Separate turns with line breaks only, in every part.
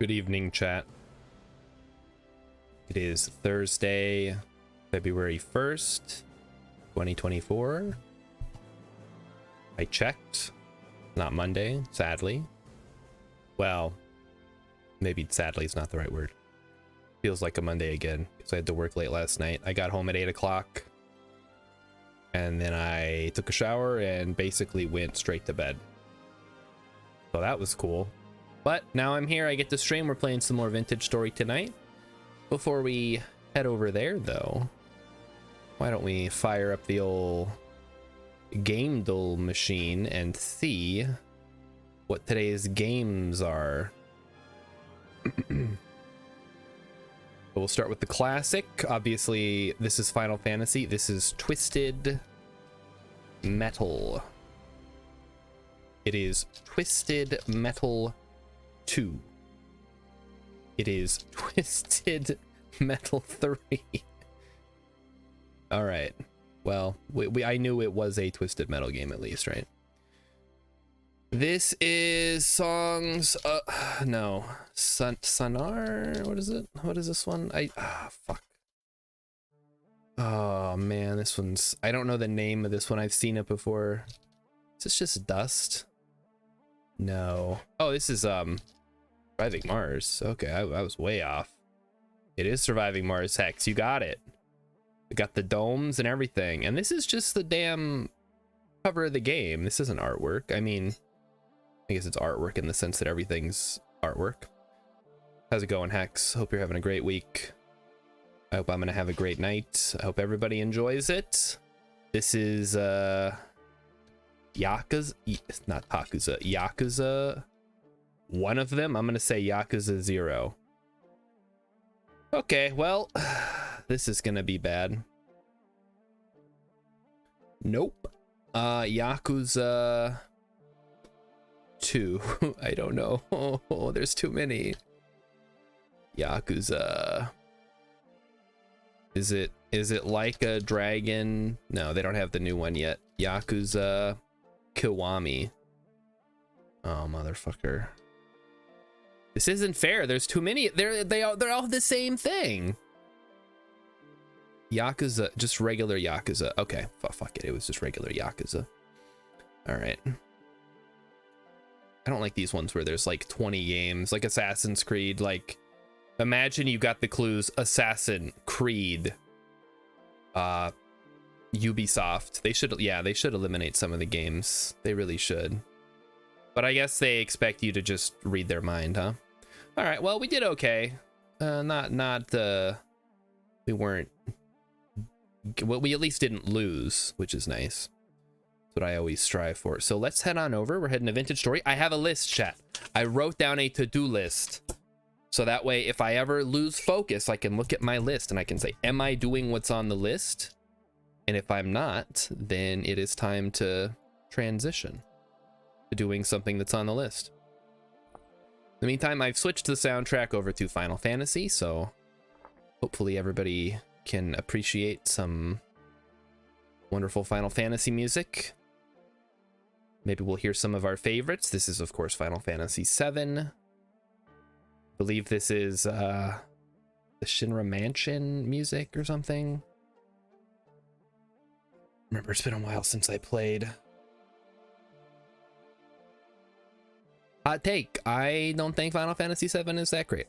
Good evening, chat. It is Thursday, February 1st, 2024. I checked. Not Monday, sadly. Well, maybe sadly is not the right word. Feels like a Monday again because I had to work late last night. I got home at 8 o'clock and then I took a shower and basically went straight to bed. So that was cool. But now I'm here. I get to stream. We're playing some more Vintage Story tonight. Before we head over there, though, why don't we fire up the old GameDuel machine and see what today's games are. We'll start with the classic. Obviously, this is Final Fantasy. This is Twisted Metal. It is Twisted Metal 2. It is Twisted Metal 3. All right. Well, I knew it was a Twisted Metal game at least, right? This is songs. No. Sonar. What is it? What is this one? Fuck. Oh man, this one's. I don't know the name of this one. I've seen it before. Is this just Dust? No. Oh, this is Surviving Mars. Okay, I was way off. It is Surviving Mars Hex. You got it. We got the domes and everything. And this is just the damn cover of the game. This isn't artwork. I mean, I guess it's artwork in the sense that everything's artwork. How's it going, Hex? Hope you're having a great week. I hope I'm gonna have a great night. I hope everybody enjoys it. This is Yakuza, not Takuza, Yakuza. One of them, I'm gonna say Yakuza 0. Okay, well, this is gonna be bad. Nope. Yakuza 2. I don't know. Oh, there's too many. Yakuza. Is it like a dragon? No, they don't have the new one yet. Yakuza Kiwami. Oh, motherfucker. This isn't fair. There's too many. They're all the same thing. Yakuza, just regular Yakuza. Okay, fuck it. It was just regular Yakuza. All right. I don't like these ones where there's like 20 games, like Assassin's Creed. Like, imagine you got the clues: Assassin, Creed, Ubisoft. They should eliminate some of the games. They really should. But I guess they expect you to just read their mind, huh? All right, well, we did okay. We weren't, well, we at least didn't lose, which is nice. That's what I always strive for. So let's head on over. We're heading to Vintage Story. I have a list, chat. I wrote down a to-do list. So that way, if I ever lose focus, I can look at my list and I can say, am I doing what's on the list? And if I'm not, then it is time to transition to doing something that's on the list. In the meantime, I've switched the soundtrack over to Final Fantasy, so hopefully everybody can appreciate some wonderful Final Fantasy music. Maybe we'll hear some of our favorites. This is, of course, Final Fantasy VII. I believe this is the Shinra Mansion music or something. Remember, it's been a while since I played. Hot take, I don't think Final Fantasy VII is that great.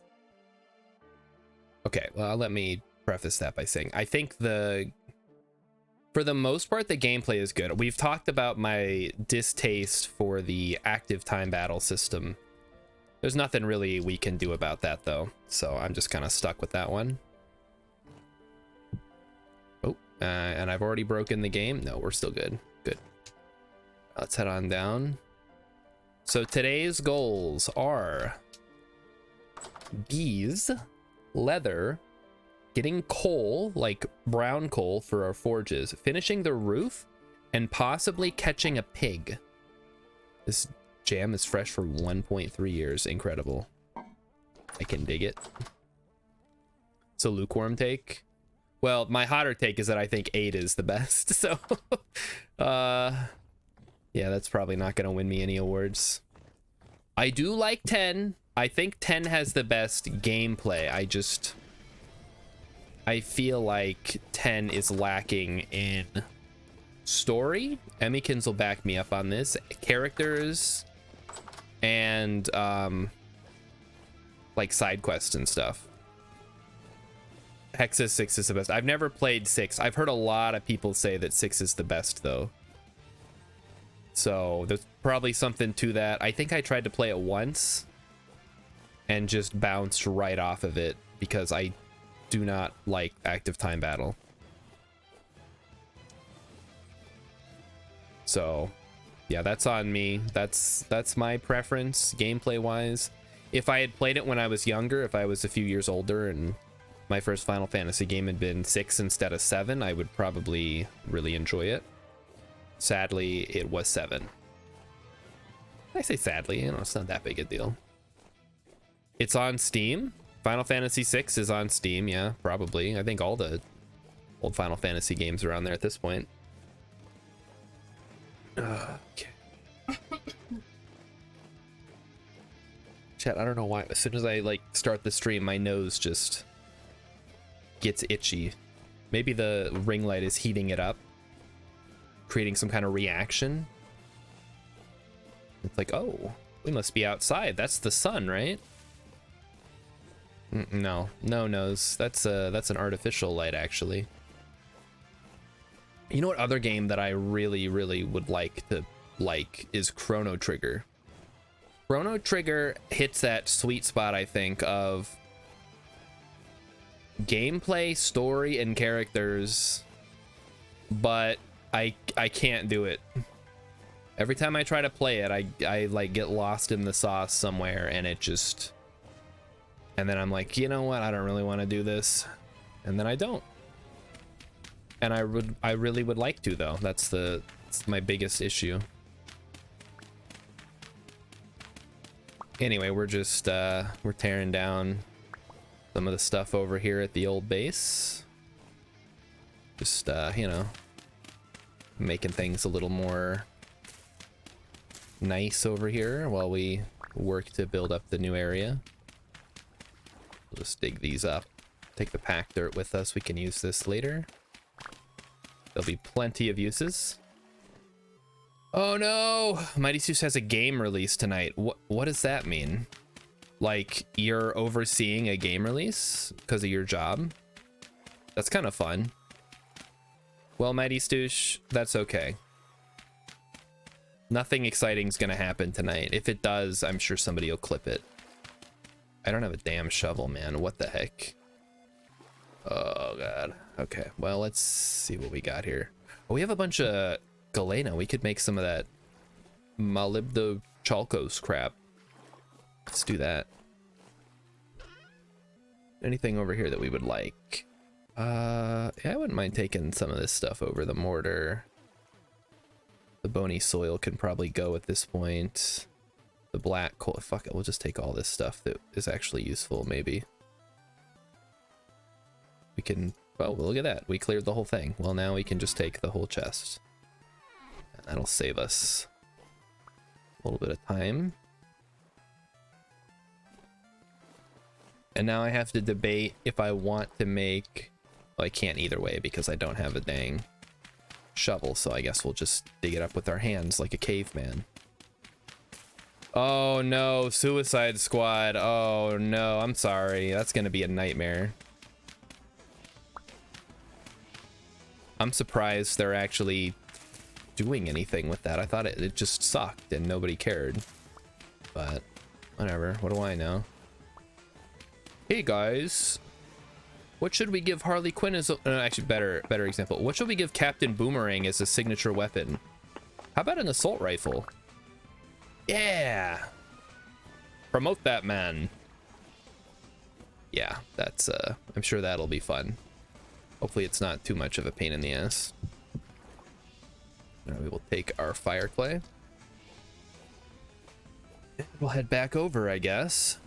Okay, well, let me preface that by saying I think for the most part, the gameplay is good. We've talked about my distaste for the active time battle system. There's nothing really we can do about that, though, so I'm just kind of stuck with that one. Oh, and I've already broken the game. No, we're still good. Good. Let's head on down. So today's goals are bees, leather, getting coal, like brown coal for our forges, finishing the roof, and possibly catching a pig. This jam is fresh for 1.3 years. Incredible. I can dig it. So lukewarm take. Well, my hotter take is that I think 8 is the best. So, yeah, that's probably not going to win me any awards. I do like 10. I think 10 has the best gameplay. I feel like 10 is lacking in story. Emmykins will back me up on this. Characters and like side quests and stuff. Hexa 6 is the best. I've never played 6. I've heard a lot of people say that 6 is the best though. So there's probably something to that. I think I tried to play it once and just bounced right off of it because I do not like active time battle. So yeah, that's on me. That's my preference gameplay wise. If I had played it when I was younger, if I was a few years older and my first Final Fantasy game had been 6 instead of 7, I would probably really enjoy it. Sadly, it was 7. I say sadly, you know, it's not that big a deal. It's on Steam. Final Fantasy 6 is on Steam, yeah, probably. I think all the old Final Fantasy games are on there at this point. Okay. Chat, I don't know why. As soon as I like start the stream, my nose just gets itchy. Maybe the ring light is heating it up, creating some kind of reaction. It's like, oh, we must be outside. That's the sun, right? No, nose. That's an artificial light, actually. You know what other game that I really would like to like is Chrono Trigger. Chrono Trigger hits that sweet spot, I think, of gameplay, story, and characters, but I can't do it. Every time I try to play it, I like get lost in the sauce somewhere, and it just, and then I'm like, you know what, I don't really want to do this, and then I don't. And I really would like to though. That's my biggest issue. Anyway, we're just we're tearing down some of the stuff over here at the old base. Just you know, making things a little more nice over here while we work to build up the new area. We'll just dig these up. Take the pack dirt with us. We can use this later. There'll be plenty of uses. Oh no! Mighty Zeus has a game release tonight. What does that mean? Like, you're overseeing a game release because of your job? That's kind of fun. Well, Mighty Stoosh, that's okay. Nothing exciting's gonna happen tonight. If it does, I'm sure somebody will clip it. I don't have a damn shovel, man. What the heck? Oh god. Okay, well, let's see what we got here. Oh, we have a bunch of galena. We could make some of that molybdochalcos crap. Let's do that. Anything over here that we would like? Yeah, I wouldn't mind taking some of this stuff over. The mortar. The bony soil can probably go at this point. The black coal. Fuck it, we'll just take all this stuff that is actually useful, maybe. We can, oh, look at that. We cleared the whole thing. Well, now we can just take the whole chest. And that'll save us a little bit of time. And now I have to debate if I want to make, well, I can't either way because I don't have a dang shovel, so I guess we'll just dig it up with our hands like a caveman. Oh no, Suicide Squad. Oh no, I'm sorry. That's gonna be a nightmare. I'm surprised they're actually doing anything with that. I thought it just sucked and nobody cared. But whatever, what do I know? Hey guys, what should we give Harley Quinn as a, actually better example. What should we give Captain Boomerang as a signature weapon? How about an assault rifle? Yeah. Promote that, man. Yeah, that's I'm sure that'll be fun. Hopefully it's not too much of a pain in the ass. Now we will take our fire clay. We'll head back over, I guess.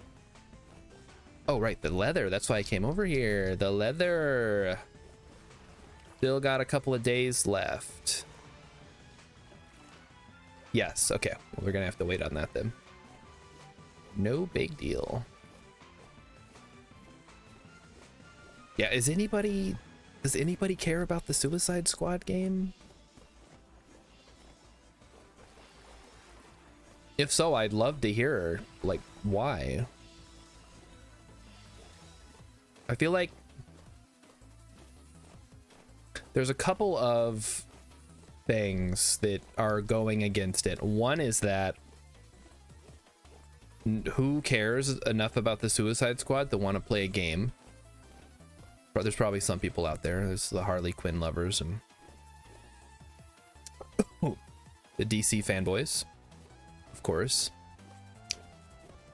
Oh, right, the leather. That's why I came over here. The leather. Still got a couple of days left. Yes, okay. Well, we're gonna have to wait on that then. No big deal. Yeah, does anybody care about the Suicide Squad game? If so, I'd love to hear, like, why. I feel like there's a couple of things that are going against it. One is that who cares enough about the Suicide Squad to want to play a game? But there's probably some people out there. There's the Harley Quinn lovers and the DC fanboys, of course.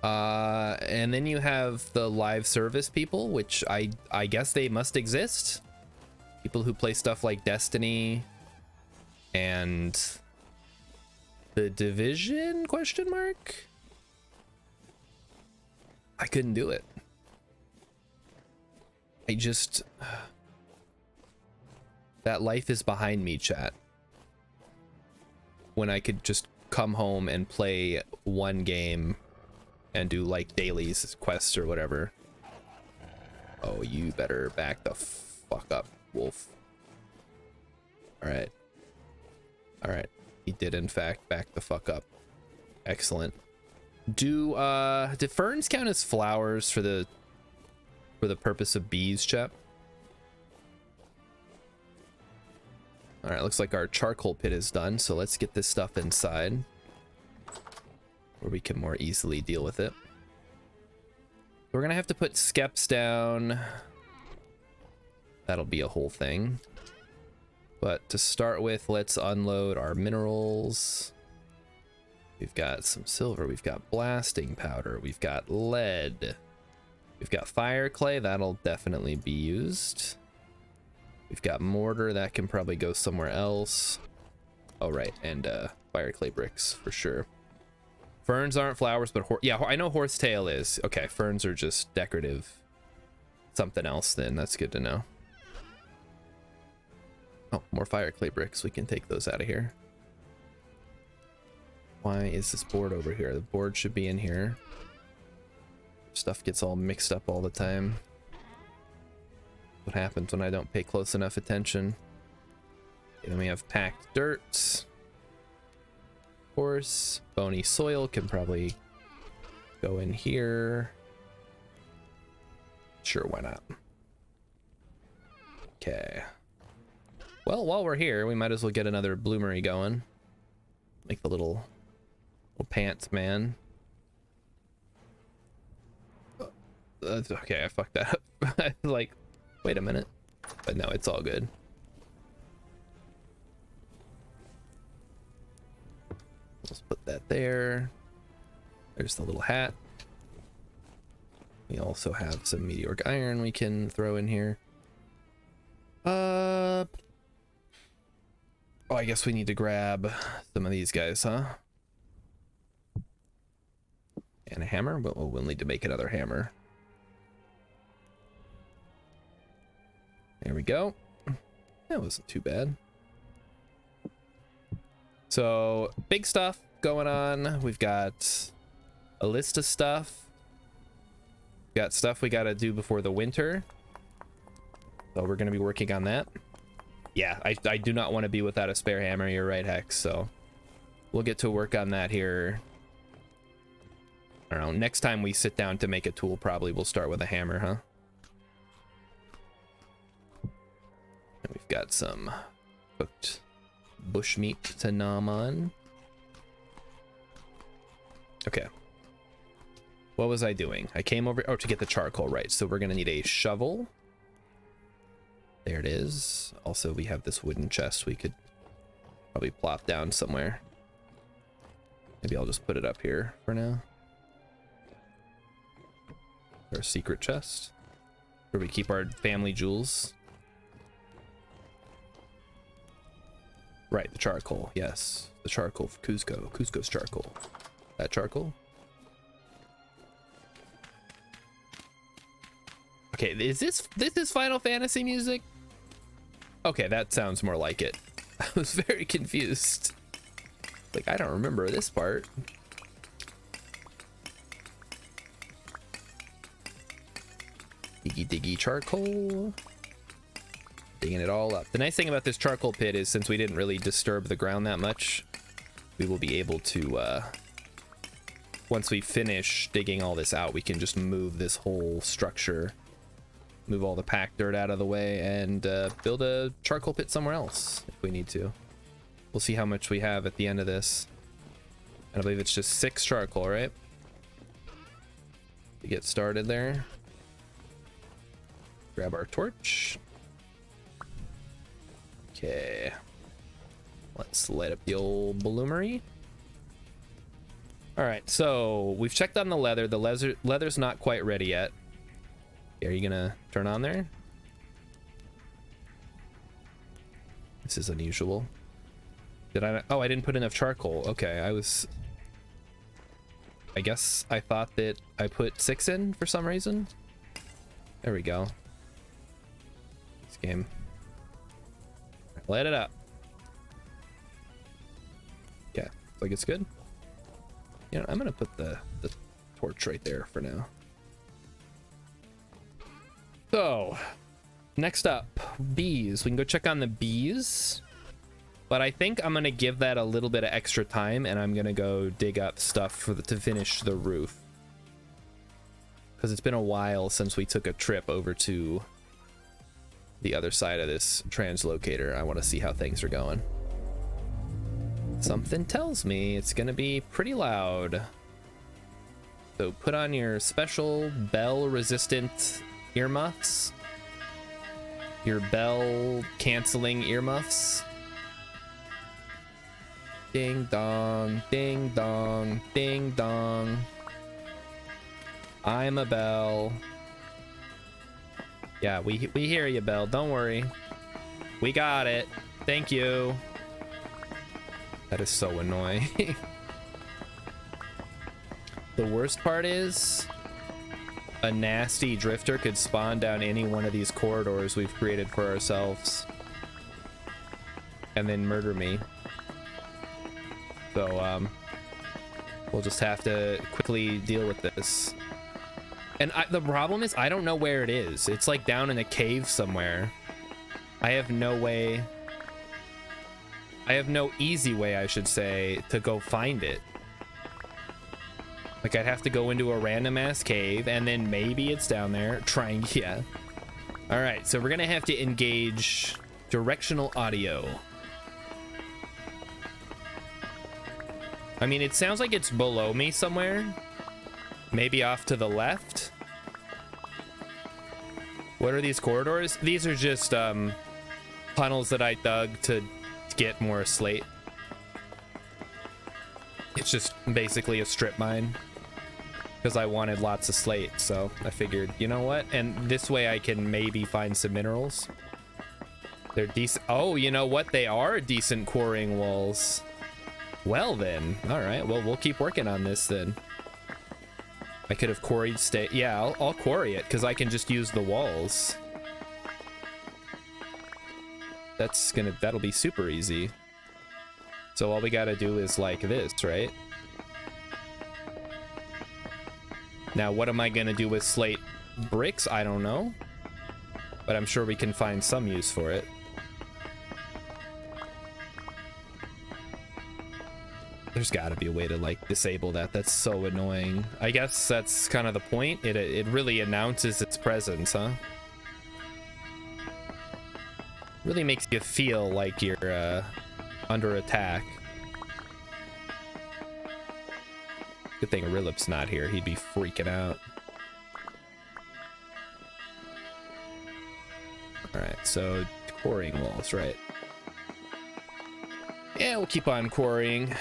And then you have the live service people, which I guess they must exist. People who play stuff like Destiny and The Division, question mark? I couldn't do it. That life is behind me, chat. When I could just come home and play one game and do like dailies, quests or whatever. Oh, you better back the fuck up, wolf. All right. All right. He did in fact back the fuck up. Excellent. Do ferns count as flowers for the purpose of bees, chap? All right, looks like our charcoal pit is done, so let's get this stuff inside where we can more easily deal with it. We're gonna have to put skeps down. That'll be a whole thing. But to start with, let's unload our minerals. We've got some silver, we've got blasting powder, we've got lead. We've got fire clay, that'll definitely be used. We've got mortar, that can probably go somewhere else. Oh, right, and fire clay bricks for sure. Ferns aren't flowers, but yeah, I know horsetail is. Okay, ferns are just decorative. Something else then, that's good to know. Oh, more fire clay bricks, we can take those out of here. Why is this board over here? The board should be in here. Stuff gets all mixed up all the time. What happens when I don't pay close enough attention? Okay, then we have packed dirt. Of course, bony soil can probably go in here. Sure, why not? Okay. Well, while we're here, we might as well get another bloomery going. Make the little pants man. Okay, I fucked that up. Like, wait a minute. But no, it's all good. Let's put that there. There's the little hat. We also have some meteoric iron we can throw in here. Oh, I guess we need to grab some of these guys, huh? And a hammer? We'll need to make another hammer. There we go. That wasn't too bad. So, big stuff going on. We've got a list of stuff. We've got stuff we gotta do before the winter. So we're gonna be working on that. Yeah, I do not want to be without a spare hammer. You're right, Hex. So we'll get to work on that here. I don't know. Next time we sit down to make a tool, probably we'll start with a hammer, huh? And we've got some cooked bushmeat to nom on. Okay. What was I doing? I came over to get the charcoal, right? So we're gonna need a shovel. There it is. Also, we have this wooden chest we could probably plop down somewhere. Maybe I'll just put it up here for now. Our secret chest where we keep our family jewels. Right, the charcoal. Yes, the charcoal for Cusco. Cusco's charcoal. That charcoal. Okay, is this is Final Fantasy music? Okay, that sounds more like it. I was very confused. Like, I don't remember this part. Diggy charcoal. Digging it all up. The nice thing about this charcoal pit is since we didn't really disturb the ground that much, we will be able to, once we finish digging all this out, we can just move this whole structure, move all the packed dirt out of the way, and build a charcoal pit somewhere else if we need to. We'll see how much we have at the end of this. And I believe it's just 6 charcoal, right? To get started there. Grab our torch. Okay. Let's light up the old bloomery. All right, so we've checked on the leather. The leather's not quite ready yet. Are you gonna turn on there? This is unusual. Did I? Oh, I didn't put enough charcoal. Okay, I guess I thought that I put 6 in for some reason. There we go. This game. Light it up. Yeah, looks like it's good. You know, I'm gonna put the torch right there for now. So, next up, bees. We can go check on the bees. But I think I'm gonna give that a little bit of extra time, and I'm gonna go dig up stuff to finish the roof. Because it's been a while since we took a trip over to the other side of this translocator. I want to see how things are going. Something tells me it's gonna be pretty loud. So put on your special bell resistant earmuffs. Your bell canceling earmuffs. Ding dong, ding dong, ding dong. I'm a bell. Yeah, we hear you, Belle. Don't worry. We got it. Thank you. That is so annoying. The worst part is a nasty drifter could spawn down any one of these corridors we've created for ourselves and then murder me. So, we'll just have to quickly deal with this. And the problem is I don't know where it is. It's like down in a cave somewhere. I have no way. I have no easy way, I should say, to go find it. Like I'd have to go into a random ass cave and then maybe it's down there trying. Yeah. All right. So we're going to have to engage directional audio. I mean, it sounds like it's below me somewhere. Maybe off to the left. What are these corridors? These are just tunnels that I dug to get more slate. It's just basically a strip mine because I wanted lots of slate, so I figured, you know what? And this way I can maybe find some minerals. They're decent. Oh, you know what? They are decent quarrying walls. Well then, all right. Well, we'll keep working on this then. I could have quarried yeah, I'll quarry it because I can just use the walls. That'll be super easy. So all we gotta do is like this, right? Now, what am I gonna do with slate bricks? I don't know, but I'm sure we can find some use for it. There's got to be a way to like disable that. That's so annoying. I guess that's kind of the point. It really announces its presence, huh? Really makes you feel like you're under attack. Good thing Rilip's not here. He'd be freaking out. All right, so quarrying walls, right? Yeah, we'll keep on quarrying.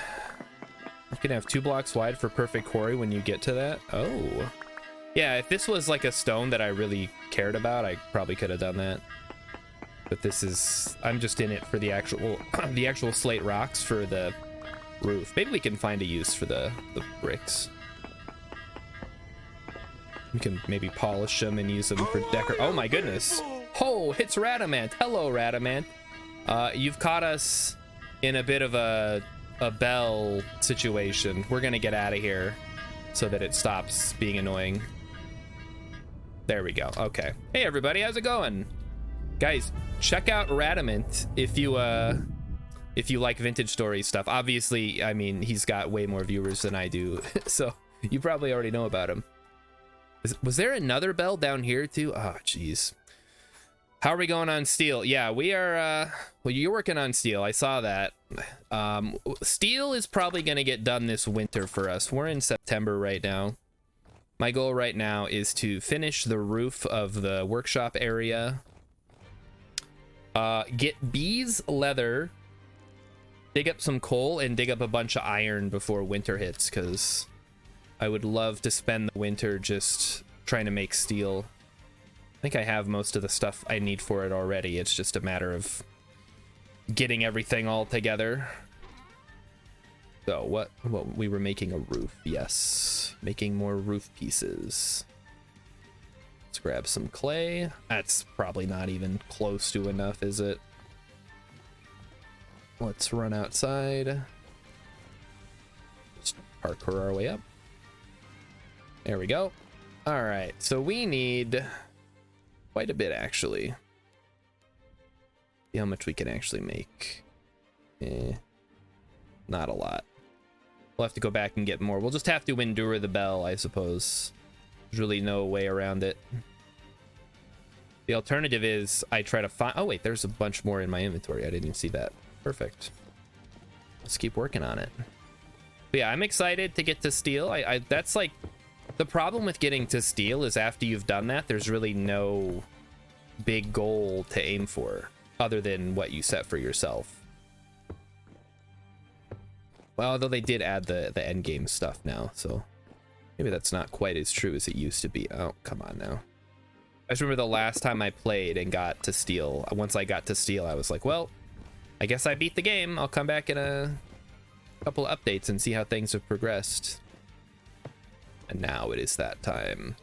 You can have 2 blocks wide for perfect quarry when you get to that. Oh. Yeah, if this was like a stone that I really cared about, I probably could have done that. But this is, I'm just in it for the actual slate rocks for the roof. Maybe we can find a use for the bricks. We can maybe polish them and use them for decor. Oh my goodness. Oh, it's Radamant. Hello, Radamant. You've caught us in a bit of a bell situation. We're gonna get out of here so that it stops being annoying. There we go. Okay. Hey everybody, how's it going? Guys, check out Radamant if you like vintage story stuff. Obviously, I mean, he's got way more viewers than I do, so you probably already know about him. Was there another bell down here too? Oh, jeez. How are we going on steel? Yeah, we are, well, you're working on steel. I saw that. Steel is probably going to get done this winter for us. We're in September right now. My goal right now is to finish the roof of the workshop area. Get bees, leather, dig up some coal, and dig up a bunch of iron before winter hits, because I would love to spend the winter just trying to make steel. I think I have most of the stuff I need for it already. It's just a matter of getting everything all together. So what we were making a roof. Yes, making more roof pieces. Let's grab some clay. That's probably not even close to enough, is it? Let's run outside. Just parkour our way up. There we go. All right, so we need quite a bit, actually. See how much we can actually make. Not a lot. We'll have to go back and get more. We'll just have to endure the bell, I suppose. There's really no way around it. The alternative is I try to find... Oh, wait, there's a bunch more in my inventory. I didn't even see that. Perfect. Let's keep working on it. But yeah, I'm excited to get to steel. That's like... The problem with getting to steel is after you've done that, there's really no big goal to aim for other than what you set for yourself. Well, although they did add the end game stuff now, so maybe that's not quite as true as it used to be. Oh, come on now. I just remember the last time I played and got to steel. Once I got to steel, I was like, well, I guess I beat the game. I'll come back in a couple of updates and see how things have progressed. And now it is that time.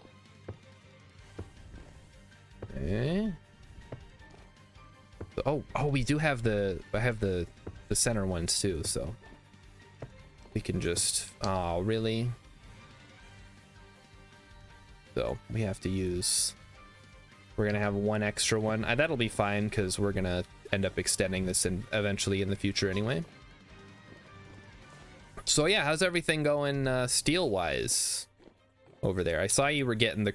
Okay. Oh, we do have I have the center ones too, so we can just... Oh, really? So we have to use... We're gonna have one extra one. That'll be fine because we're gonna end up extending this eventually in the future anyway. So yeah, how's everything going steel wise over there? I saw you were getting the...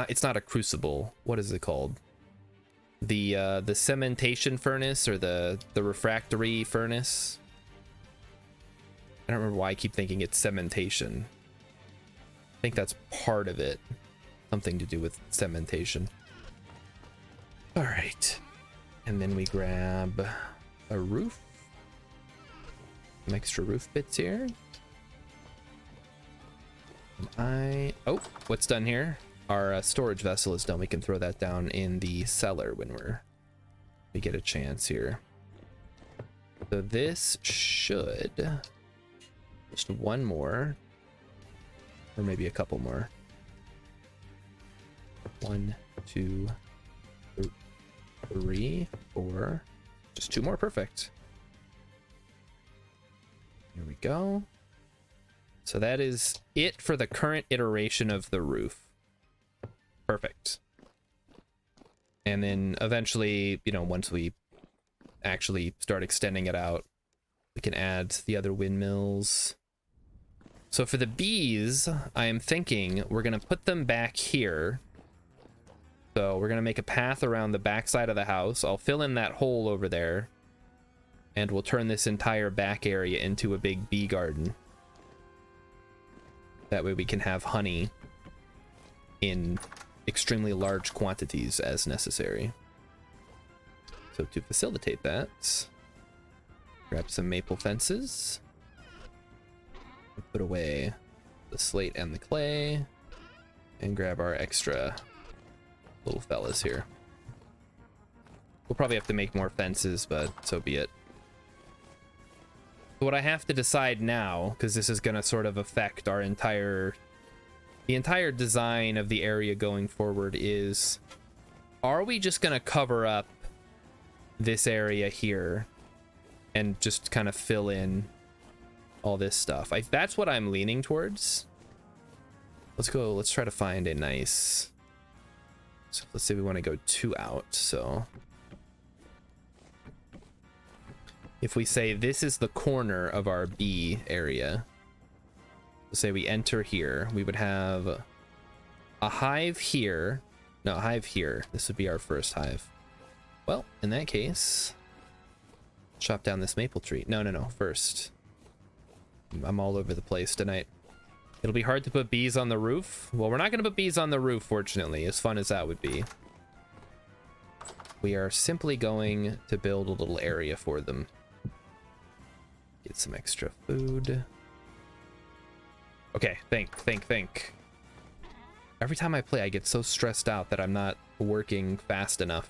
It's not a crucible. What is it called? The cementation furnace or the refractory furnace. I don't remember why I keep thinking it's cementation. I think that's part of it. Something to do with cementation. All right. And then we grab a roof. Some extra roof bits here. Oh, what's done here? Our storage vessel is done. We can throw that down in the cellar when we get a chance here. So this should... Just one more. Or maybe a couple more. 1, 2, 3, 4. Just 2 more. Perfect. Here we go. So that is it for the current iteration of the roof. Perfect. And then eventually, you know, once we actually start extending it out, we can add the other windmills. So for the bees, I am thinking we're going to put them back here. So we're going to make a path around the back side of the house. I'll fill in that hole over there. And we'll turn this entire back area into a big bee garden. That way we can have honey in extremely large quantities as necessary. So to facilitate that, grab some maple fences. Put away the slate and the clay. And grab our extra little fellas here. We'll probably have to make more fences, but so be it. So what I have to decide now, because this is going to sort of affect our the entire design of the area going forward, is are we just going to cover up this area here and just kind of fill in all this stuff? That's what I'm leaning towards. Let's try to find a nice So let's say we want to go 2 out. So if we say this is the corner of our B area, say we enter here, we would have a hive here. No, a hive here. This would be our first hive. Well, in that case, chop down this maple tree. No. First, I'm all over the place tonight. It'll be hard to put bees on the roof. Well, we're not going to put bees on the roof, fortunately, as fun as that would be. We are simply going to build a little area for them. Get some extra food. Okay, think. Every time I play, I get so stressed out that I'm not working fast enough.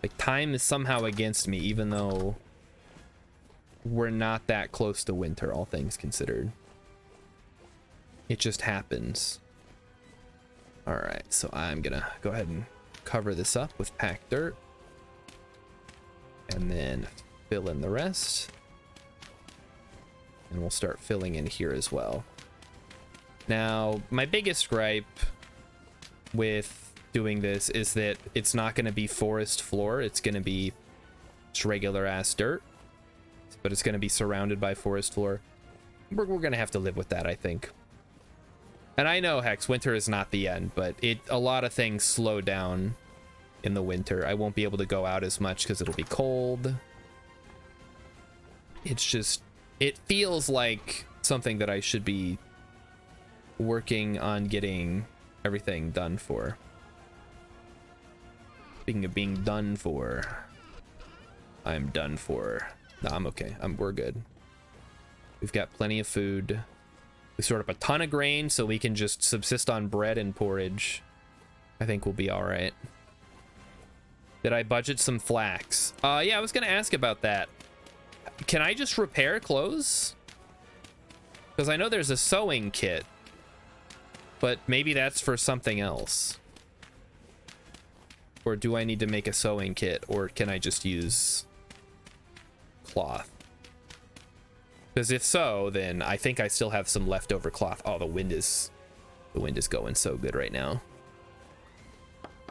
Like, time is somehow against me, even though we're not that close to winter, all things considered. It just happens. All right, so I'm gonna go ahead and cover this up with packed dirt. And then fill in the rest. And we'll start filling in here as well. Now, my biggest gripe with doing this is that it's not going to be forest floor. It's going to be just regular ass dirt, but it's going to be surrounded by forest floor. We're going to have to live with that, I think. And I know, Hex, winter is not the end, but a lot of things slow down in the winter. I won't be able to go out as much because it'll be cold. It's just, it feels like something that I should be working on getting everything done for. Speaking of being done for, I'm done for. No, I'm okay. We're good. We've got plenty of food. We stored up a ton of grain so we can just subsist on bread and porridge. I think we'll be all right. Did I budget some flax? Yeah, I was gonna ask about that. Can I just repair clothes? Because I know there's a sewing kit, but maybe that's for something else. Or do I need to make a sewing kit, or can I just use cloth? Because if so, then I think I still have some leftover cloth. Oh, the wind is going so good right now.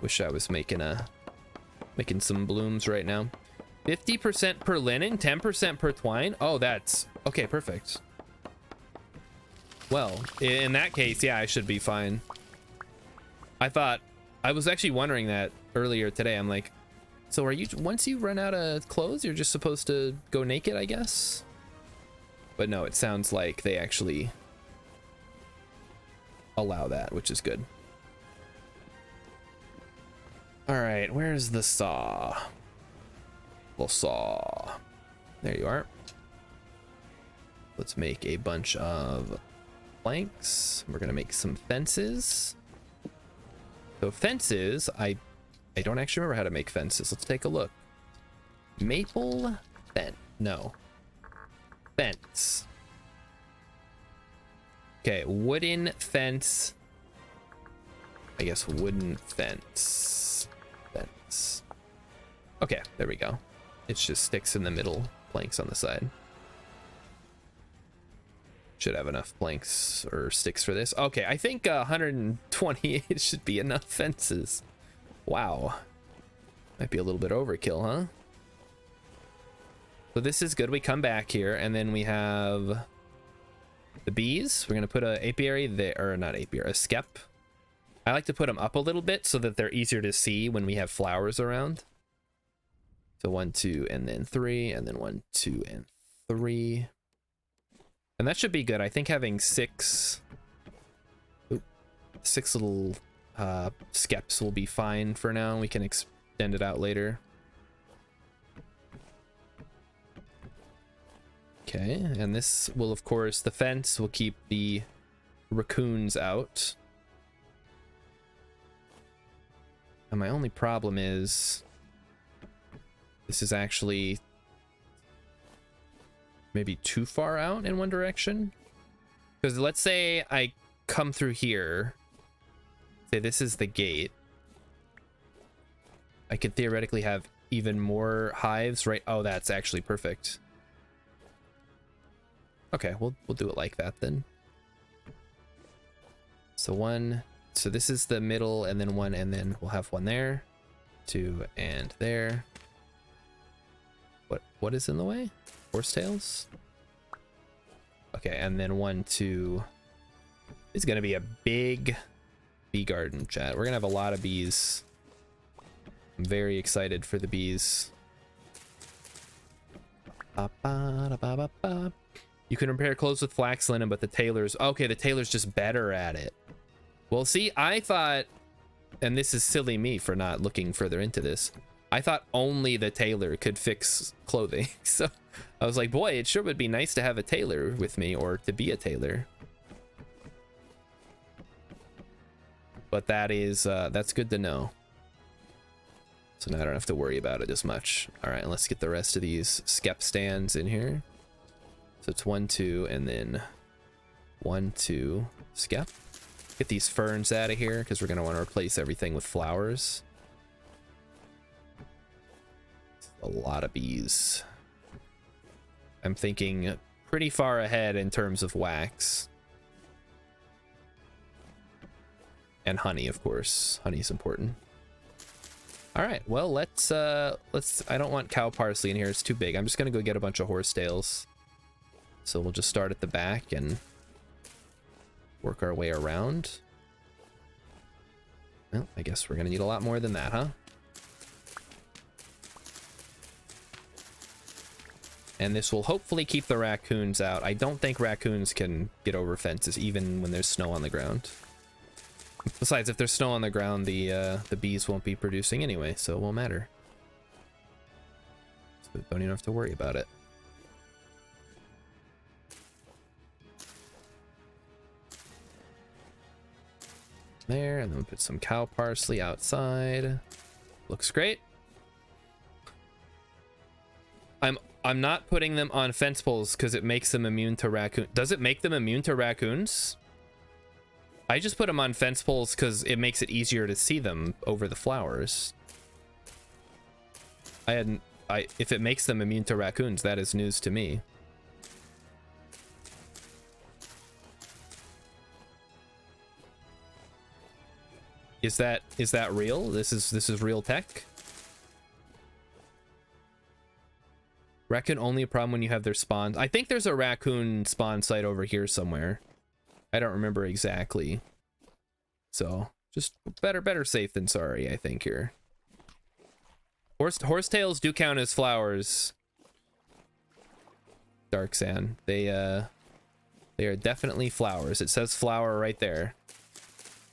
Wish I was making some blooms right now. 50% per linen, 10% per twine. Oh, that's okay. Perfect. Well, in that case, yeah, I should be fine. I was actually wondering that earlier today. I'm like, so are you, once you run out of clothes, you're just supposed to go naked, I guess? But no, it sounds like they actually allow that, which is good. All right, where's the saw? The saw. There you are. Let's make a bunch of planks. We're gonna make some fences. So fences, I don't actually remember how to make fences. Let's take a look. Maple fence. No. Fence. Okay, wooden fence. I guess wooden fence. Fence. Okay, there we go. It's just sticks in the middle, planks on the side. Should have enough planks or sticks for this. Okay, I think 128 should be enough fences. Wow. Might be a little bit overkill, huh? So this is good. We come back here, and then we have the bees. We're going to put an apiary there, or not apiary, a skep. I like to put them up a little bit so that they're easier to see when we have flowers around. So 1, 2, and then 3, and then 1, 2, and 3. And that should be good. I think having 6 little skeps will be fine for now. We can extend it out later. Okay, and this will, of course, the fence will keep the raccoons out. And my only problem is this is actually maybe too far out in one direction. Because let's say I come through here, say this is the gate. I could theoretically have even more hives, right? Oh, that's actually perfect. Okay, we'll do it like that then. So 1, so this is the middle, and then one, and then we'll have one there, 2, and there. What is in the way? Horsetails? Okay, and then 1, 2. It's gonna be a big bee garden, chat. We're gonna have a lot of bees. I'm very excited for the bees. You can repair clothes with flax linen, but the tailor's okay. The tailor's just better at it. Well, see, I thought, and this is silly me for not looking further into this, I thought only the tailor could fix clothing. So I was like, boy, it sure would be nice to have a tailor with me, or to be a tailor. But that is that's good to know. So now I don't have to worry about it as much. All right, let's get the rest of these skep stands in here. So it's 1, 2, and then 1, 2 skep. Get these ferns out of here because we're gonna want to replace everything with flowers. A lot of bees. I'm thinking pretty far ahead in terms of wax. And honey, of course. Honey's important. All right, well, let's I don't want cow parsley in here. It's too big. I'm just gonna go get a bunch of horsetails. So we'll just start at the back and work our way around. Well, I guess we're gonna need a lot more than that, huh? And this will hopefully keep the raccoons out. I don't think raccoons can get over fences even when there's snow on the ground. Besides, if there's snow on the ground, the bees won't be producing anyway, so it won't matter. So don't even have to worry about it. There, and then we'll put some cow parsley outside. Looks great. I'm not putting them on fence poles because it makes them immune to raccoon. Does it make them immune to raccoons? I just put them on fence poles because it makes it easier to see them over the flowers. If it makes them immune to raccoons, that is news to me. Is that real? This is real tech? Raccoon only a problem when you have their spawns. I think there's a raccoon spawn site over here somewhere. I don't remember exactly. So just better safe than sorry, I think here. Horsetails do count as flowers. Dark sand. They are definitely flowers. It says flower right there.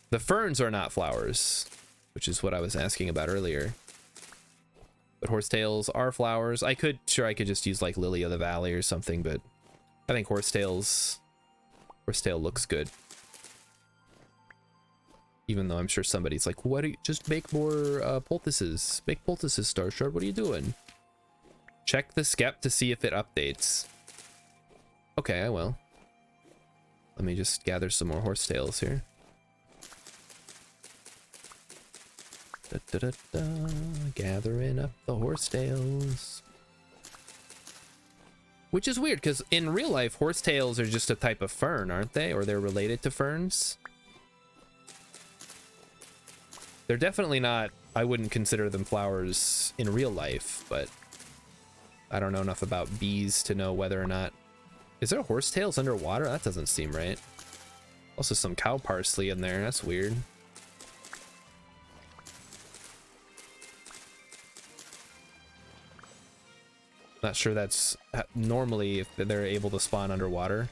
The ferns are not flowers, which is what I was asking about earlier. But horsetails are flowers. I could just use like lily of the valley or something, but I think horsetail looks good. Even though I'm sure somebody's like, what do you just make more poultices? Make poultices, Starshard. What are you doing? Check the skep to see if it updates. Okay, I will. Let me just gather some more horsetails here. Gathering up the horsetails. Which is weird, because in real life, horsetails are just a type of fern, aren't they? Or they're related to ferns? They're definitely not, I wouldn't consider them flowers in real life, but I don't know enough about bees to know whether or not... Is there horsetails underwater? That doesn't seem right. Also some cow parsley in there, that's weird. Not sure that's normally if they're able to spawn underwater,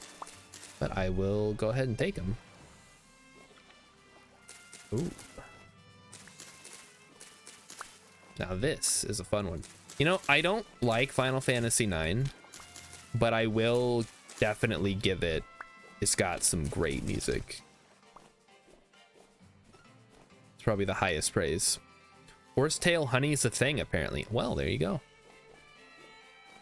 but I will go ahead and take them. Ooh. Now this is a fun one. You know, I don't like Final Fantasy IX, but I will definitely give it. It's got some great music. It's probably the highest praise. Horsetail honey is a thing, apparently. Well, there you go.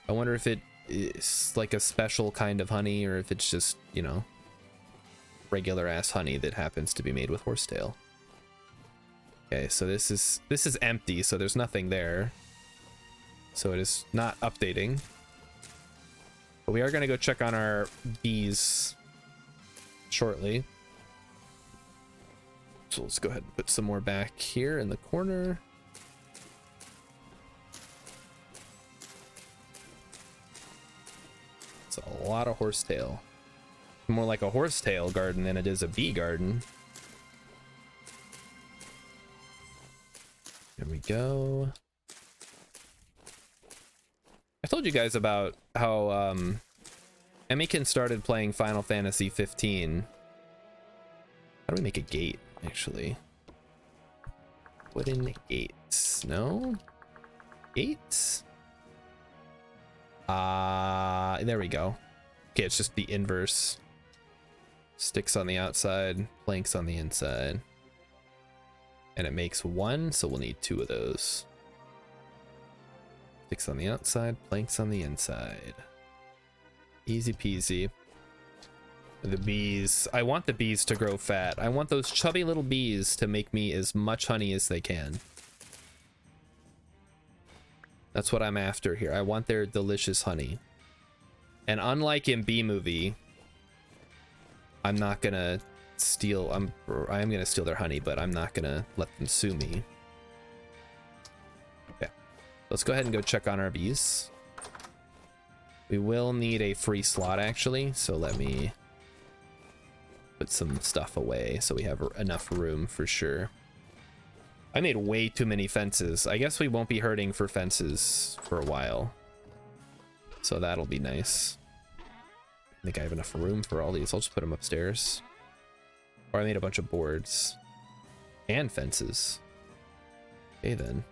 I wonder if it is like a special kind of honey or if it's just, you know, regular ass honey that happens to be made with horsetail. Okay, so this is empty, so there's nothing there. So it is not updating. But we are going to go check on our bees shortly. So let's go ahead and put some more back here in the corner. It's a lot of horsetail. More like a horsetail garden than it is a bee garden. There we go. I told you guys about how Emikin started playing Final Fantasy 15. How do we make a gate, actually? Wooden gates. No? Gates? There we go. Okay, it's just the inverse. Sticks on the outside, planks on the inside. And it makes one, so we'll need 2 of those. Sticks on the outside, planks on the inside. Easy peasy. The bees. I want the bees to grow fat. I want those chubby little bees to make me as much honey as they can. That's what I'm after here. I want their delicious honey. And unlike in Bee Movie, I'm not gonna steal. I am gonna steal their honey, but I'm not gonna let them sue me. Okay, let's go ahead and go check on our bees. We will need a free slot actually, so let me put some stuff away so we have enough room for sure. I made way too many fences. I guess we won't be hurting for fences for a while, so that'll be nice. I think I have enough room for all these. I'll just put them upstairs. Or I made a bunch of boards and fences. Okay then.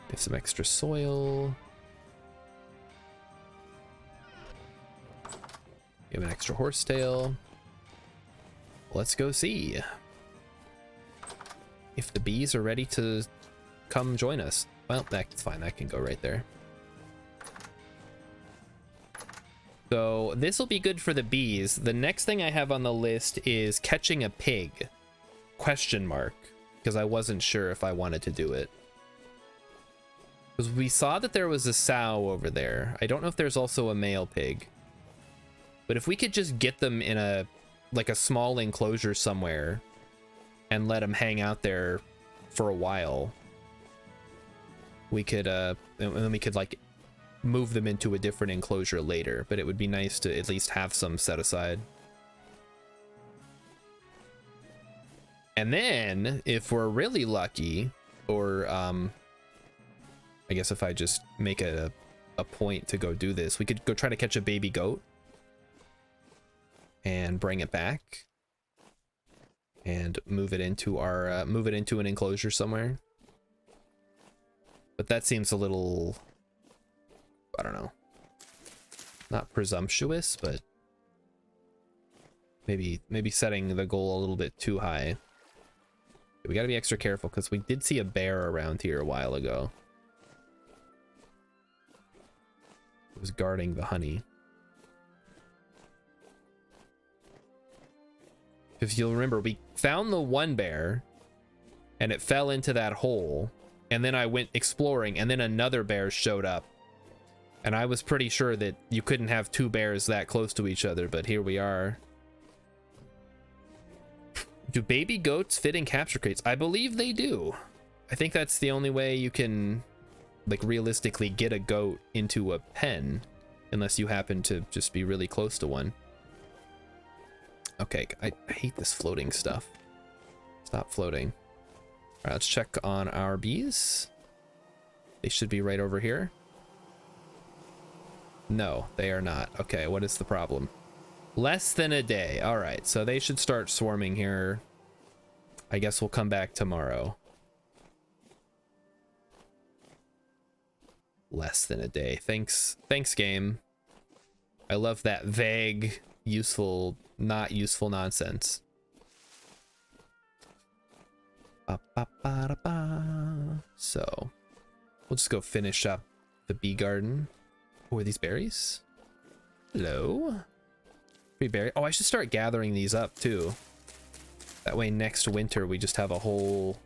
Get some extra soil. We have an extra horsetail. Let's go see if the bees are ready to come join us. Well, that's fine. That can go right there. So this will be good for the bees. The next thing I have on the list is catching a pig. Question mark. Because I wasn't sure if I wanted to do it. Because we saw that there was a sow over there. I don't know if there's also a male pig. But if we could just get them in a small enclosure somewhere and let them hang out there for a while, we could and then we could like move them into a different enclosure later, but it would be nice to at least have some set aside. And then if we're really lucky, or I guess if I just make a point to go do this, we could go try to catch a baby goat and bring it back and move it into our move it into an enclosure somewhere. But that seems a little, I don't know, not presumptuous, but maybe setting the goal a little bit too high. We got to be extra careful because we did see a bear around here a while ago. It was guarding the honey. If you'll remember, we found the one bear and it fell into that hole, and then I went exploring and then another bear showed up, and I was pretty sure that you couldn't have 2 bears that close to each other, but here we are. Do baby goats fit in capture crates? I believe they do. I think that's the only way you can like realistically get a goat into a pen, unless you happen to just be really close to one. Okay, I hate this floating stuff. Stop floating. All right, let's check on our bees. They should be right over here. No, they are not. Okay, what is the problem? Less than a day. All right, so they should start swarming here. I guess we'll come back tomorrow. Less than a day. Thanks, game. I love that vague, useful, not useful nonsense. So we'll just go finish up the bee garden. Oh, are these berries? Hello? Free berry. Oh, I should start gathering these up too. That way next winter we just have a whole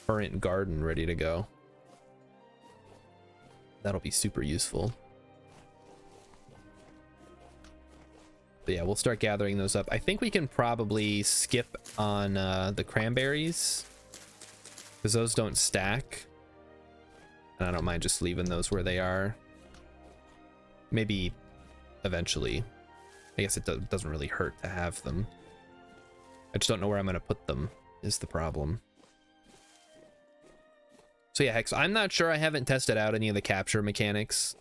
current garden ready to go. That'll be super useful. But yeah, we'll start gathering those up. I think we can probably skip on the cranberries because those don't stack. And I don't mind just leaving those where they are. Maybe eventually. I guess it doesn't really hurt to have them. I just don't know where I'm going to put them is the problem. So yeah, Hex, I'm not sure. I haven't tested out any of the capture mechanics,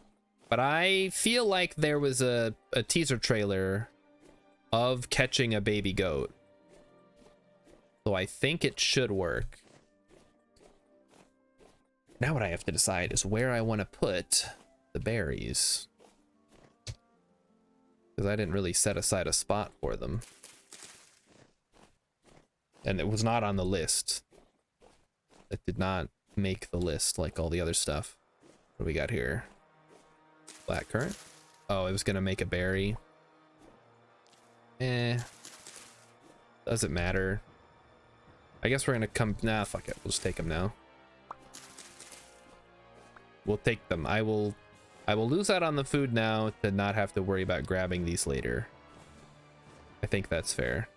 but I feel like there was a teaser trailer of catching a baby goat. So I think it should work. Now what I have to decide is where I want to put the berries. Because I didn't really set aside a spot for them. And it was not on the list. It did not make the list like all the other stuff. What do we got here? Blackcurrant. Oh, it was gonna make a berry. Doesn't matter. I guess we're gonna come. Nah, fuck it. We'll just take them now. We'll take them. I will lose out on the food now to not have to worry about grabbing these later. I think that's fair.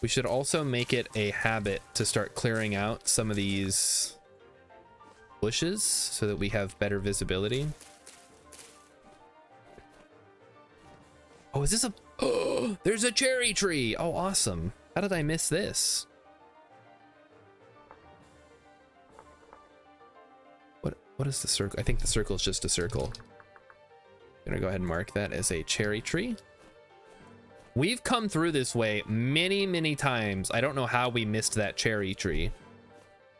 We should also make it a habit to start clearing out some of these bushes so that we have better visibility. Oh, is this a... Oh, there's a cherry tree. Oh, awesome. How did I miss this? What is the circle? I think the circle is just a circle. I'm gonna go ahead and mark that as a cherry tree. We've come through this way many, many times. I don't know how we missed that cherry tree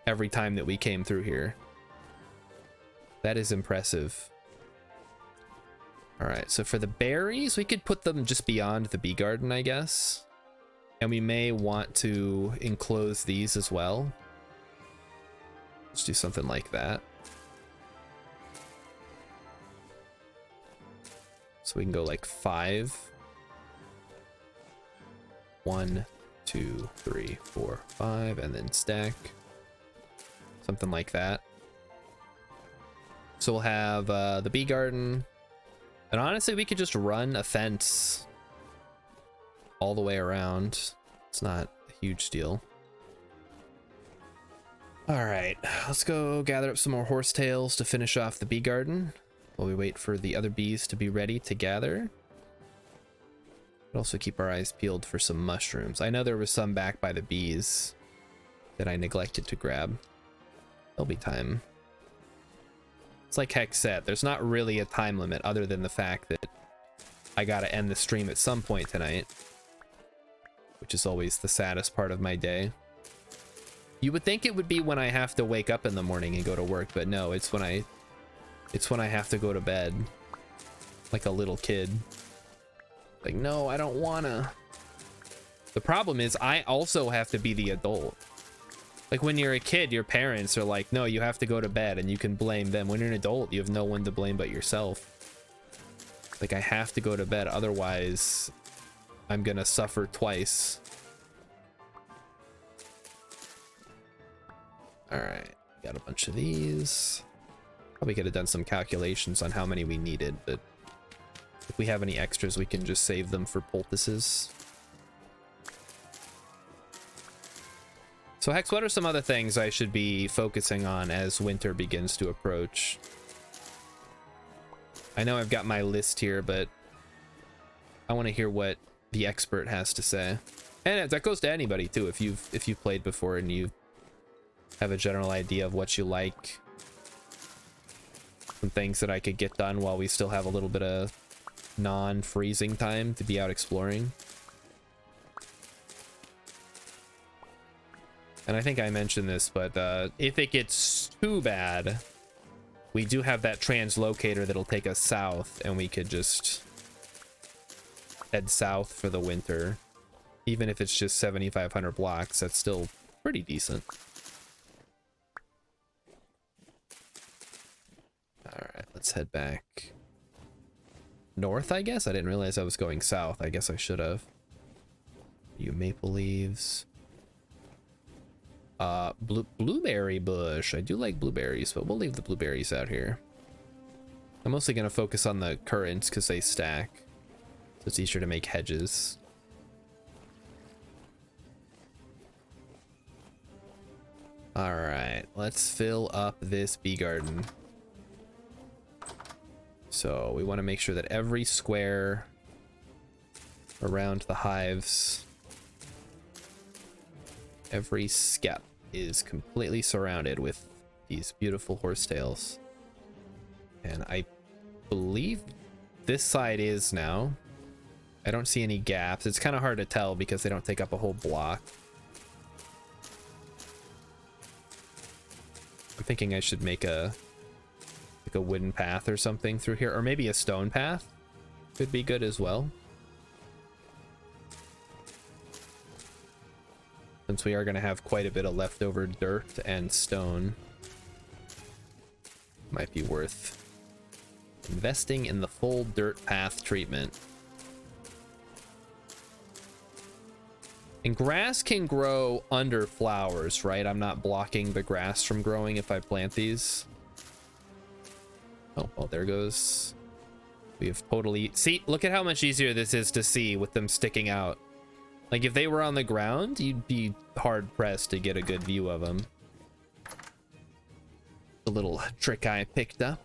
every time that we came through here. That is impressive. All right, so for the berries, we could put them just beyond the bee garden, I guess. And we may want to enclose these as well. Let's do something like that. So we can go like 5. 1, 2, 3, 4, 5, and then stack. Something like that. So we'll have the bee garden. And honestly, we could just run a fence all the way around. It's not a huge deal. All right, let's go gather up some more horsetails to finish off the bee garden while we wait for the other bees to be ready to gather. But also keep our eyes peeled for some mushrooms. I know there was some back by the bees that I neglected to grab. There'll be time. It's like Hex said, there's not really a time limit other than the fact that I gotta end the stream at some point tonight, which is always the saddest part of my day. You would think it would be when I have to wake up in the morning and go to work, but no, it's when I have to go to bed like a little kid. Like, no, I don't wanna. The problem is I also have to be the adult. Like when you're a kid, your parents are like, no, you have to go to bed, and you can blame them. When you're an adult, you have no one to blame but yourself. Like, I have to go to bed, otherwise I'm gonna suffer twice. All right, got a bunch of these. Probably could have done some calculations on how many we needed, but if we have any extras, we can just save them for poultices. So Hex, what are some other things I should be focusing on as winter begins to approach? I know I've got my list here, but I want to hear what the expert has to say. And that goes to anybody too, if you've played before and you have a general idea of what you like. Some things that I could get done while we still have a little bit of non-freezing time to be out exploring. And I think I mentioned this, but if it gets too bad, we do have that translocator that'll take us south, and we could just head south for the winter. Even if it's just 7,500 blocks, that's still pretty decent. All right, let's head back north, I guess. I didn't realize I was going south. I guess I should have. You maple leaves. Blueberry bush. I do like blueberries, but we'll leave the blueberries out here. I'm mostly gonna focus on the currants because they stack. It's easier to make hedges. All right, let's fill up this bee garden. So we want to make sure that every square around the hives, every skep is completely surrounded with these beautiful horsetails. And I believe this side is now. I don't see any gaps. It's kind of hard to tell because they don't take up a whole block. I'm thinking I should make a wooden path or something through here, or maybe a stone path could be good as well. Since we are going to have quite a bit of leftover dirt and stone, might be worth investing in the full dirt path treatment. And grass can grow under flowers, right? I'm not blocking the grass from growing if I plant these. Oh, well, there goes. We have totally... See, look at how much easier this is to see with them sticking out. Like, if they were on the ground, you'd be hard-pressed to get a good view of them. The little trick I picked up.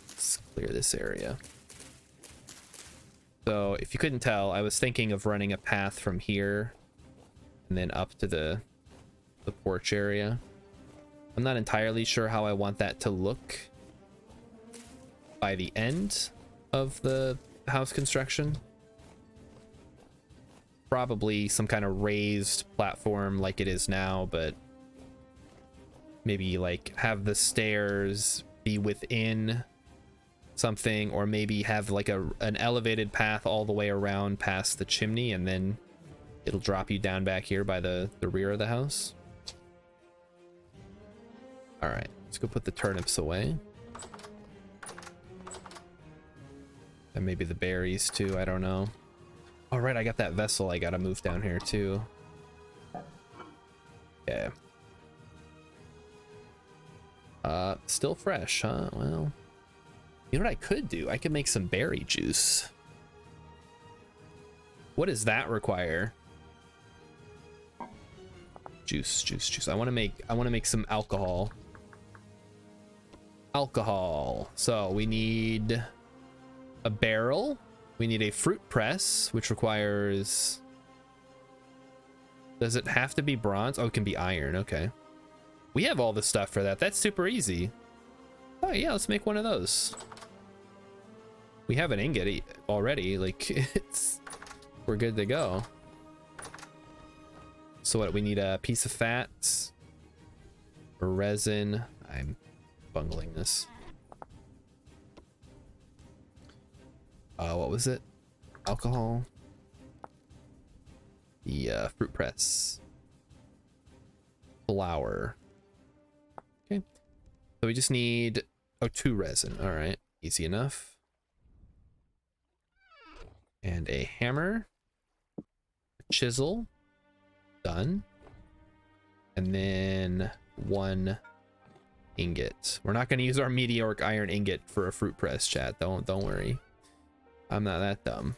Let's clear this area. So, if you couldn't tell, I was thinking of running a path from here and then up to the porch area. I'm not entirely sure how I want that to look by the end of the house construction. Probably some kind of raised platform like it is now, but maybe like have the stairs be within something, or maybe have like an elevated path all the way around past the chimney, and then it'll drop you down back here by the rear of the house. All right, let's go put the turnips away. And maybe the berries too, I don't know. All right, I got that vessel I gotta move down here too. Yeah. Still fresh, huh? Well, you know what I could do? I could make some berry juice. What does that require? Juice. I want to make some alcohol. So we need a barrel. We need a fruit press, which requires... Does it have to be bronze? Oh, it can be iron. Okay. We have all the stuff for that. That's super easy. Oh yeah, let's make one of those. We have an ingot already. Like, we're good to go. So what, we need a piece of fat, resin. I'm bungling this. What was it? Alcohol. The fruit press. Flour. Okay. So we just need 2 resin. All right, easy enough. And a hammer, a chisel. Done. And then 1 ingot. We're not going to use our meteoric iron ingot for a fruit press, chat. Don't worry. I'm not that dumb.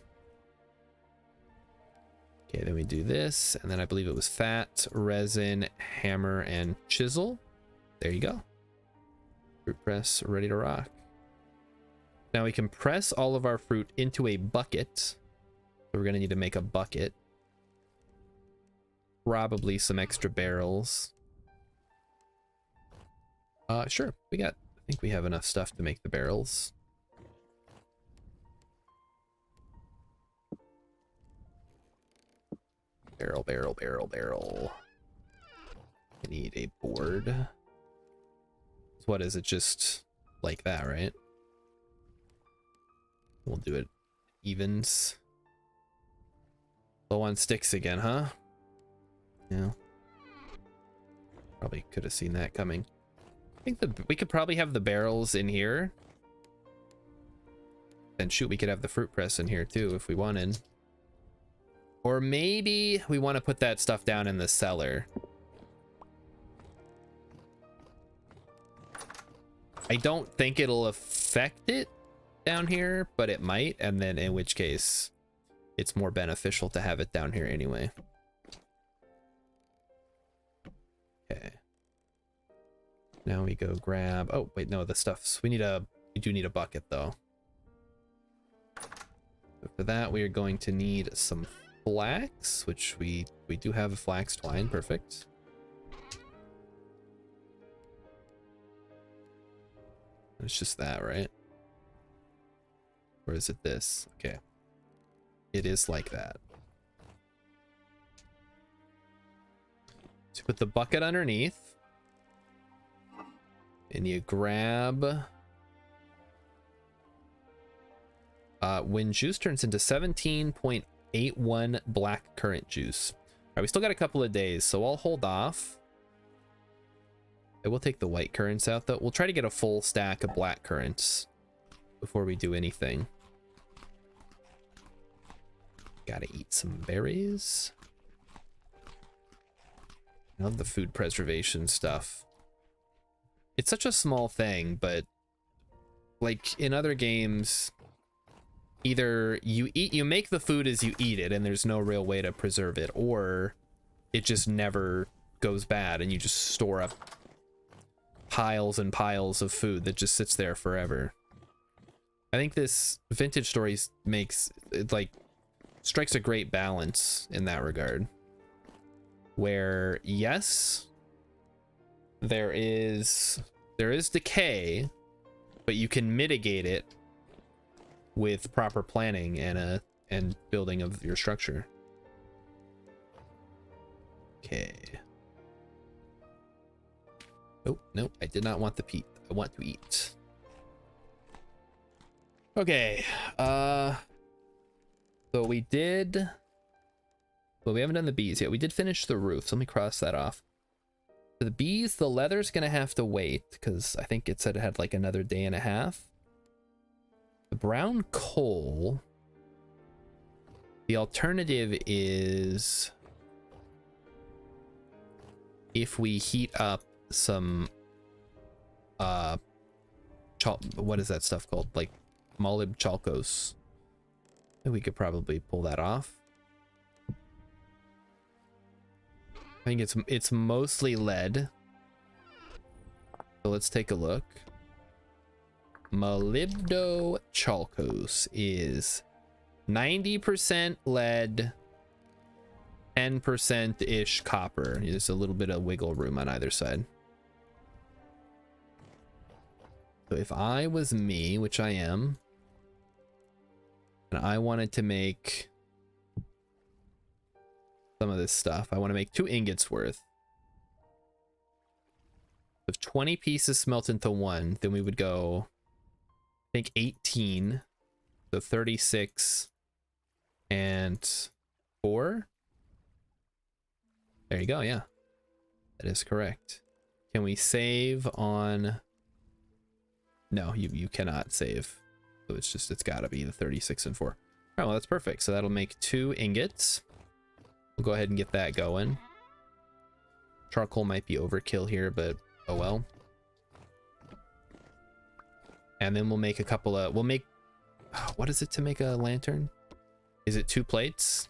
Okay, then we do this, and then I believe it was fat, resin, hammer, and chisel. There you go. Fruit press ready to rock. Now we can press all of our fruit into a bucket. So we're going to need to make a bucket. Probably some extra barrels. Sure. I think we have enough stuff to make the barrels. Barrel. I need a board. So what is it? Just like that, right? We'll do it evens. Low on sticks again, huh? Yeah. Probably could have seen that coming. I think we could probably have the barrels in here. And shoot, we could have the fruit press in here too if we wanted. Or maybe we want to put that stuff down in the cellar. I don't think it'll affect it down here, but it might, and then in which case it's more beneficial to have it down here anyway. Okay. Now we go grab, oh wait, no, the stuff's, we do need a bucket though. So for that, we are going to need some flax, which we do have a flax twine, perfect. It's just that, right? Or is it this? Okay. It is like that. So put the bucket underneath. And you grab... when juice turns into 17.81 black currant juice. All right, we still got a couple of days, so I'll hold off. I will take the white currants out, though. We'll try to get a full stack of black currants before we do anything. Gotta eat some berries. I love the food preservation stuff. It's such a small thing, but like in other games, either you make the food as you eat it and there's no real way to preserve it, or it just never goes bad and you just store up piles and piles of food that just sits there forever. I think this Vintage Stories makes it, like, strikes a great balance in that regard, where yes, there is decay, but you can mitigate it with proper planning and building of your structure. Okay. Oh, no, I did not want the peat. I want to eat. Okay. So we did... Well, we haven't done the bees yet. We did finish the roof, so let me cross that off. For the bees, the leather's gonna have to wait, because I think it said it had like another day and a half. The brown coal... The alternative is... if we heat up some what is that stuff called, like molib chalcos, we could probably pull that off. I think it's mostly lead, so let's take a look. Molybdo chalcos is 90% lead, 10% ish copper. There's a little bit of wiggle room on either side. So if I was me, which I am, and I wanted to make some of this stuff, I want to make 2 ingots worth. If 20 pieces smelt into 1, then we would go, I think 18, so 36 and 4. There you go, yeah. That is correct. Can we save on... No, you cannot save. So it's gotta be the 36 and 4. All right, well, that's perfect. So that'll make 2 ingots. We'll go ahead and get that going. Charcoal might be overkill here, but oh well. And then we'll make a couple of... We'll make... What is it to make a lantern? Is it 2 plates?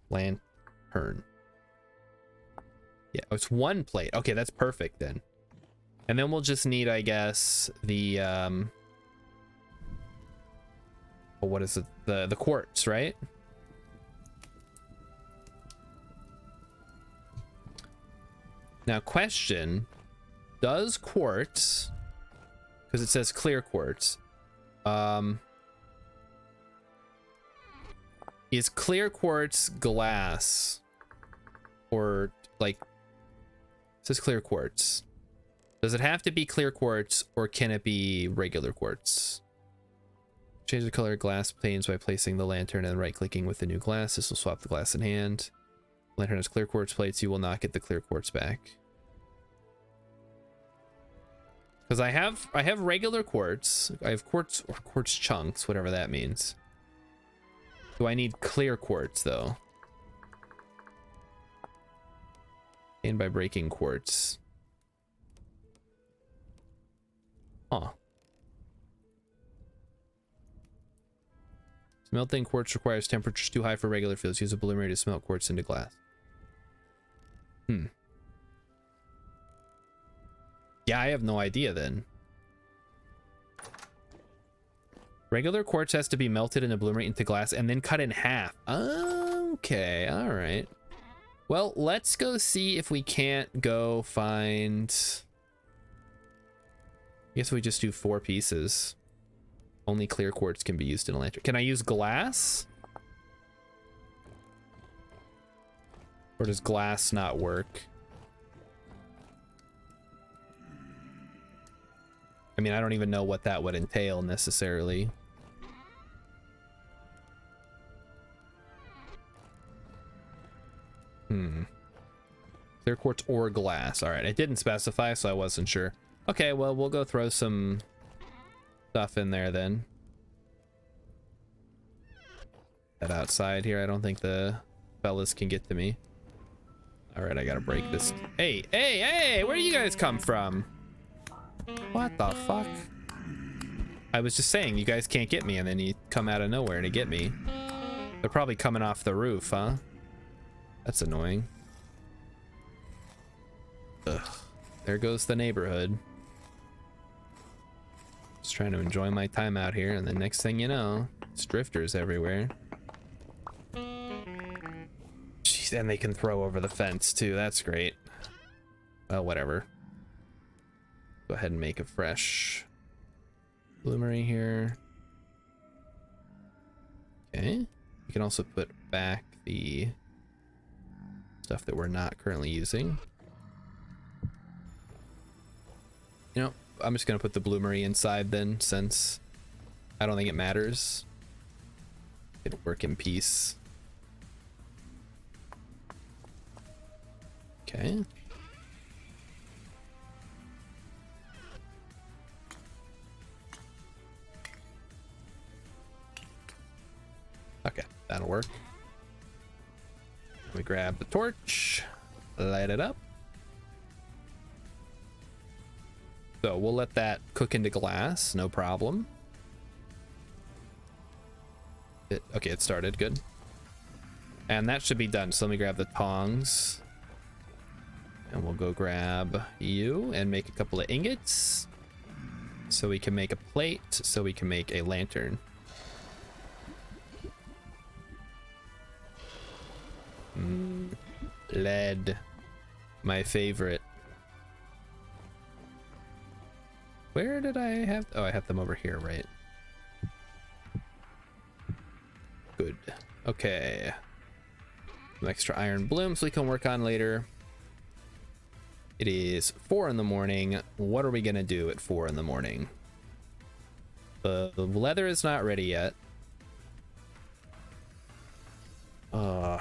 Lantern. Yeah, oh, it's 1 plate. Okay, that's perfect then. And then we'll just need, I guess, the well, what is it? The quartz, right? Now, question, does quartz, because it says clear quartz, is clear quartz glass, or like, it says clear quartz. Does it have to be clear quartz, or can it be regular quartz? Change the color of glass panes by placing the lantern and right-clicking with the new glass. This will swap the glass in hand. Lantern has clear quartz plates. You will not get the clear quartz back. Because I have regular quartz. I have quartz or quartz chunks, whatever that means. Do I need clear quartz though? And by breaking quartz. Huh. Smelting quartz requires temperatures too high for regular fields. Use a bloomery to smelt quartz into glass. Yeah, I have no idea then. Regular quartz has to be melted in a bloomery into glass and then cut in half. Okay, all right. Well, let's go see if we can't go find... I guess we just do 4 pieces. Only clear quartz can be used in a lantern. Can I use glass? Or does glass not work? I mean, I don't even know what that would entail necessarily. Clear quartz or glass. All right, it didn't specify, so I wasn't sure. Okay, well, we'll go throw some stuff in there then. Head outside here. I don't think the fellas can get to me. All right, I gotta break this. Hey, hey, hey, where do you guys come from? What the fuck? I was just saying you guys can't get me, and then you come out of nowhere to get me. They're probably coming off the roof, huh? That's annoying. Ugh. There goes the neighborhood. Just trying to enjoy my time out here, and the next thing you know, it's drifters everywhere. Jeez, and they can throw over the fence too. That's great. Well, whatever. Go ahead and make a fresh bloomery here. Okay. You can also put back the stuff that we're not currently using. You know, I'm just gonna put the bloomery inside then, since I don't think it matters. It'll work in peace. Okay. Okay, that'll work. We grab the torch, light it up. So we'll let that cook into glass, no problem. Okay, it started, good. And that should be done, so let me grab the tongs. And we'll go grab you and make a couple of ingots. So we can make a plate, so we can make a lantern. Lead, my favorite. Where did I have? Oh, I have them over here, right? Good. Okay. Some extra iron blooms we can work on later. It is 4 in the morning. What are we gonna do at 4 in the morning? The leather is not ready yet.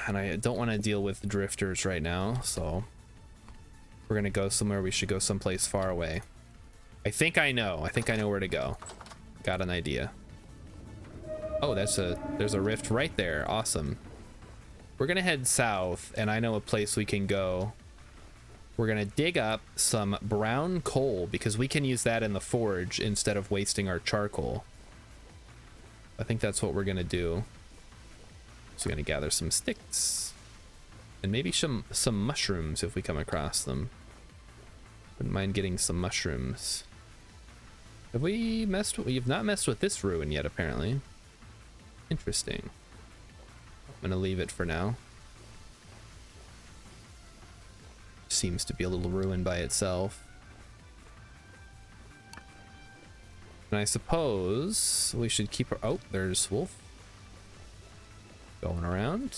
And I don't want to deal with drifters right now, so we're gonna go somewhere. We should go someplace far away. I think I know where to go. Got an idea. Oh, there's a rift right there. Awesome. We're gonna head south, and I know a place we can go. We're gonna dig up some brown coal because we can use that in the forge instead of wasting our charcoal. I think that's what we're gonna do. So we're gonna gather some sticks and maybe some mushrooms if we come across them. Wouldn't mind getting some mushrooms. Have we messed with? We've not messed with this ruin yet, apparently. Interesting. I'm gonna leave it for now. Seems to be a little ruined by itself. And I suppose we should keep our... Oh, there's Wolf. Going around.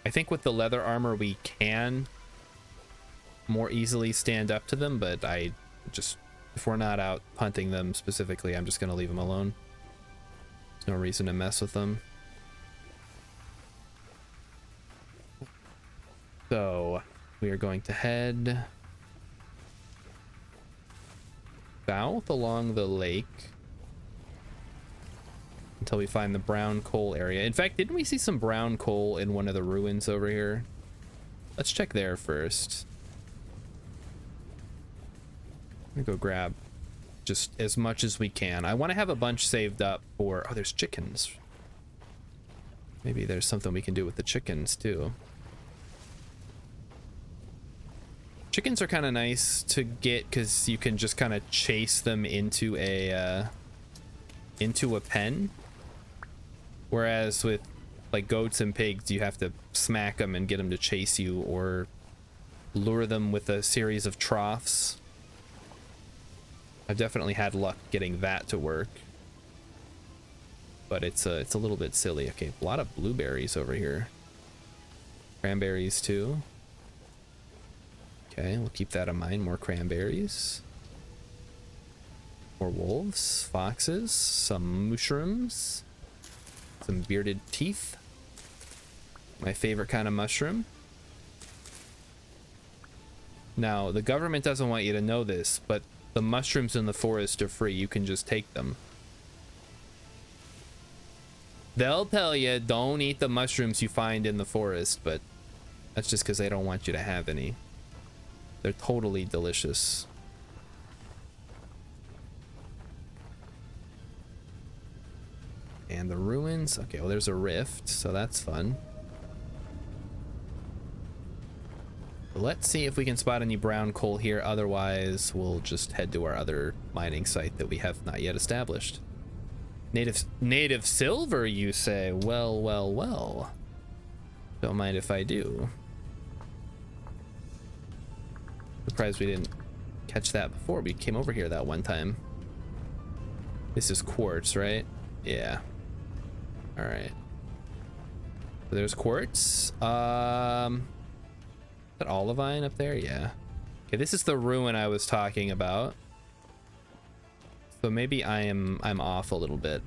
I think with the leather armor we can more easily stand up to them, but I just... If we're not out hunting them specifically, I'm just gonna leave them alone. There's no reason to mess with them. So we are going to head south along the lake until we find the brown coal area. In fact, didn't we see some brown coal in one of the ruins over here? Let's check there first. I'm gonna go grab just as much as we can. I want to have a bunch saved up for... Oh, there's chickens. Maybe there's something we can do with the chickens too. Chickens are kind of nice to get because you can just kind of chase them into a pen. Whereas with like goats and pigs, you have to smack them and get them to chase you, or lure them with a series of troughs. I've definitely had luck getting that to work, but it's a little bit silly. Okay, a lot of blueberries over here. Cranberries too. Okay, we'll keep that in mind. More cranberries. More wolves, foxes, some mushrooms, some bearded teeth. My favorite kind of mushroom. Now, the government doesn't want you to know this, but the mushrooms in the forest are free. You can just take them. They'll tell you don't eat the mushrooms you find in the forest, but that's just because they don't want you to have any. They're totally delicious. And the ruins. Okay, well, there's a rift, so that's fun. Let's see if we can spot any brown coal here. Otherwise, we'll just head to our other mining site that we have not yet established. Native silver, you say? Well, well, well. Don't mind if I do. Surprised we didn't catch that before we came over here that one time. This is quartz, right? Yeah. All right. So there's quartz. That olivine up there? Yeah. Okay, this is the ruin I was talking about. So maybe I'm off a little bit.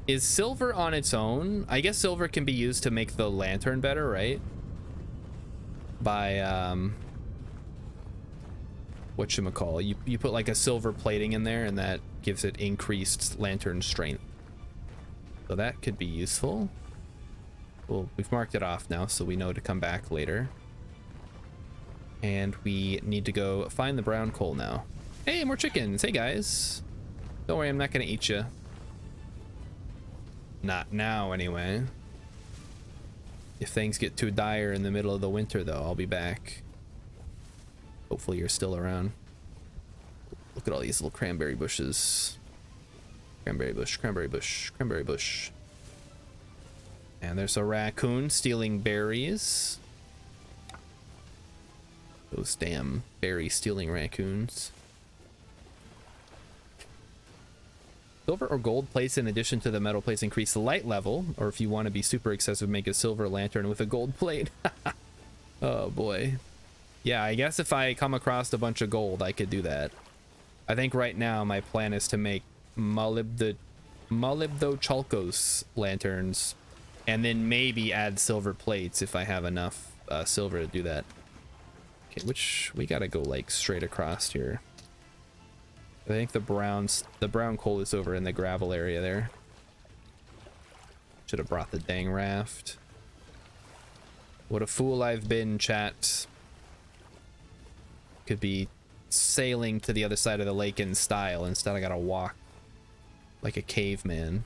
Is silver on its own? I guess silver can be used to make the lantern better, right? By whatchamacall, you put like a silver plating in there and that gives it increased lantern strength. So that could be useful. Well, we've marked it off now, so we know to come back later. And we need to go find the brown coal now. Hey, more chickens. Hey, guys. Don't worry, I'm not gonna eat you. Not now, anyway. If things get too dire in the middle of the winter, though, I'll be back. Hopefully you're still around. Look at all these little cranberry bushes. Cranberry bush, cranberry bush, cranberry bush. And there's a raccoon stealing berries. Those damn berry stealing raccoons. Silver or gold plates in addition to the metal plates increase the light level, or if you want to be super excessive, make a silver lantern with a gold plate. Oh boy. Yeah, I guess if I come across a bunch of gold, I could do that. I think right now my plan is to make Molybdochalcos lanterns, and then maybe add silver plates if I have enough silver to do that. Okay, which we gotta go like straight across here. I think the brown coal is over in the gravel area there. Should have brought the dang raft. What a fool I've been, chat. Could be sailing to the other side of the lake in style. Instead, I gotta walk like a caveman.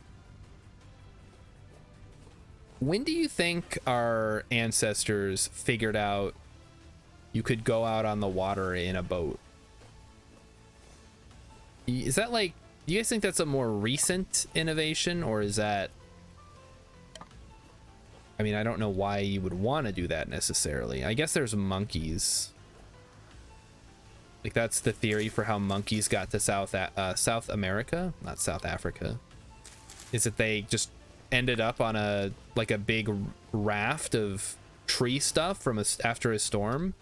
When do you think our ancestors figured out you could go out on the water in a boat? Is that like, do you guys think that's a more recent innovation, or is that, I mean, I don't know why you would want to do that necessarily. I guess there's monkeys. Like, that's the theory for how monkeys got to South America, not South Africa, is that they just ended up on a big raft of tree stuff from after a storm.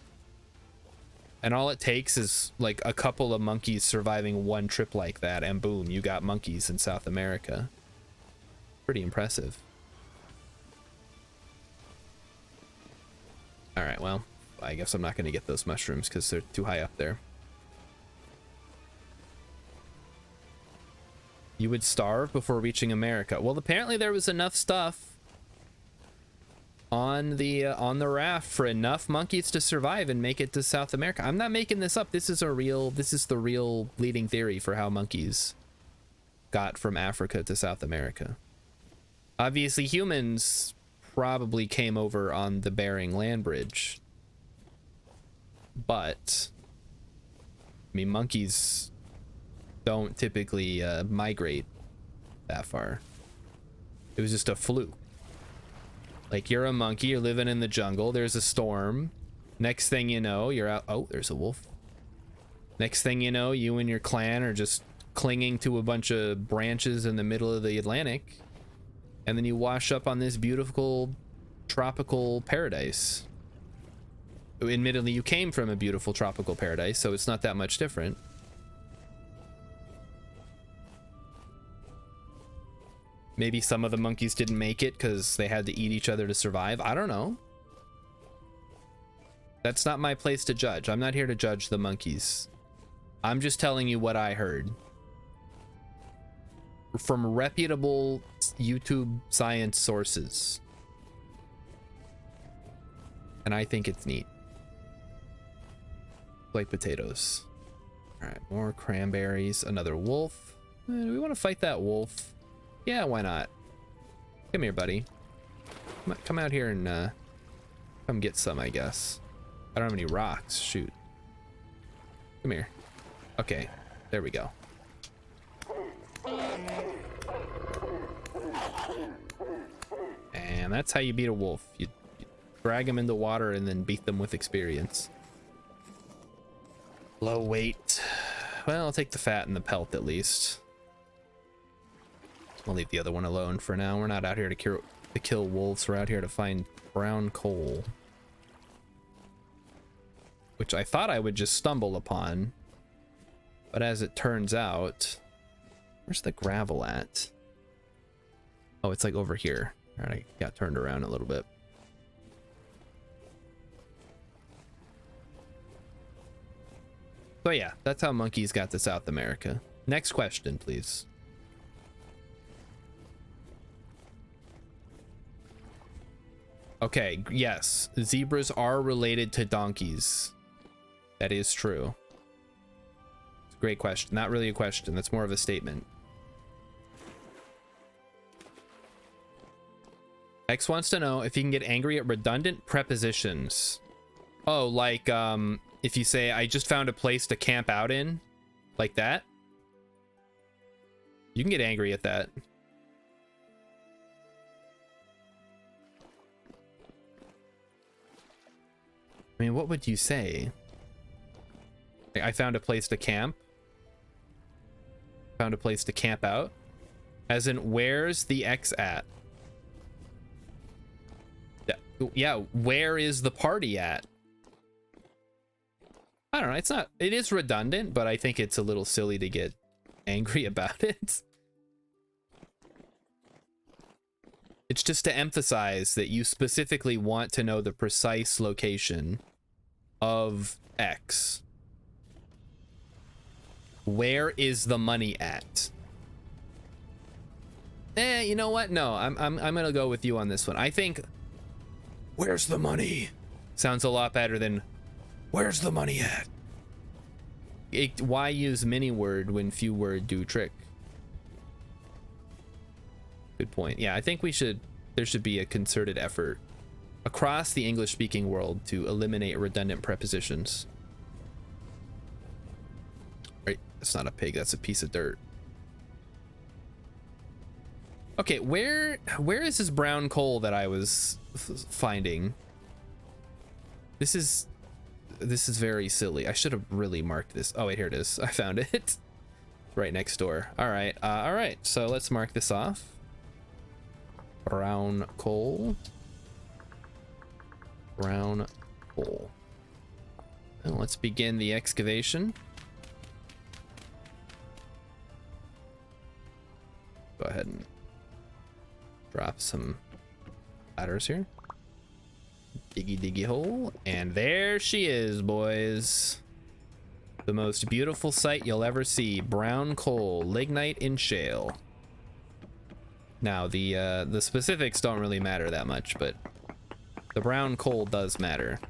And all it takes is like a couple of monkeys surviving one trip like that, and boom, you got monkeys in South America. Pretty impressive. All right, well, I guess I'm not going to get those mushrooms because they're too high up there. You would starve before reaching America. Well, apparently there was enough stuff on the raft for enough monkeys to survive and make it to South America. I'm not making this up. This is the real leading theory for how monkeys got from Africa to South America. Obviously, humans probably came over on the Bering Land Bridge, but I mean, monkeys don't typically migrate that far. It was just a fluke. Like, you're a monkey, you're living in the jungle, there's a storm. Next thing you know, you're out. Oh, there's a wolf. Next thing you know, you and your clan are just clinging to a bunch of branches in the middle of the Atlantic. And then you wash up on this beautiful tropical paradise. Admittedly, you came from a beautiful tropical paradise, so it's not that much different. Maybe some of the monkeys didn't make it because they had to eat each other to survive. I don't know. That's not my place to judge. I'm not here to judge the monkeys. I'm just telling you what I heard from reputable YouTube science sources. And I think it's neat. Like potatoes. All right, more cranberries. Another wolf. Do we want to fight that wolf? Yeah, why not? Come here, buddy. Come out here and come get some, I guess. I don't have any rocks. Shoot. Come here. Okay, there we go. And that's how you beat a wolf. You drag them into water and then beat them with experience. Low weight. Well, I'll take the fat and the pelt at least. I'll leave the other one alone for now. We're not out here to kill wolves. We're out here to find brown coal. Which I thought I would just stumble upon. But as it turns out... Where's the gravel at? Oh, it's like over here. All right, I got turned around a little bit. So yeah, that's how monkeys got to South America. Next question, please. Okay, yes, zebras are related to donkeys. That is true. It's a great question. Not really a question, that's more of a statement. X wants to know if you can get angry at redundant prepositions. Oh, like, if you say, I just found a place to camp out in, like that. You can get angry at that. I mean, what would you say? I found a place to camp. Found a place to camp out. As in, where's the X at? Yeah, where is the party at? I don't know, it's not, it is redundant, but I think it's a little silly to get angry about it. It's just to emphasize that you specifically want to know the precise location of X. Where is the money at? You know what? No, I'm gonna go with you on this one. I think where's the money sounds a lot better than where's the money at? Why use many word when few word do trick? Good point. Yeah, I think there should be a concerted effort across the English speaking world to eliminate redundant prepositions. Right, that's not a pig, that's a piece of dirt. Okay, where is this brown coal that I was finding? This is very silly. I should have really marked this. Oh wait, here it is. I found it. Right next door. All right, so let's mark this off. Brown coal. Brown coal. And let's begin the excavation. Go ahead and drop some ladders here. Diggy diggy hole. And there she is, boys. The most beautiful sight you'll ever see. Brown coal, lignite in shale. Now the specifics don't really matter that much, but The brown coal does matter.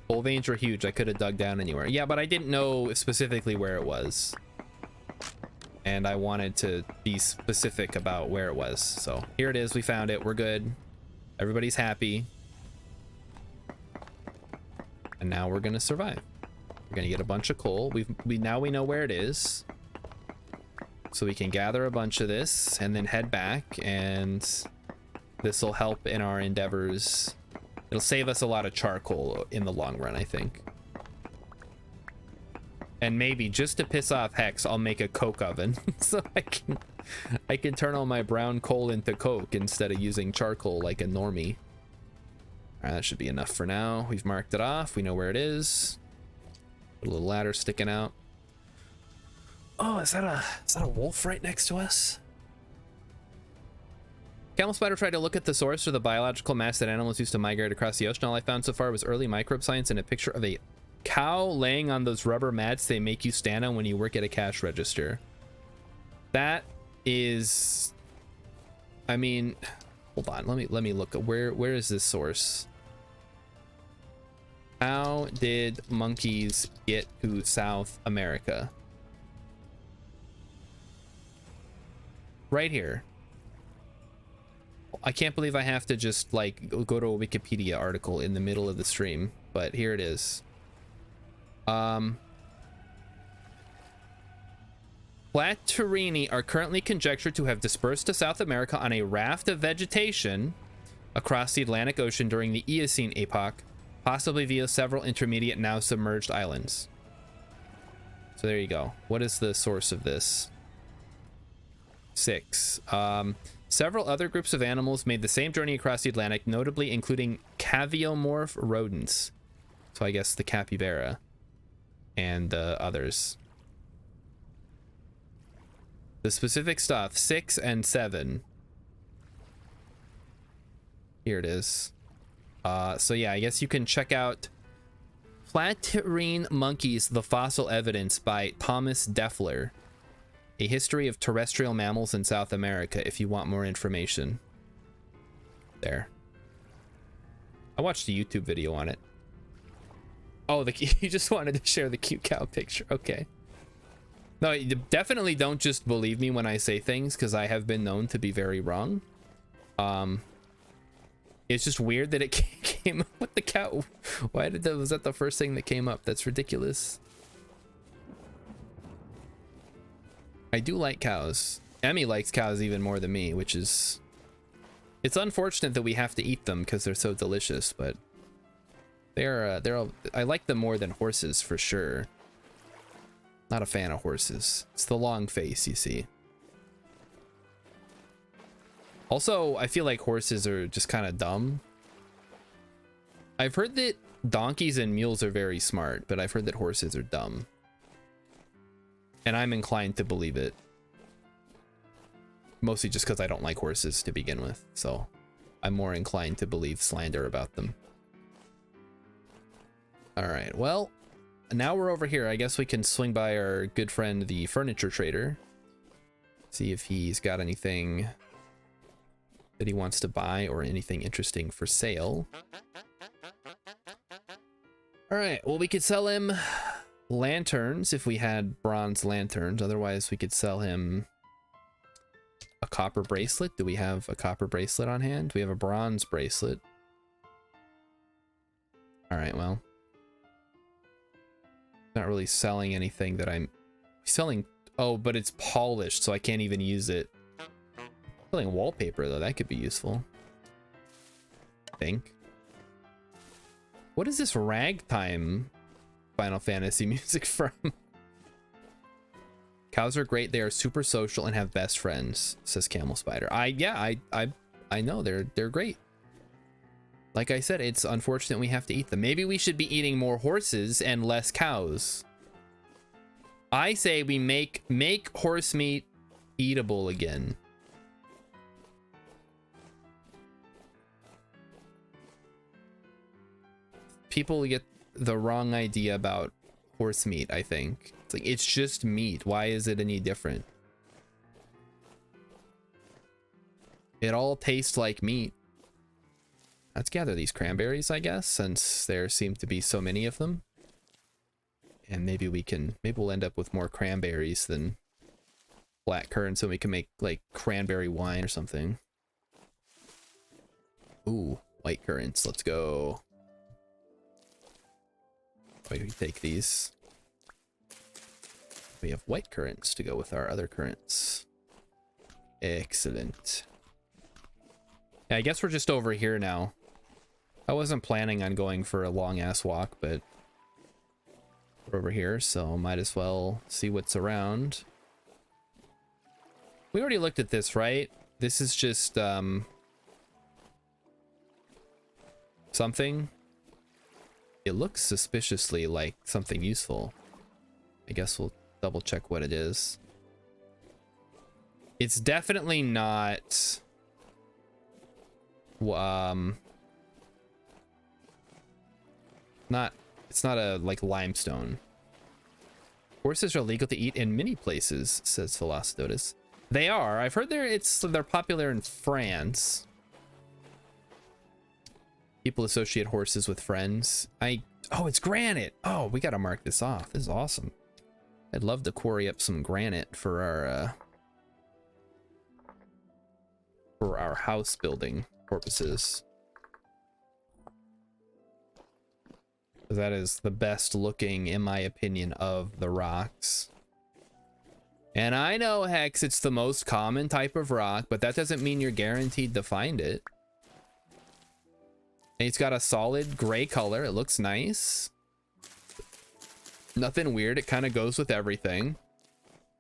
Coal veins were huge. I could have dug down anywhere. Yeah, but I didn't know specifically where it was. And I wanted to be specific about where it was. So here it is. We found it. We're good. Everybody's happy. And now we're gonna survive. We're gonna get a bunch of coal. Now we know where it is. So we can gather a bunch of this and then head back, and this will help in our endeavors. It'll save us a lot of charcoal in the long run, I think. And maybe just to piss off Hex, I'll make a coke oven so I can turn all my brown coal into coke instead of using charcoal like a normie. All right, that should be enough for now. We've marked it off. We know where it is. A little ladder sticking out. Oh, is that a wolf right next to us? Camel Spider tried to look at the source for the biological mass that animals used to migrate across the ocean. All I found so far was early microbe science and a picture of a cow laying on those rubber mats they make you stand on when you work at a cash register. That is, I mean, hold on, let me look. Where is this source? How did monkeys get to South America? Right here. I can't believe I have to just like go to a Wikipedia article in the middle of the stream, but here it is. Platyrrhini are currently conjectured to have dispersed to South America on a raft of vegetation across the Atlantic Ocean during the Eocene epoch, possibly via several intermediate now submerged islands. So there you go. What is the source of this? 6. Several other groups of animals made the same journey across the Atlantic, notably including caviomorph rodents. So I guess the capybara and others. The specific stuff, 6 and 7. Here it is. So yeah, I guess you can check out Platyrrhine Monkeys, The Fossil Evidence by Thomas Deffler. A History of Terrestrial Mammals in South America, if you want more information. There. I watched a YouTube video on it. Oh, you just wanted to share the cute cow picture. Okay. No, you definitely don't just believe me when I say things, because I have been known to be very wrong. It's just weird that it came up with the cow. Why did that? Was that the first thing that came up? That's ridiculous. I do like cows. Emmy likes cows even more than me, which is... It's unfortunate that we have to eat them because they're so delicious, but... I like them more than horses, for sure. Not a fan of horses. It's the long face, you see. Also, I feel like horses are just kind of dumb. I've heard that donkeys and mules are very smart, but I've heard that horses are dumb. And I'm inclined to believe it. Mostly just because I don't like horses to begin with. So I'm more inclined to believe slander about them. Alright, well, now we're over here. I guess we can swing by our good friend, the furniture trader. See if he's got anything that he wants to buy or anything interesting for sale. Alright, well, we could sell him lanterns if we had bronze lanterns. Otherwise, we could sell him a copper bracelet. Do we have a copper bracelet on hand? We have a bronze bracelet. Alright, well. Not really selling anything that I'm selling. Oh, but it's polished, so I can't even use it. Selling wallpaper, though, that could be useful. I think. What is this ragtime Final Fantasy music from? Cows are great. They are super social and have best friends, says Camel Spider. I know they're great. Like I said, it's unfortunate we have to eat them. Maybe we should be eating more horses and less cows. I say we make horse meat eatable again. People get the wrong idea about horse meat, I think. It's like, it's just meat. Why is it any different? It all tastes like meat. Let's gather these cranberries, I guess, since there seem to be so many of them. And maybe we'll end up with more cranberries than black currants, and we can make like cranberry wine or something. Ooh, white currants, let's go. Wait, we take these. We have white currants to go with our other currants. Excellent. Yeah, I guess we're just over here now. I wasn't planning on going for a long ass walk, but we're over here, so might as well see what's around. We already looked at this, right? This is just something. It looks suspiciously like something useful. I guess we'll double check what it is. It's definitely not it's not a like limestone. Horses are legal to eat in many places, says Philosophotus. They are. I've heard they're popular in France. People associate horses with friends. Oh, it's granite. Oh, we gotta mark this off. This is awesome. I'd love to quarry up some granite for our house building purposes. That is the best looking, in my opinion, of the rocks. And I know, Hex, it's the most common type of rock, but that doesn't mean you're guaranteed to find it. And it's got a solid gray color. It looks nice. Nothing weird. It kind of goes with everything.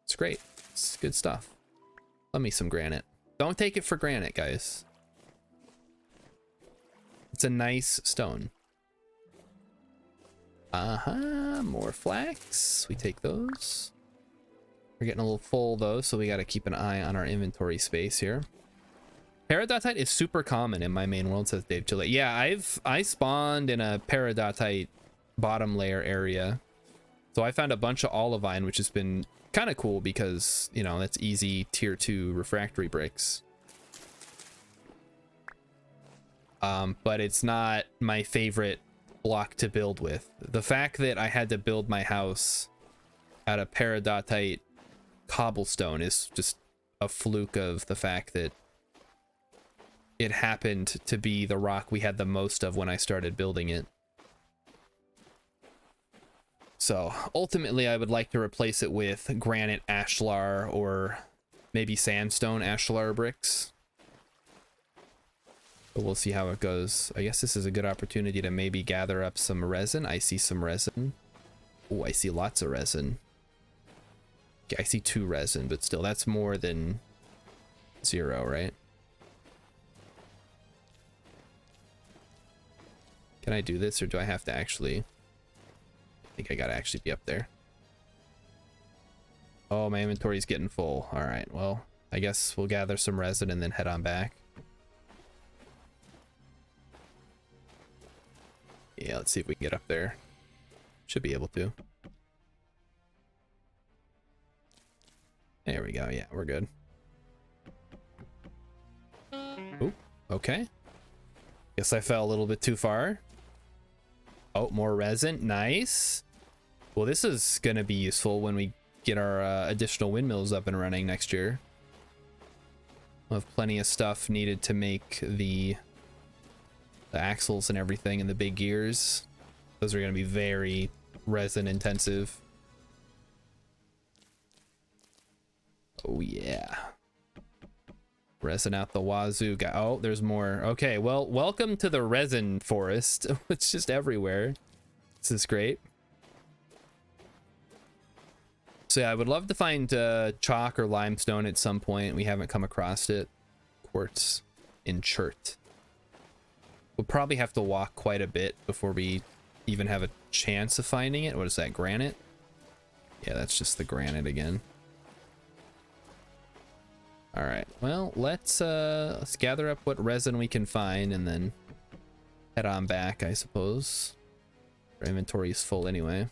It's great. It's good stuff. Love me some granite. Don't take it for granted, guys. It's a nice stone. More flax. We take those. We're getting a little full though, so we got to keep an eye on our inventory space here. Peridotite is super common in my main world, says Dave Chile. Yeah, I spawned in a peridotite bottom layer area. So I found a bunch of olivine, which has been kind of cool because, you know, that's easy tier 2 refractory bricks. But it's not my favorite block to build with. The fact that I had to build my house out of peridotite cobblestone is just a fluke of the fact that it happened to be the rock we had the most of when I started building it. So ultimately I would like to replace it with granite ashlar or maybe sandstone ashlar bricks. But we'll see how it goes. I guess this is a good opportunity to maybe gather up some resin. I see some resin. Oh, I see lots of resin. Okay, I see 2 resin, but still that's more than 0, right? Can I do this, or do I have to actually... I think I gotta actually be up there. Oh, my inventory's getting full. All right, well, I guess we'll gather some resin and then head on back. Yeah, let's see if we can get up there. Should be able to. There we go. Yeah, we're good. Ooh, okay. Guess I fell a little bit too far. Oh, more resin. Nice. Well, this is going to be useful when we get our additional windmills up and running next year. We'll have plenty of stuff needed to make the axles and everything and the big gears. Those are going to be very resin intensive. Oh yeah, resin out the wazoo. Oh, there's more. Okay, well, welcome to the resin forest. It's just everywhere. This is great. So yeah, I would love to find chalk or limestone at some point. We haven't come across it. Quartz in chert. We'll probably have to walk quite a bit before we even have a chance of finding it. What is that, granite? Yeah, that's just the granite again. All right, well, let's gather up what resin we can find and then head on back, I suppose. Our inventory is full anyway.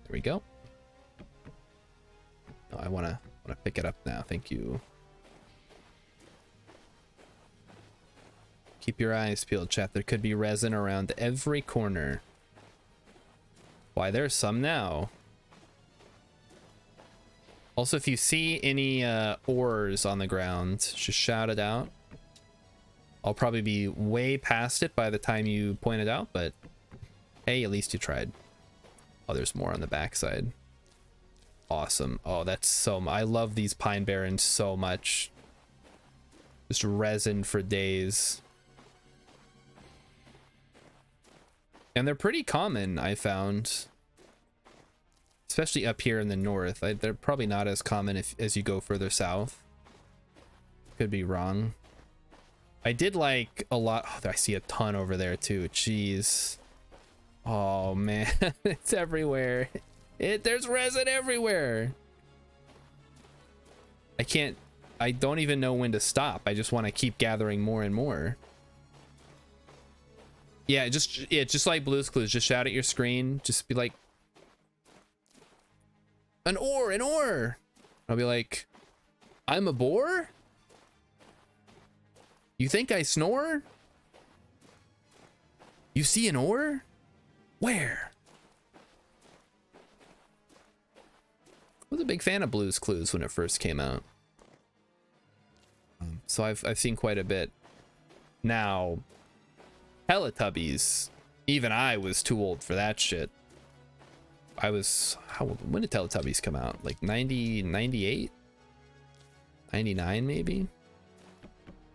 There we go. Oh, I wanna pick it up now. Thank you. Keep your eyes peeled, chat. There could be resin around every corner. Why, there's some now. Also, if you see any ores on the ground, just shout it out. I'll probably be way past it by the time you point it out, but hey, at least you tried. Oh, there's more on the backside. Awesome. Oh, that's so... I love these Pine Barrens so much. Just resin for days. And they're pretty common, I found. Especially up here in the north. They're probably not as common as you go further south. Could be wrong. I did like a lot... Oh, I see a ton over there too. Jeez. Oh, man. It's everywhere. There's resin everywhere. I don't even know when to stop. I just want to keep gathering more and more. Yeah, just like Blue's Clues. Just shout at your screen. Just be like, an ore, an ore. I'll be like, I'm a boar? You think I snore? You see an ore? Where? I was a big fan of Blue's Clues when it first came out. So I've seen quite a bit. Now, Teletubbies, even I was too old for that shit. I was, when did Teletubbies come out? Like 90, 98? 99 maybe?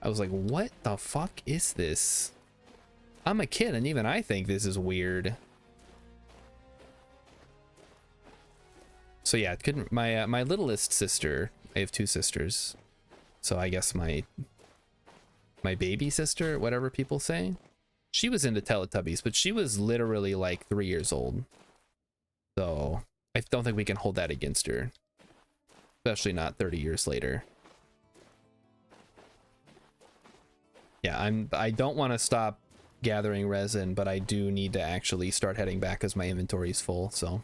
I was like, what the fuck is this? I'm a kid and even I think this is weird. So yeah, it couldn't, my littlest sister, I have two sisters. So I guess my baby sister, whatever people say, she was into Teletubbies, but she was literally like 3 years old. So I don't think we can hold that against her, especially not 30 years later. Yeah, I don't want to stop gathering resin, but I do need to actually start heading back because my inventory is full. So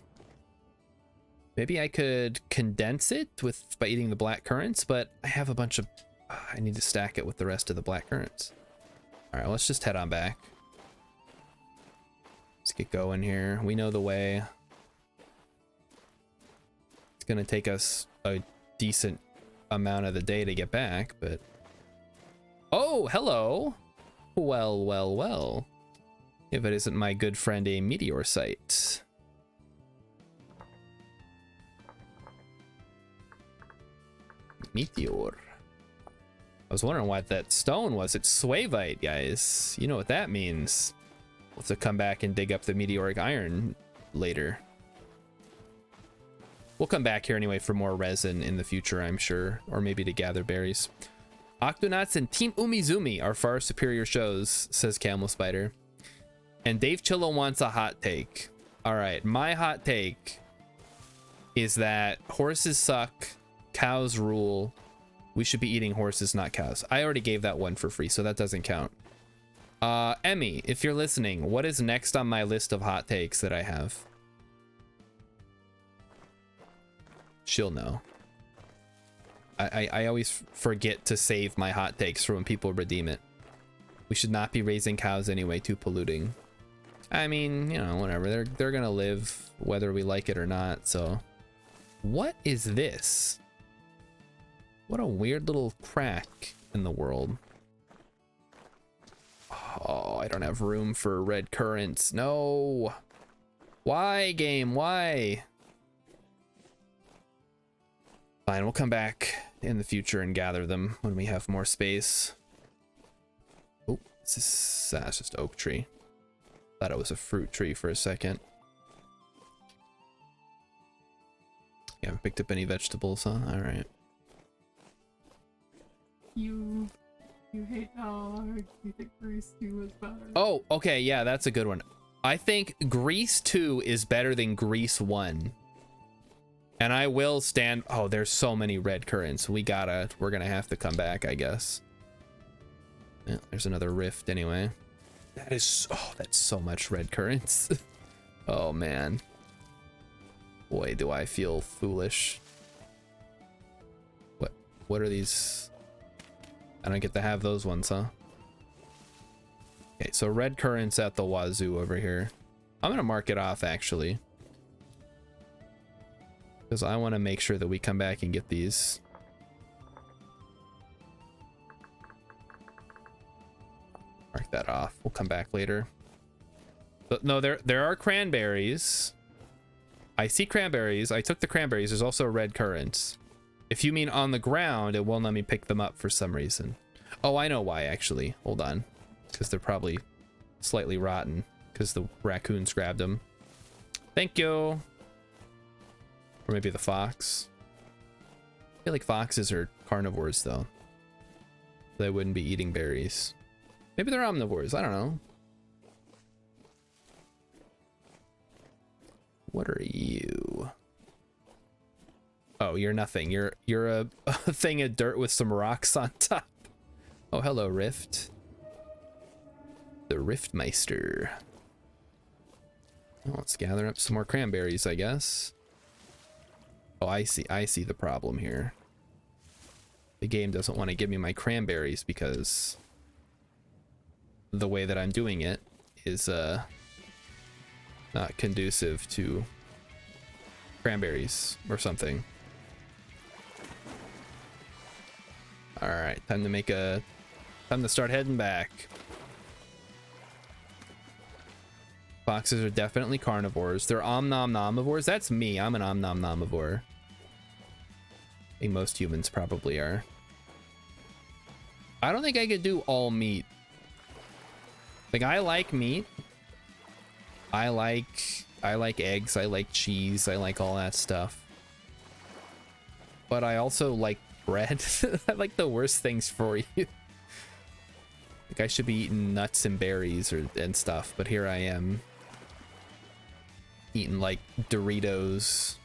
maybe I could condense it by eating the black currants, but I have a bunch of... I need to stack it with the rest of the black currants. All right, let's just head on back. Let's get going here. We know the way. It's gonna take us a decent amount of the day to get back, but... Oh, hello! Well, well, well. If it isn't my good friend a meteor site. Meteor. I was wondering what that stone was. It's Suavite, guys. You know what that means. We'll have to come back and dig up the meteoric iron later. We'll come back here anyway for more resin in the future, I'm sure. Or maybe to gather berries. Octonauts and Team Umizoomi are far superior shows, says Camel Spider. And Dave Chillo wants a hot take. Alright, my hot take is that horses suck, cows rule. We should be eating horses, not cows. I already gave that one for free, so that doesn't count. Emmy, if you're listening, what is next on my list of hot takes that I have? She'll know. I always forget to save my hot takes for when people redeem it. We should not be raising cows anyway, too polluting. I mean, you know, whatever. They're gonna live whether we like it or not, so. What is this? What a weird little crack in the world. Oh, I don't have room for red currants. No. Why, game? Why? Fine, we'll come back in the future and gather them when we have more space. Oh, that's just oak tree. Thought it was a fruit tree for a second. You haven't picked up any vegetables, huh? All right.
You hate dogs. You think Grease 2 was better.
Oh, okay, yeah, that's a good one. I think Grease 2 is better than Grease 1. And I will stand... Oh, there's so many red currants. We're gonna have to come back, I guess. Yeah, there's another rift anyway. That is... Oh, that's so much red currants. Oh, man. Boy, do I feel foolish. What are these... I don't get to have those ones, huh? Okay, so red currants at the wazoo over here. I'm gonna mark it off actually, because I want to make sure that we come back and get these. Mark that off. We'll come back later. But no, there are cranberries. I see cranberries. I took the cranberries. There's also red currants. If you mean on the ground, it won't let me pick them up for some reason. Oh, I know why actually. Hold on. Because they're probably slightly rotten because the raccoons grabbed them. Thank you. Or maybe the fox. I feel like foxes are carnivores though. They wouldn't be eating berries. Maybe they're omnivores. I don't know. What are you? Oh, you're nothing. You're a thing of dirt with some rocks on top. Oh, hello, Rift. The Riftmeister. Well, let's gather up some more cranberries, I guess. Oh, I see the problem here. The game doesn't want to give me my cranberries because the way that I'm doing it is not conducive to cranberries or something. All right, time to start heading back. Foxes are definitely carnivores. They're omnomomivores. That's me. I'm an omnomomivore. I think most humans probably are. I don't think I could do all meat. Like, I like meat. I like eggs. I like cheese. I like all that stuff. But I also like bread. I like the worst things for you. Like, I should be eating nuts and berries and stuff, but here I am eating like Doritos.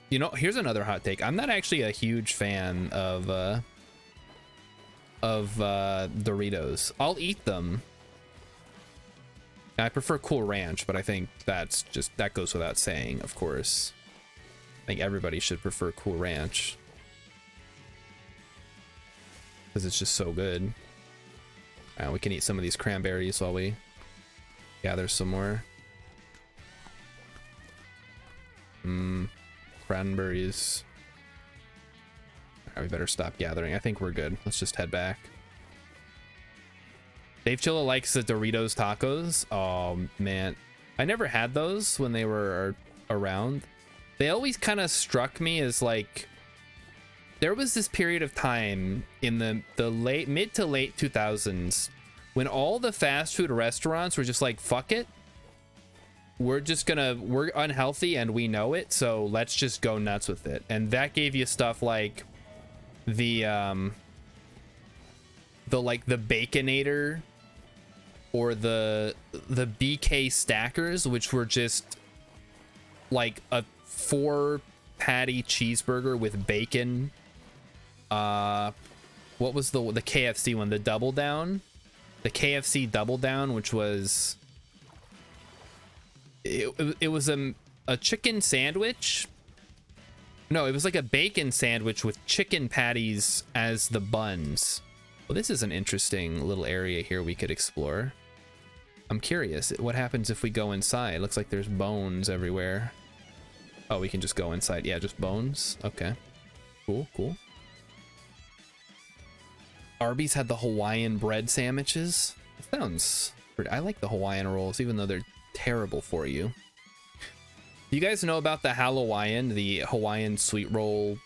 You know, here's another hot take. I'm not actually a huge fan of Doritos. I'll eat them. I prefer Cool Ranch, but I think that goes without saying, of course. I think everybody should prefer Cool Ranch because it's just so good. We can eat some of these cranberries while we gather some more. Cranberries. All right, we better stop gathering. I think we're good. Let's just head back. Dave Chilla likes the Doritos tacos. Oh, man. I never had those when they were around. They always kind of struck me as like... There was this period of time in the mid to late 2000s when all the fast food restaurants were just like, fuck it. We're unhealthy and we know it, so let's just go nuts with it. And that gave you stuff like the Baconator or the BK Stackers, which were just like a 4-patty cheeseburger with bacon. What was the KFC one? The Double Down? The KFC Double Down, which was it was a chicken sandwich. No, it was like a bacon sandwich with chicken patties as the buns. Well, this is an interesting little area here we could explore. I'm curious, what happens if we go inside? Looks like there's bones everywhere. Oh, we can just go inside. Yeah, just bones. Okay. Cool, cool. Arby's had the Hawaiian bread sandwiches. That sounds pretty. I like the Hawaiian rolls, even though they're terrible for you. You guys know about the Hawaiian sweet roll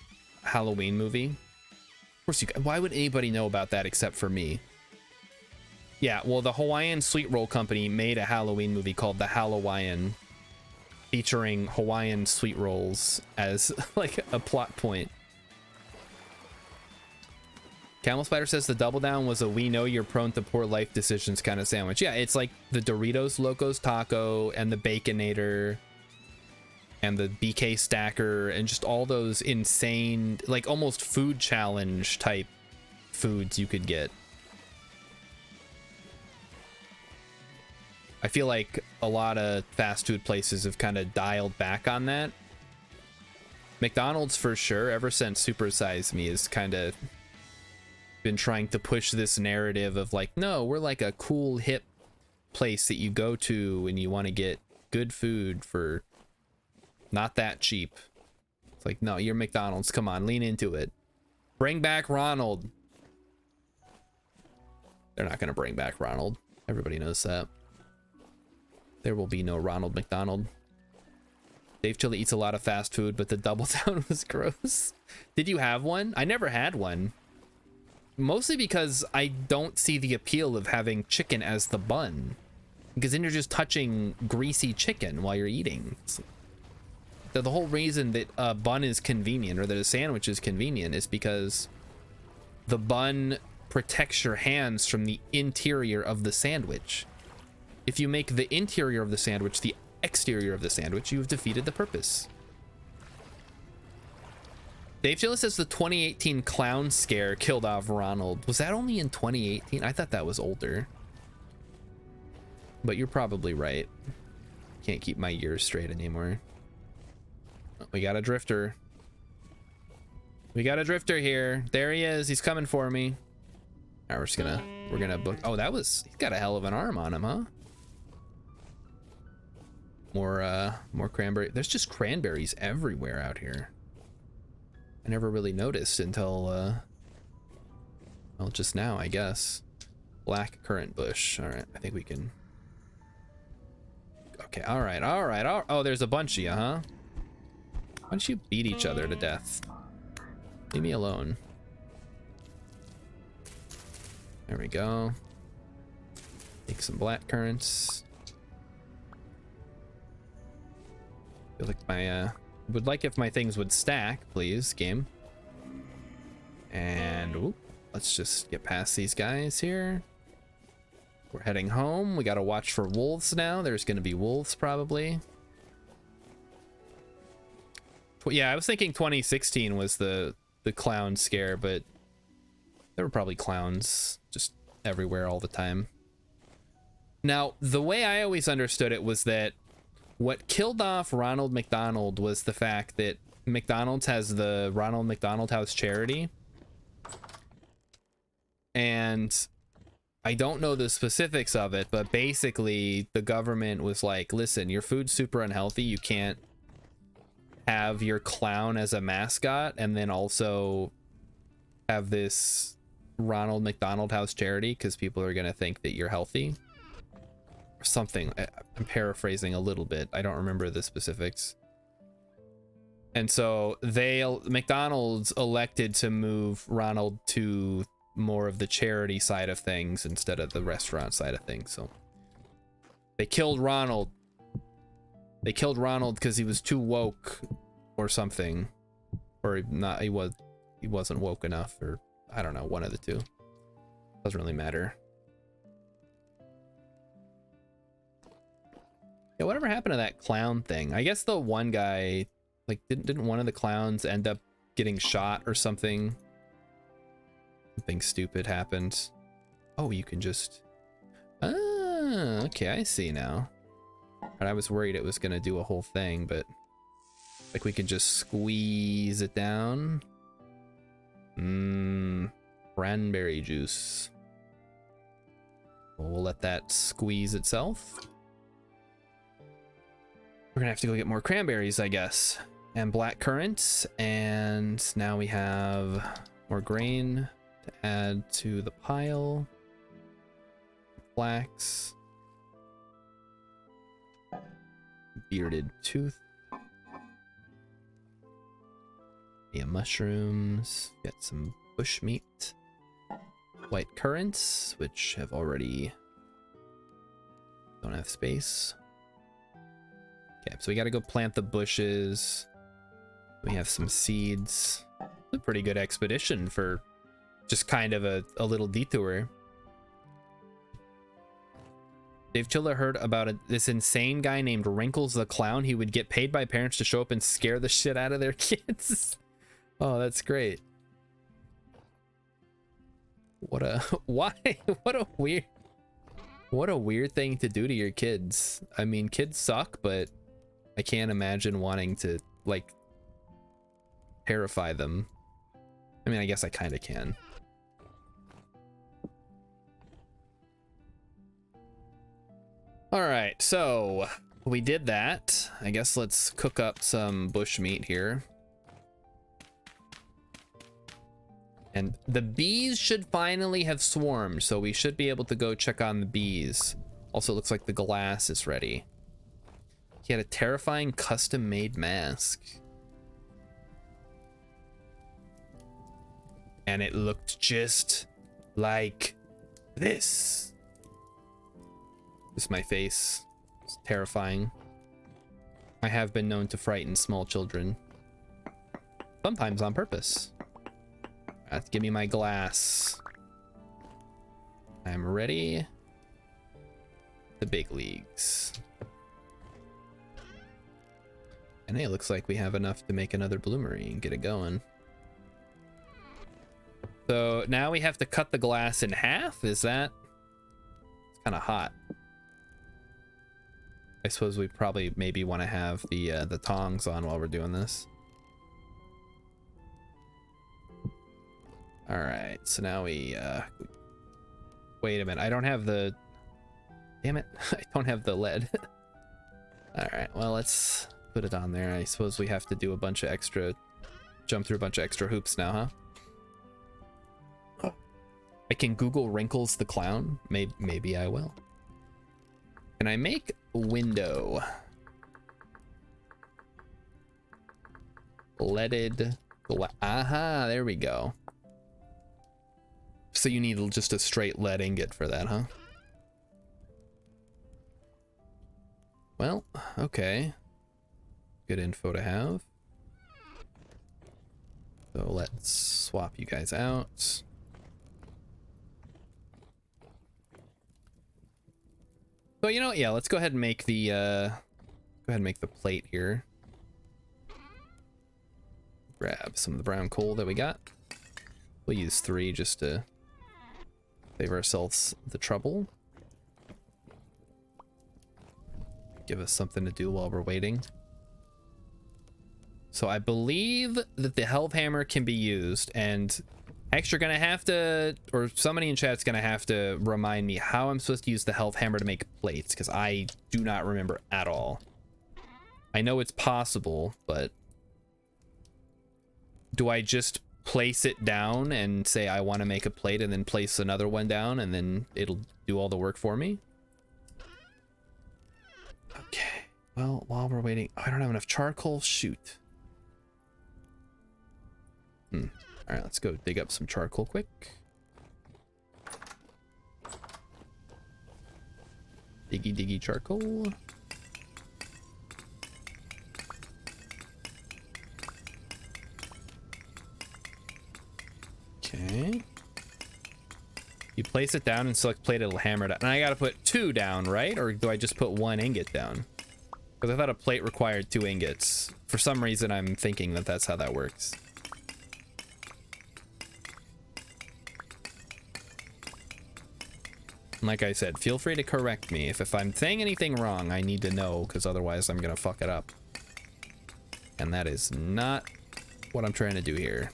Halloween movie? Of course you. Why would anybody know about that except for me? Yeah, well, the Hawaiian Sweet Roll Company made a Halloween movie called The Halloween, featuring Hawaiian sweet rolls as like a plot point. Camel Spider says the Double Down was a we know you're prone to poor life decisions kind of sandwich. Yeah, it's like the Doritos Locos Taco and the Baconator and the BK Stacker and just all those insane, like almost food challenge type foods you could get. I feel like a lot of fast food places have kind of dialed back on that. McDonald's for sure, ever since Super Size Me, has kind of been trying to push this narrative of like, no, we're like a cool hip place that you go to when you want to get good food for not that cheap. It's like, no, you're McDonald's. Come on, lean into it. Bring back Ronald. They're not going to bring back Ronald. Everybody knows that. There will be no Ronald McDonald. Dave Chili eats a lot of fast food, but the Double Down was gross. Did you have one? I never had one. Mostly because I don't see the appeal of having chicken as the bun. Because then you're just touching greasy chicken while you're eating. The whole reason that a bun is convenient, or that a sandwich is convenient, is because the bun protects your hands from the interior of the sandwich. If you make the interior of the sandwich the exterior of the sandwich, you've defeated the purpose. Dave Chilla says the 2018 clown scare killed off Ronald. Was that only in 2018? I thought that was older. But you're probably right. Can't keep my years straight anymore. We got a drifter. We got a drifter here. There he is. He's coming for me. Now we're gonna book. Oh, he's got a hell of an arm on him, huh? More cranberry. There's just cranberries everywhere out here. I never really noticed until, well, just now, I guess. Black currant bush. All right, I think we can. Okay, all right. Oh, there's a bunch of you, huh? Why don't you beat each other to death? Leave me alone. There we go. Take some black currants. Feel like my would like if my things would stack, please, game. And let's just get past these guys here. We're heading home. We gotta watch for wolves now. There's gonna be wolves probably. Yeah, I was thinking 2016 was the clown scare, but there were probably clowns just everywhere all the time. Now, the way I always understood it was that what killed off Ronald McDonald was the fact that McDonald's has the Ronald McDonald House charity. And I don't know the specifics of it, but basically the government was like, listen, your food's super unhealthy. You can't have your clown as a mascot and then also have this Ronald McDonald House charity because people are going to think that you're healthy. Or something. I'm paraphrasing a little bit. I don't remember the specifics. And so McDonald's elected to move Ronald to more of the charity side of things instead of the restaurant side of things. So they killed Ronald. They killed Ronald because he was too woke or something. Or not, he wasn't woke enough, or I don't know, one of the two. Doesn't really matter. Yeah, whatever happened to that clown thing? I guess the one guy, like, didn't one of the clowns end up getting shot or something? Something stupid happened. Oh, you can just... Ah, okay, I see now. But I was worried it was gonna do a whole thing, but... like, we can just squeeze it down. Cranberry juice. We'll let that squeeze itself. We're gonna have to go get more cranberries, I guess. And black currants. And now we have more grain to add to the pile. Flax. Bearded tooth. Yeah, mushrooms. Got some bush meat. White currants, which have already... don't have space. Okay, so we gotta go plant the bushes. We have some seeds. It's a pretty good expedition for just kind of a little detour. Dave Chilla heard about this insane guy named Wrinkles the Clown. He would get paid by parents to show up and scare the shit out of their kids. Oh, that's great. Why? What a weird thing to do to your kids. I mean, kids suck, but I can't imagine wanting to, like, terrify them. I mean, I guess I kind of can. All right, so we did that. I guess let's cook up some bush meat here. And the bees should finally have swarmed, so we should be able to go check on the bees. Also, it looks like the glass is ready. He had a terrifying custom-made mask. And it looked just like this. Just my face. It's terrifying. I have been known to frighten small children. Sometimes on purpose. Give me my glass. I'm ready. The big leagues. And it looks like we have enough to make another bloomery and get it going. So now we have to cut the glass in half. Is that? It's kind of hot. I suppose we probably maybe want to have the tongs on while we're doing this. All right, so now we wait a minute. I don't have the, damn it, I don't have the lead. All right, well, let's put it on there. I suppose we have to do a bunch of extra, jump through a bunch of extra hoops now, huh? I can Google Wrinkles the Clown. Maybe I will. Can I make a window? Leaded glass. Aha, there we go. So you need just a straight lead ingot for that, huh? Well, okay. Good info to have. So let's swap you guys out. So you know what? Yeah, let's go ahead and make the plate here. Grab some of the brown coal that we got. We'll use 3 just to save ourselves the trouble. Give us something to do while we're waiting. So I believe that the health hammer can be used, and actually you're gonna have to, or somebody in chat's gonna have to remind me how I'm supposed to use the health hammer to make plates, because I do not remember at all. I know it's possible, but do I just place it down and say I want to make a plate and then place another one down and then it'll do all the work for me? Okay, well, while we're waiting, oh, I don't have enough charcoal. Shoot. All right, let's go dig up some charcoal quick. Diggy charcoal. Okay. You place it down and select plate, it'll hammer it out. And I gotta put 2 down, right? Or do I just put 1 ingot down? Because I thought a plate required 2 ingots. For some reason, I'm thinking that that's how that works. Like I said, feel free to correct me. If I'm saying anything wrong, I need to know, because otherwise I'm gonna fuck it up. And that is not what I'm trying to do here.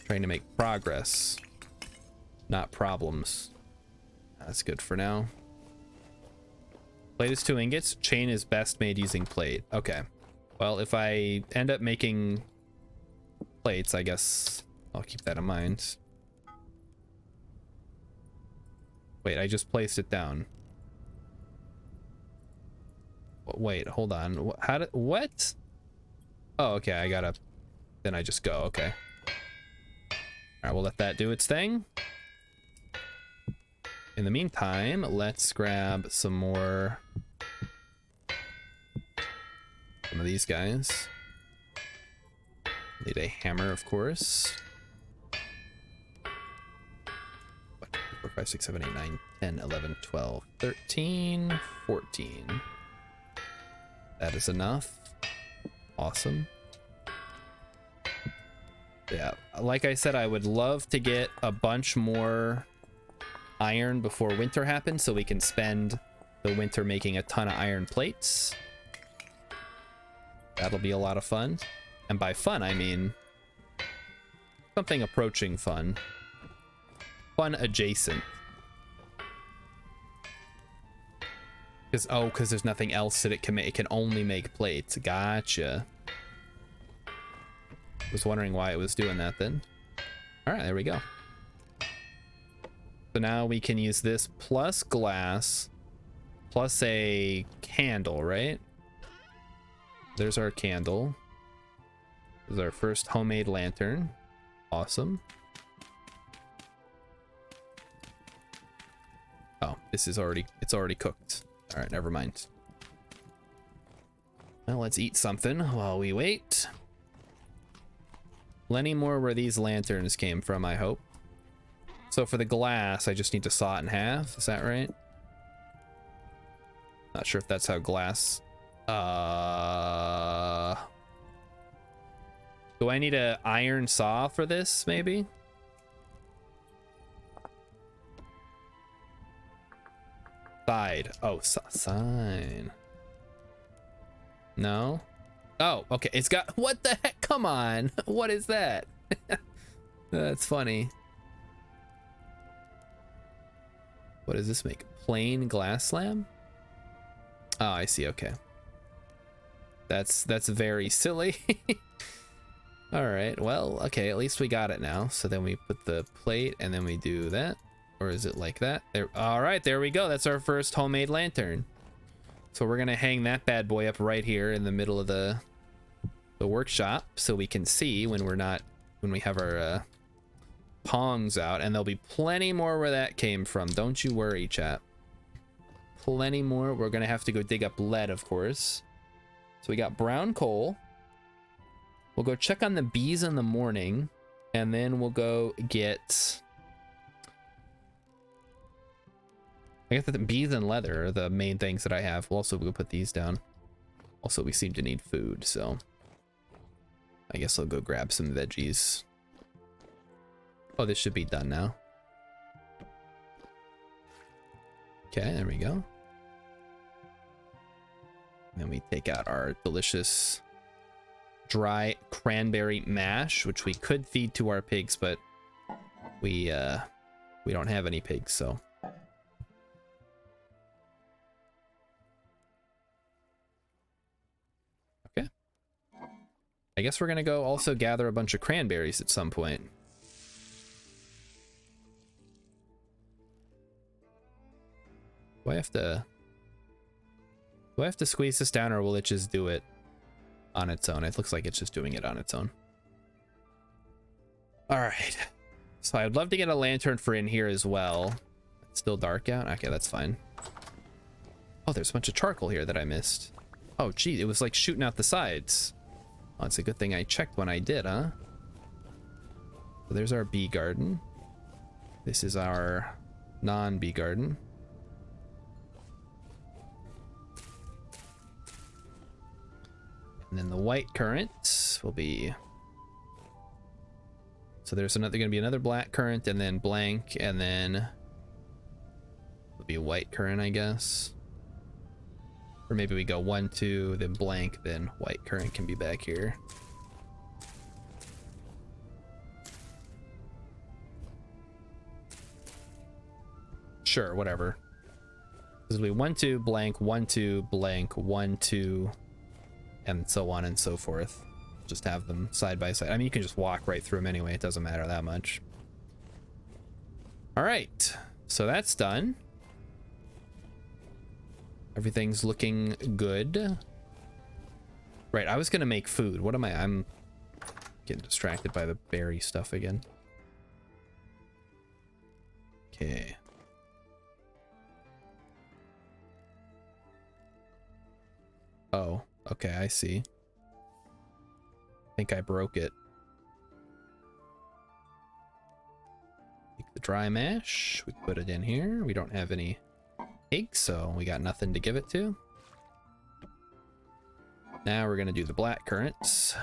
Trying to make progress, not problems. That's good for now. Plate is 2 ingots. Chain is best made using plate. Okay. Well, if I end up making plates, I guess I'll keep that in mind. Wait, I just placed it down. Wait, hold on. How did, what? Oh, okay, I gotta, then I just go, okay. All right, we'll let that do its thing. In the meantime, let's grab some of these guys. Need a hammer, of course. 4, 5, 6, 7, 8, 9, 10, 11, 12, 13, 14. That is enough. Awesome. Yeah, like I said, I would love to get a bunch more iron before winter happens so we can spend the winter making a ton of iron plates. That'll be a lot of fun. And by fun, I mean something approaching fun. Fun adjacent. Because there's nothing else that it can make. It can only make plates. Gotcha. Was wondering why it was doing that then. All right, there we go. So now we can use this plus glass plus a candle, right? There's our candle. This is our first homemade lantern. Awesome. Oh, it's already cooked. All right, never mind. Well, let's eat something while we wait. Plenty more where these lanterns came from, I hope. So for the glass, I just need to saw it in half. Is that right? Not sure if that's how glass... Do I need a iron saw for this, maybe? Side. Oh, sign. No? Oh, okay. It's got... What the heck? Come on. What is that? That's funny. What does this make? Plain glass slam? Oh, I see. Okay. That's very silly. All right. Well, okay. At least we got it now. So then we put the plate and then we do that. Or is it like that? There. All right. There we go. That's our first homemade lantern. So we're going to hang that bad boy up right here in the middle of the workshop so we can see when we have our pongs out, and there'll be plenty more where that came from. Don't you worry, chat. Plenty more. We're going to have to go dig up lead, of course. So we got brown coal. We'll go check on the bees in the morning, and then we'll go get... I guess the bees and leather are the main things that I have. We'll also go put these down. Also, we seem to need food, so I guess I'll go grab some veggies. Oh, this should be done now. Okay, there we go. And then we take out our delicious dry cranberry mash, which we could feed to our pigs, but we don't have any pigs, so. Okay. I guess we're gonna go also gather a bunch of cranberries at some point. Do I have to squeeze this down, or will it just do it on its own? It looks like it's just doing it on its own. All right. So I'd love to get a lantern for in here as well. It's still dark out? Okay, that's fine. Oh, there's a bunch of charcoal here that I missed. Oh, gee, it was like shooting out the sides. Oh, it's a good thing I checked when I did, huh? So there's our bee garden. This is our non-bee garden. And then the white currant will be... So there's going to be another black currant, and then blank, and then it'll be a white currant, I guess. Or maybe we go 1, 2, then blank, then white currant can be back here. Sure, whatever. This will be 1, 2, blank, 1, 2, blank, 1, 2, and so on and so forth. Just have them side by side. I mean, you can just walk right through them anyway. It doesn't matter that much. All right, so that's done. Everything's looking good. Right, I was gonna make food. What am I? I'm getting distracted by the berry stuff again. Okay. Oh, okay, I see. I think I broke it. Take the dry mash. We put it in here. We don't have any eggs, so we got nothing to give it to. Now we're gonna do the black currants.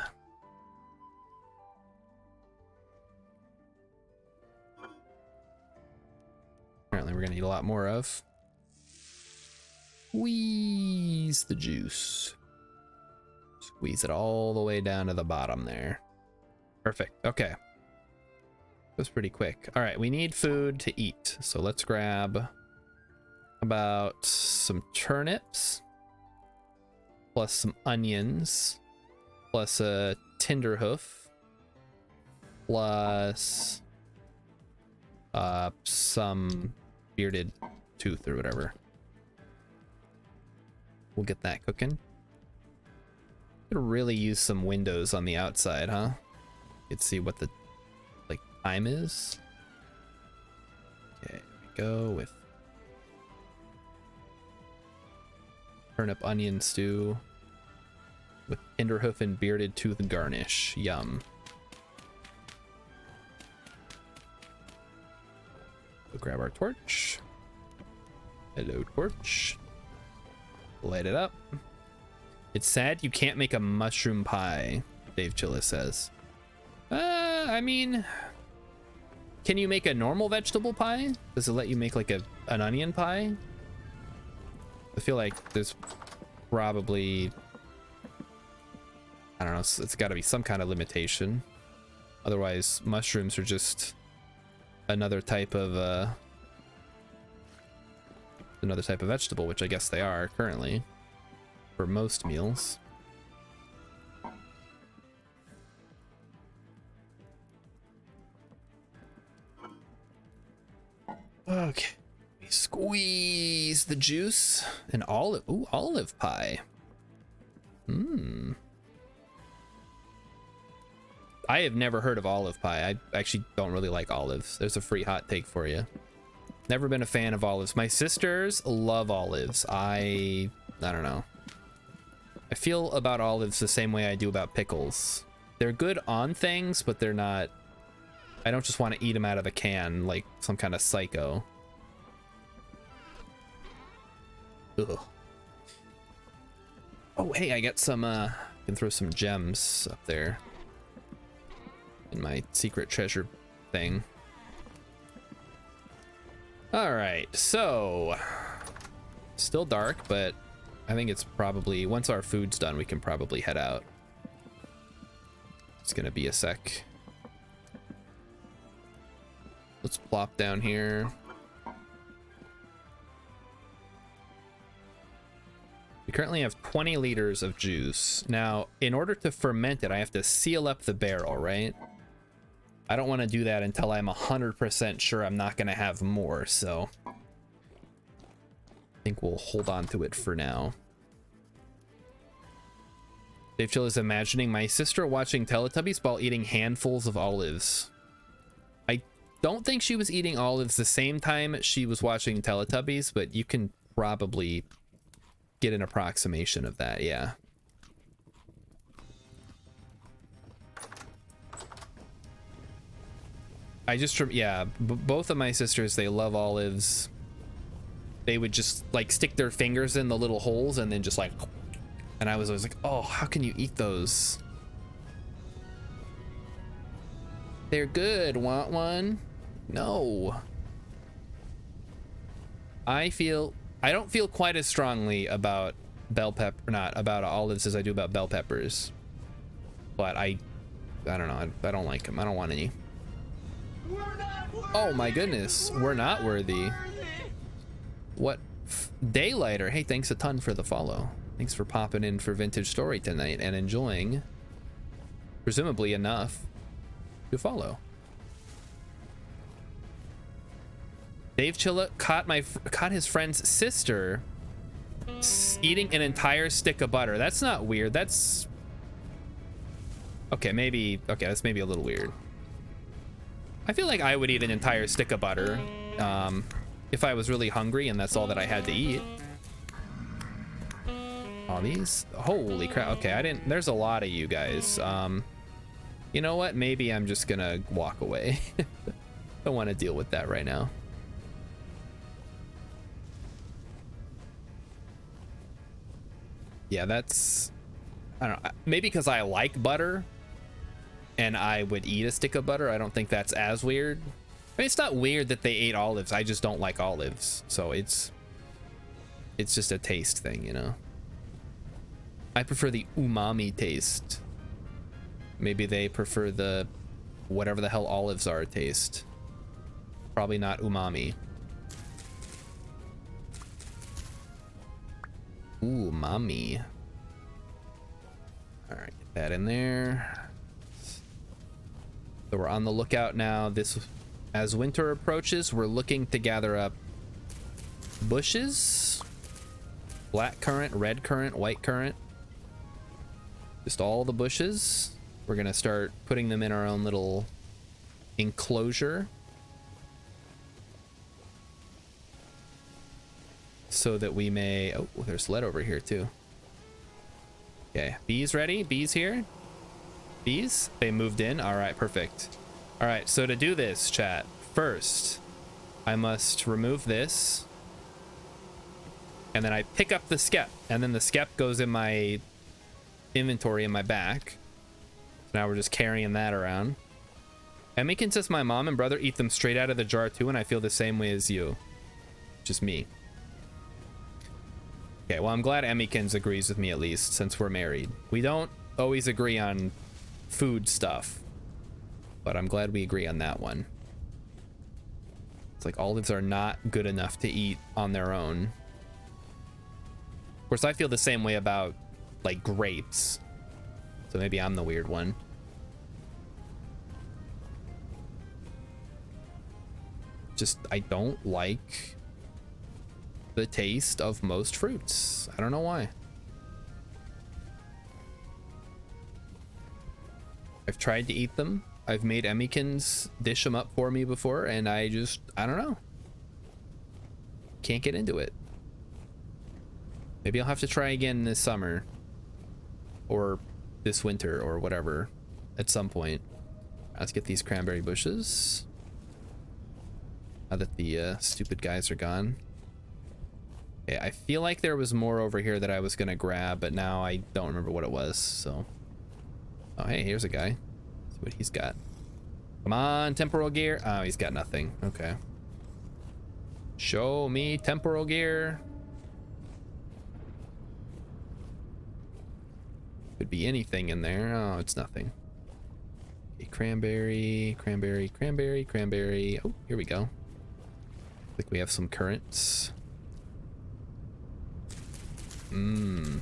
Apparently we're gonna need a lot more of. Squeeze the juice. Squeeze it all the way down to the bottom there. Perfect. Okay. That was pretty quick. All right, we need food to eat. So let's grab... How About some turnips, plus some onions, plus a Tinderhoof, plus some bearded tooth or whatever. We'll get that cooking. Could really use some windows on the outside, huh? You could see what the like time is. Okay, here we go with turnip onion stew with Tinderhoof and bearded tooth garnish. Yum. We'll grab our torch. Hello, torch. Light it up. It's sad you can't make a mushroom pie, Dave Chilla says. I mean, can you make a normal vegetable pie? Does it let you make like an onion pie? I feel like there's probably, I don't know, it's got to be some kind of limitation. Otherwise, mushrooms are just another type of vegetable, which I guess they are currently for most meals. Okay, we squeeze the juice and olive. Ooh, olive pie. I have never heard of olive pie. I actually don't really like olives. There's a free hot take for you. Never been a fan of olives. My sisters love olives. I don't know. I feel about olives the same way I do about pickles. They're good on things, but they're not. I don't just want to eat them out of a can like some kind of psycho. Ugh. Oh, hey, I got some, I can throw some gems up there in my secret treasure thing. All right, so still dark, but I think it's probably, once our food's done, we can probably head out. It's gonna be a sec. Let's plop down here. We currently have 20 liters of juice. Now, in order to ferment it, I have to seal up the barrel, right? I don't want to do that until I'm 100% sure I'm not going to have more, so I think we'll hold on to it for now. Dave Chill is imagining my sister watching Teletubbies while eating handfuls of olives. I don't think she was eating olives the same time she was watching Teletubbies, but you can probably get an approximation of that, yeah. I just, yeah, both of my sisters, they love olives. They would just like stick their fingers in the little holes and then just like, and I was always like, oh, how can you eat those? They're good. Want one? No. I don't feel quite as strongly about about olives as I do about bell peppers. But I don't know. I don't like them. I don't want any. Oh my goodness, we're not worthy. What? Daylighter, hey, thanks a ton for the follow. Thanks for popping in for Vintage Story tonight and enjoying, presumably enough, to follow. Dave Chilla caught his friend's sister eating an entire stick of butter. That's not weird. That's okay. That's maybe a little weird. I feel like I would eat an entire stick of butter if I was really hungry and that's all that I had to eat. Oh, these, holy crap. Okay, there's a lot of you guys. You know what? Maybe I'm just gonna walk away. Don't want to deal with that right now. Yeah, that's, I don't know, maybe because I like butter and I would eat a stick of butter. I don't think that's as weird. I mean, it's not weird that they ate olives. I just don't like olives. So it's just a taste thing, you know? I prefer the umami taste. Maybe they prefer the whatever the hell olives are taste. Probably not umami. Ooh, mommy. All right, get that in there. So we're on the lookout now. As winter approaches, we're looking to gather up bushes, black currant, red currant, white currant, just all the bushes. We're gonna start putting them in our own little enclosure so that we may, oh, there's lead over here too. Okay, bees ready? Bees here? Bees? They moved in. All right, perfect. All right, so to do this, chat, first I must remove this, and then I pick up the skep, and then the skep goes in my inventory in my back. So now we're just carrying that around. Emmykins says my mom and brother eat them straight out of the jar too, and I feel the same way as you. Just me. Okay, well, I'm glad Emmykins agrees with me at least, since we're married. We don't always agree on food stuff, but I'm glad we agree on that one. It's like olives are not good enough to eat on their own. Of course, I feel the same way about, like, grapes. So maybe I'm the weird one. Just, I don't like the taste of most fruits. I don't know why. I've tried to eat them. I've made Emmykins dish them up for me before, and I don't know. Can't get into it. Maybe I'll have to try again this summer. Or this winter, or whatever. At some point. Let's get these cranberry bushes. Now that the stupid guys are gone. Okay, I feel like there was more over here that I was gonna grab, but now I don't remember what it was, so. Oh, hey, here's a guy. Let's see what he's got. Come on, temporal gear. Oh, he's got nothing. Okay. Show me temporal gear. Could be anything in there. Oh, it's nothing. Okay, cranberry, cranberry, cranberry, cranberry. Oh, here we go. I think we have some currants. Mmm.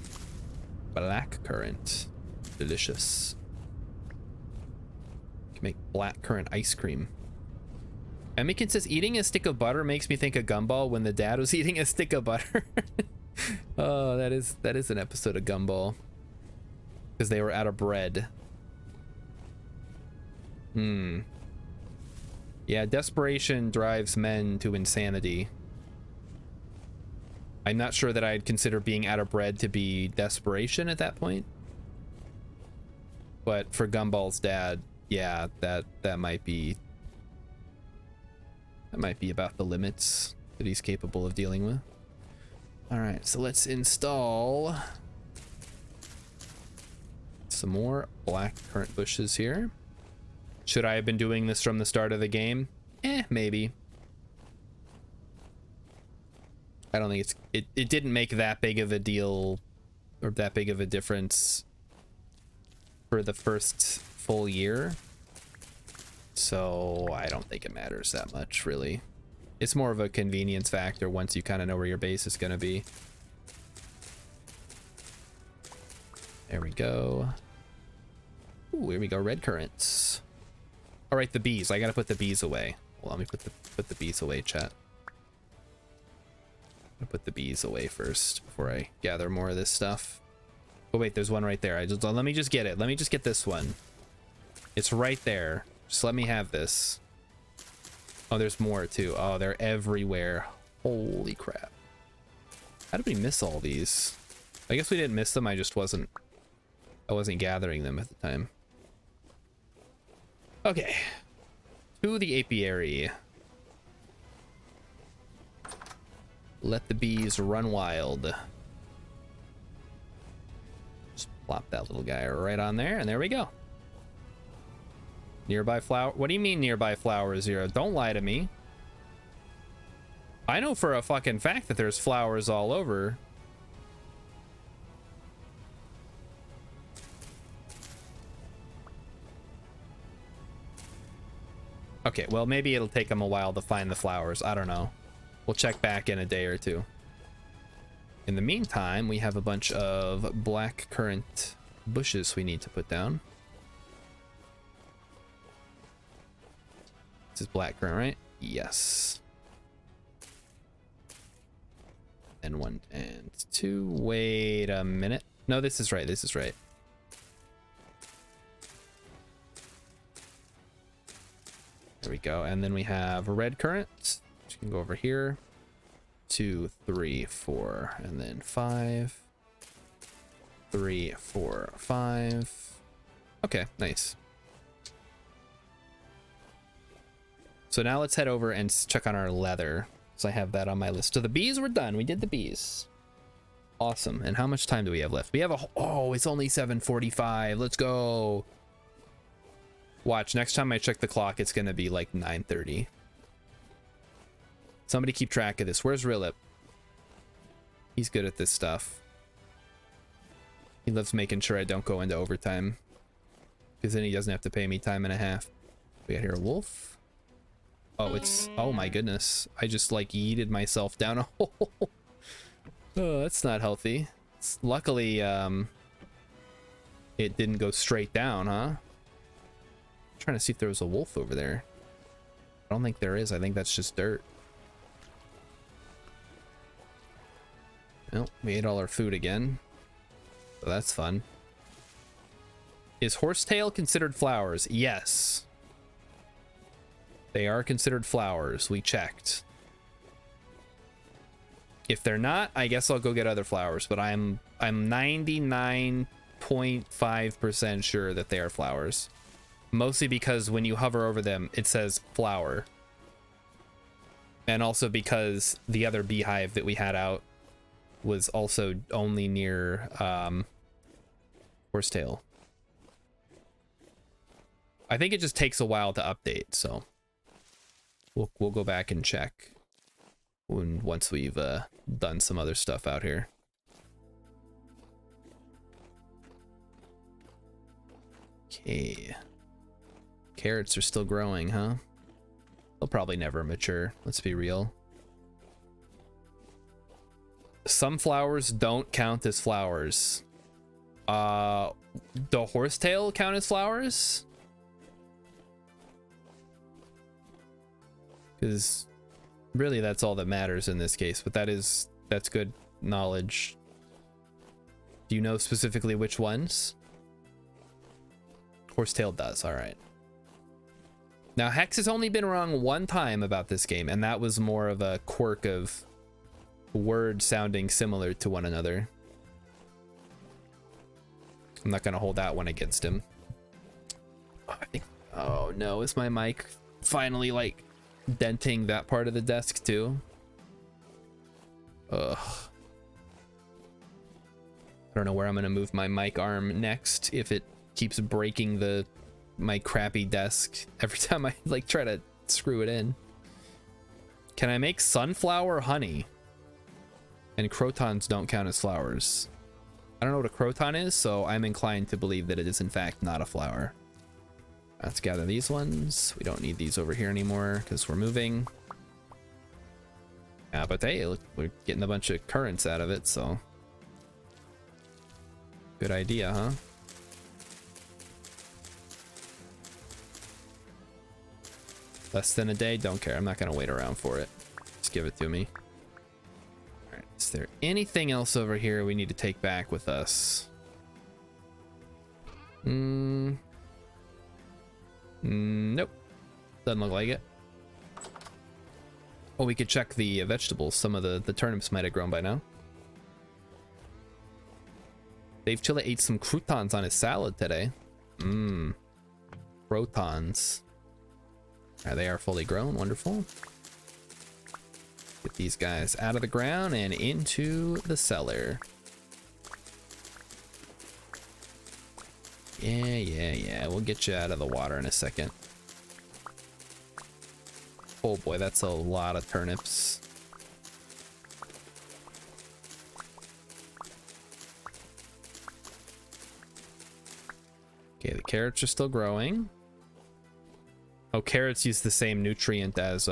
Black currant. Delicious. Can make black currant ice cream. Emmykin says eating a stick of butter makes me think of Gumball when the dad was eating a stick of butter. Oh, that is an episode of Gumball. Because they were out of bread. Yeah, desperation drives men to insanity. I'm not sure that I'd consider being out of bread to be desperation at that point. But for Gumball's dad, yeah, that might be about the limits that he's capable of dealing with. All right, so let's install some more black currant bushes here. Should I have been doing this from the start of the game? Maybe. I don't think it didn't make that big of a deal or that big of a difference for the first full year. So I don't think it matters that much, really. It's more of a convenience factor once you kind of know where your base is going to be. There we go. Ooh, here we go, red currants. All right, the bees. I gotta put the bees away. Well, let me put the bees away, chat. I'm gonna put the bees away first before I gather more of this stuff. Oh wait, there's one right there. Let me just get it. Let me just get this one. It's right there. Just let me have this. Oh, there's more too. Oh, they're everywhere. Holy crap. How did we miss all these? I guess we didn't miss them. I wasn't gathering them at the time. Okay. To the apiary. Let the bees run wild. Just plop that little guy right on there, and there we go. Nearby flower. What do you mean nearby flower 0? Don't lie to me. I know for a fucking fact that there's flowers all over. Okay, well, maybe it'll take them a while to find the flowers. I don't know. We'll check back in a day or two. In the meantime, we have a bunch of black currant bushes we need to put down. This is black currant, right? Yes. And 1 and 2. Wait a minute. No, this is right. This is right. There we go. And then we have red currant. You can go over here. 2, 3, 4, and then 5. 3, 4, 5. Okay, nice. So now let's head over and check on our leather. So I have that on my list. So the bees were done. We did the bees. Awesome. And how much time do we have left? We have a... Oh, it's only 7:45. Let's go. Watch, next time I check the clock, it's going to be like 9:30. Somebody keep track of this. Where's Rilip? He's good at this stuff. He loves making sure I don't go into overtime. Because then he doesn't have to pay me time and a half. We got here a wolf. Oh, it's... Oh my goodness. I just like yeeted myself down a hole. Oh, that's not healthy. Luckily, it didn't go straight down, huh? I'm trying to see if there was a wolf over there. I don't think there is. I think that's just dirt. Well, we ate all our food again. So that's fun. Is horsetail considered flowers? Yes. They are considered flowers. We checked. If they're not, I guess I'll go get other flowers, but I'm 99.5% sure that they are flowers. Mostly because when you hover over them, it says flower. And also because the other beehive that we had out was also only near horsetail. I think it just takes a while to update, so we'll go back and check once we've done some other stuff out here. Okay. Carrots are still growing, huh? They'll probably never mature, let's be real. Some flowers don't count as flowers. The horsetail count as flowers? Because really that's all that matters in this case, but that's good knowledge. Do you know specifically which ones? Horsetail does, all right. Now Hex has only been wrong one time about this game, and that was more of a quirk of words sounding similar to one another. I'm not gonna hold that one against him. Oh no, is my mic finally like denting that part of the desk too? Ugh. I don't know where I'm gonna move my mic arm next if it keeps breaking my crappy desk every time I like try to screw it in. Can I make sunflower honey? And crotons don't count as flowers. I don't know what a croton is, so I'm inclined to believe that it is in fact not a flower. Let's gather these ones. We don't need these over here anymore because we're moving. Yeah, but hey, look, we're getting a bunch of currants out of it, so good idea, huh? Less than a day, don't care. I'm not gonna wait around for it. Just give it to me. All right, is there anything else over here we need to take back with us? Nope. Doesn't look like it. Oh, we could check the vegetables. Some of the turnips might have grown by now. Dave Chilla ate some croutons on his salad today. Crotons. They are fully grown. Wonderful. Get these guys out of the ground and into the cellar. Yeah. We'll get you out of the water in a second. Oh boy, that's a lot of turnips. Okay, the carrots are still growing. Oh, carrots use the same nutrient as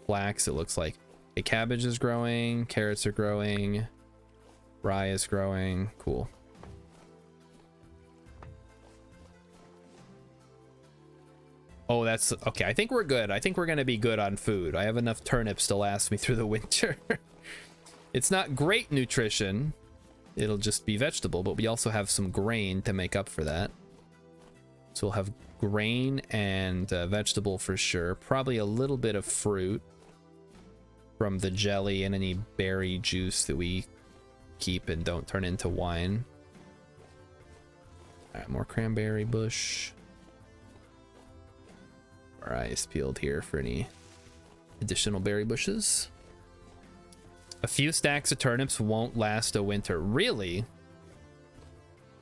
flax, it looks like. Okay, cabbage is growing, carrots are growing. Rye is growing. Cool. Oh, that's okay. I think we're good. I think we're gonna be good on food. I have enough turnips to last me through the winter. It's not great nutrition. It'll just be vegetable, but we also have some grain to make up for that. So we'll have grain and vegetable for sure. Probably a little bit of fruit from the jelly and any berry juice that we keep and don't turn into wine. All right, more cranberry bush. Our eyes peeled here for any additional berry bushes. A few stacks of turnips won't last a winter. Really?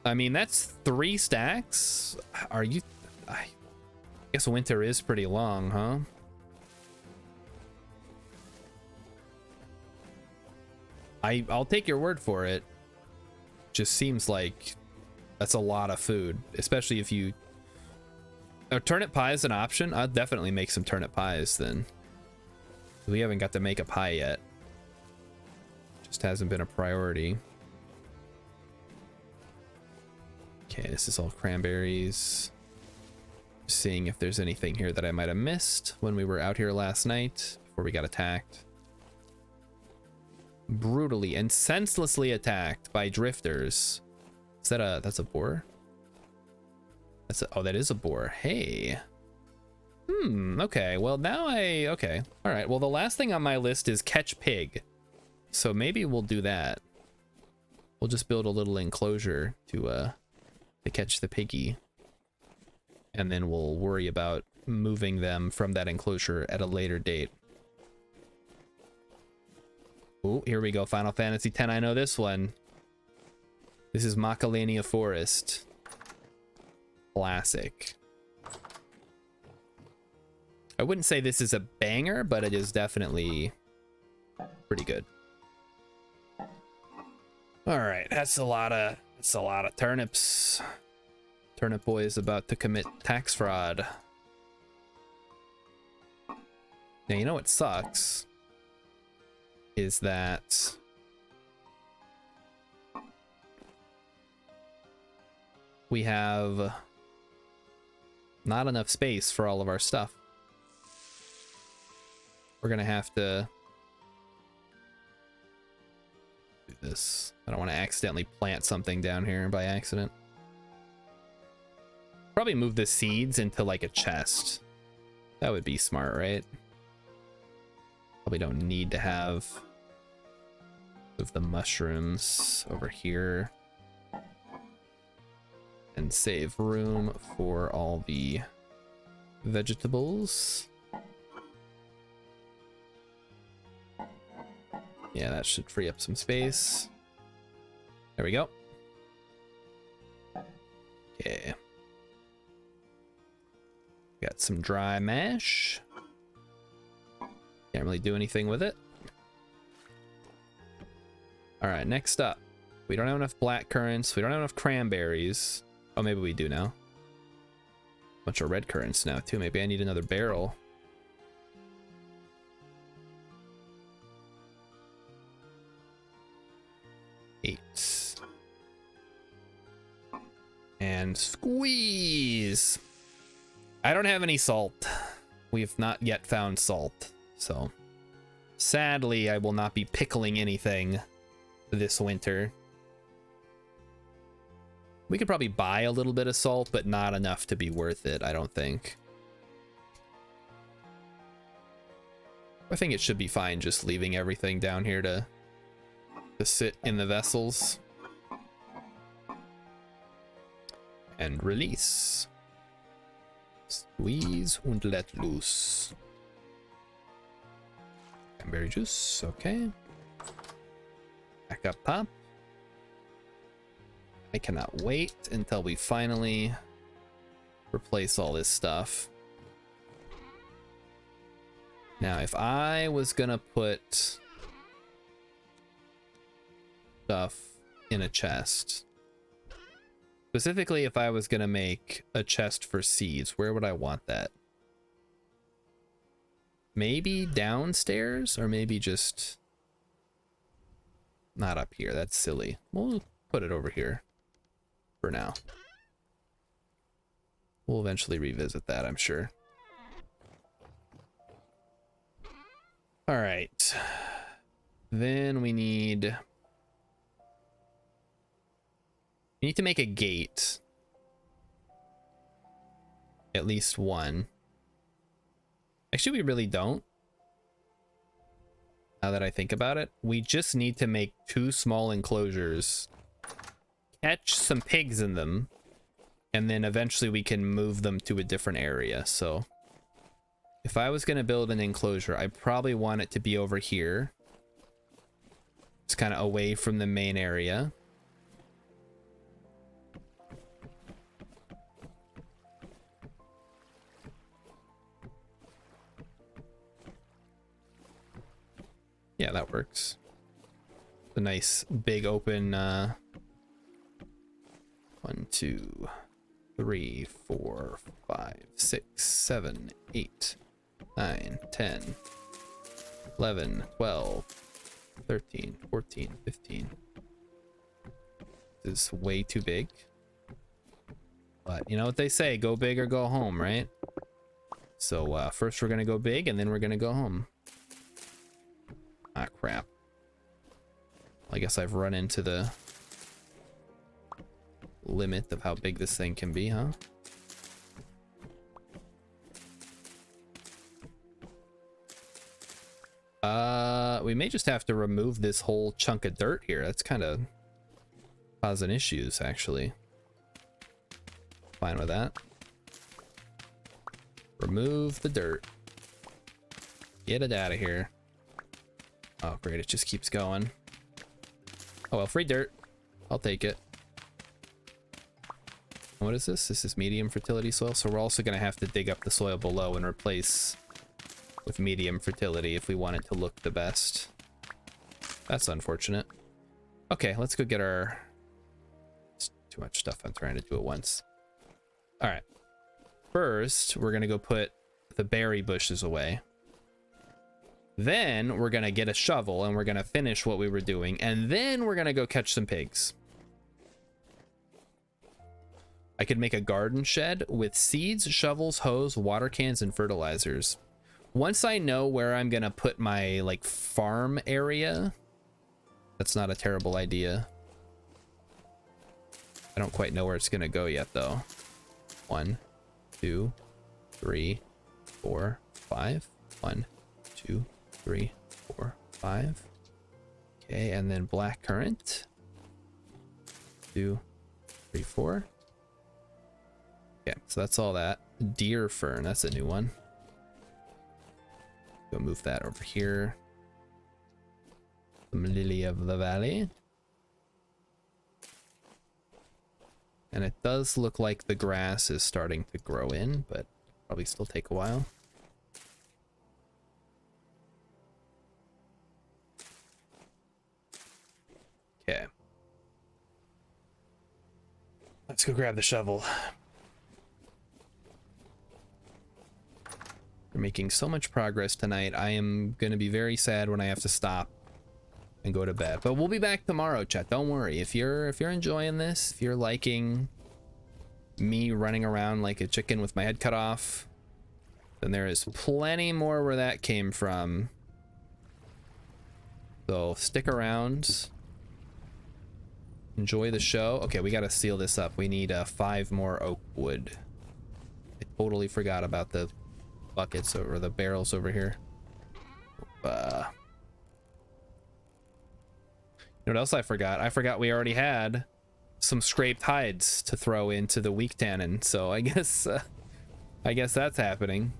I mean, that's 3 stacks? Are you... I guess winter is pretty long, huh? I'll take your word for it. Just seems like that's a lot of food, especially if you... Are turnip pies an option? I'll definitely make some turnip pies then. We haven't got to make a pie yet. Just hasn't been a priority. Okay, this is all cranberries. Just seeing if there's anything here that I might have missed when we were out here last night before we got attacked. Brutally and senselessly attacked by drifters. Is that that's a boar? That's a, oh, that is a boar. Hey. Okay. Well, now okay. All right. Well, the last thing on my list is catch pig. So maybe we'll do that. We'll just build a little enclosure to catch the piggy. And then we'll worry about moving them from that enclosure at a later date. Oh, here we go. Final Fantasy X. I know this one. This is Macalania Forest. Classic. I wouldn't say this is a banger, but it is definitely pretty good. All right, that's a lot of turnips. Turnip Boy is about to commit tax fraud. Now, you know what sucks is that we have not enough space for all of our stuff. We're gonna have to do this. I don't want to accidentally plant something down here by accident. Probably move the seeds into like a chest. That would be smart, right? Probably don't need to have move the mushrooms over here and save room for all the vegetables. Yeah, that should free up some space. There we go. Okay. Got some dry mash. Can't really do anything with it. All right, next up. We don't have enough black currants. We don't have enough cranberries. Oh, maybe we do now. Bunch of red currants now, too. Maybe I need another barrel. And squeeze. I don't have any salt. We've not yet found salt, so sadly I will not be pickling anything this winter. We could probably buy a little bit of salt, but not enough to be worth it, I don't think. I think it should be fine just leaving everything down here to sit in the vessels. And release. Squeeze und let loose. Cranberry juice, okay. Back up top. I cannot wait until we finally replace all this stuff. Now, if I was gonna put stuff in a chest, specifically if I was gonna make a chest for seeds, where would I want that? Maybe downstairs, or maybe just not up here. That's silly. We'll put it over here for now. We'll eventually revisit that, I'm sure. All right. Then we need to make a gate. At least one. Actually, we really don't. Now that I think about it, we just need to make 2 small enclosures, catch some pigs in them, and then eventually we can move them to a different area. So if I was going to build an enclosure, I probably want it to be over here. It's kind of away from the main area. Yeah, that works. A nice big open 1, 2, 3, 4, 5, 6, 7, 8, 9, 10, 11, 12, 13, 14, 15. This is way too big. But you know what they say, go big or go home, right? So first we're gonna go big and then we're gonna go home. Ah, crap. I guess I've run into the limit of how big this thing can be, huh? We may just have to remove this whole chunk of dirt here. That's kind of causing issues, actually. Fine with that. Remove the dirt. Get it out of here. Oh, great. It just keeps going. Oh, well, free dirt. I'll take it. What is this? This is medium fertility soil. So we're also going to have to dig up the soil below and replace with medium fertility if we want it to look the best. That's unfortunate. Okay, let's go get our... It's too much stuff. I'm trying to do it once. All right. First, we're going to go put the berry bushes away. Then we're going to get a shovel and we're going to finish what we were doing. And then we're going to go catch some pigs. I could make a garden shed with seeds, shovels, hose, water cans, and fertilizers. Once I know where I'm going to put my like farm area, that's not a terrible idea. I don't quite know where it's going to go yet though. 1, 2, 3, 4, 5. 1, 2, 3, 4, 5. Okay, and then black currant. 2, 3, 4. Okay, so that's all that. Deer fern, that's a new one. Go move that over here. Some lily of the valley. And it does look like the grass is starting to grow in, but probably still take a while. Okay. Let's go grab the shovel. We're making so much progress tonight. I am going to be very sad when I have to stop and go to bed. But we'll be back tomorrow, chat. Don't worry. If you're enjoying this, if you're liking me running around like a chicken with my head cut off, then there is plenty more where that came from. So stick around. Enjoy the show. Okay, we got to seal this up. We need 5 more oak wood. I totally forgot about the buckets or the barrels over here. You know what else I forgot? I forgot we already had some scraped hides to throw into the weak tannin, so I guess that's happening.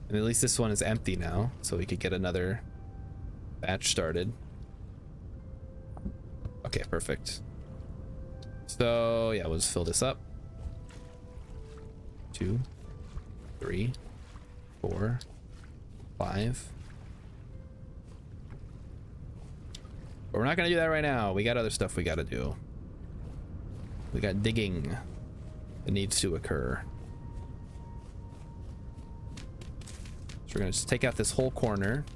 And at least this one is empty now, so we could get another batch started. Okay, perfect. So yeah, we'll just fill this up. 2, 3, 4, 5. But we're not gonna do that right now. We got other stuff we gotta do. We got digging that needs to occur. So we're gonna just take out this whole corner.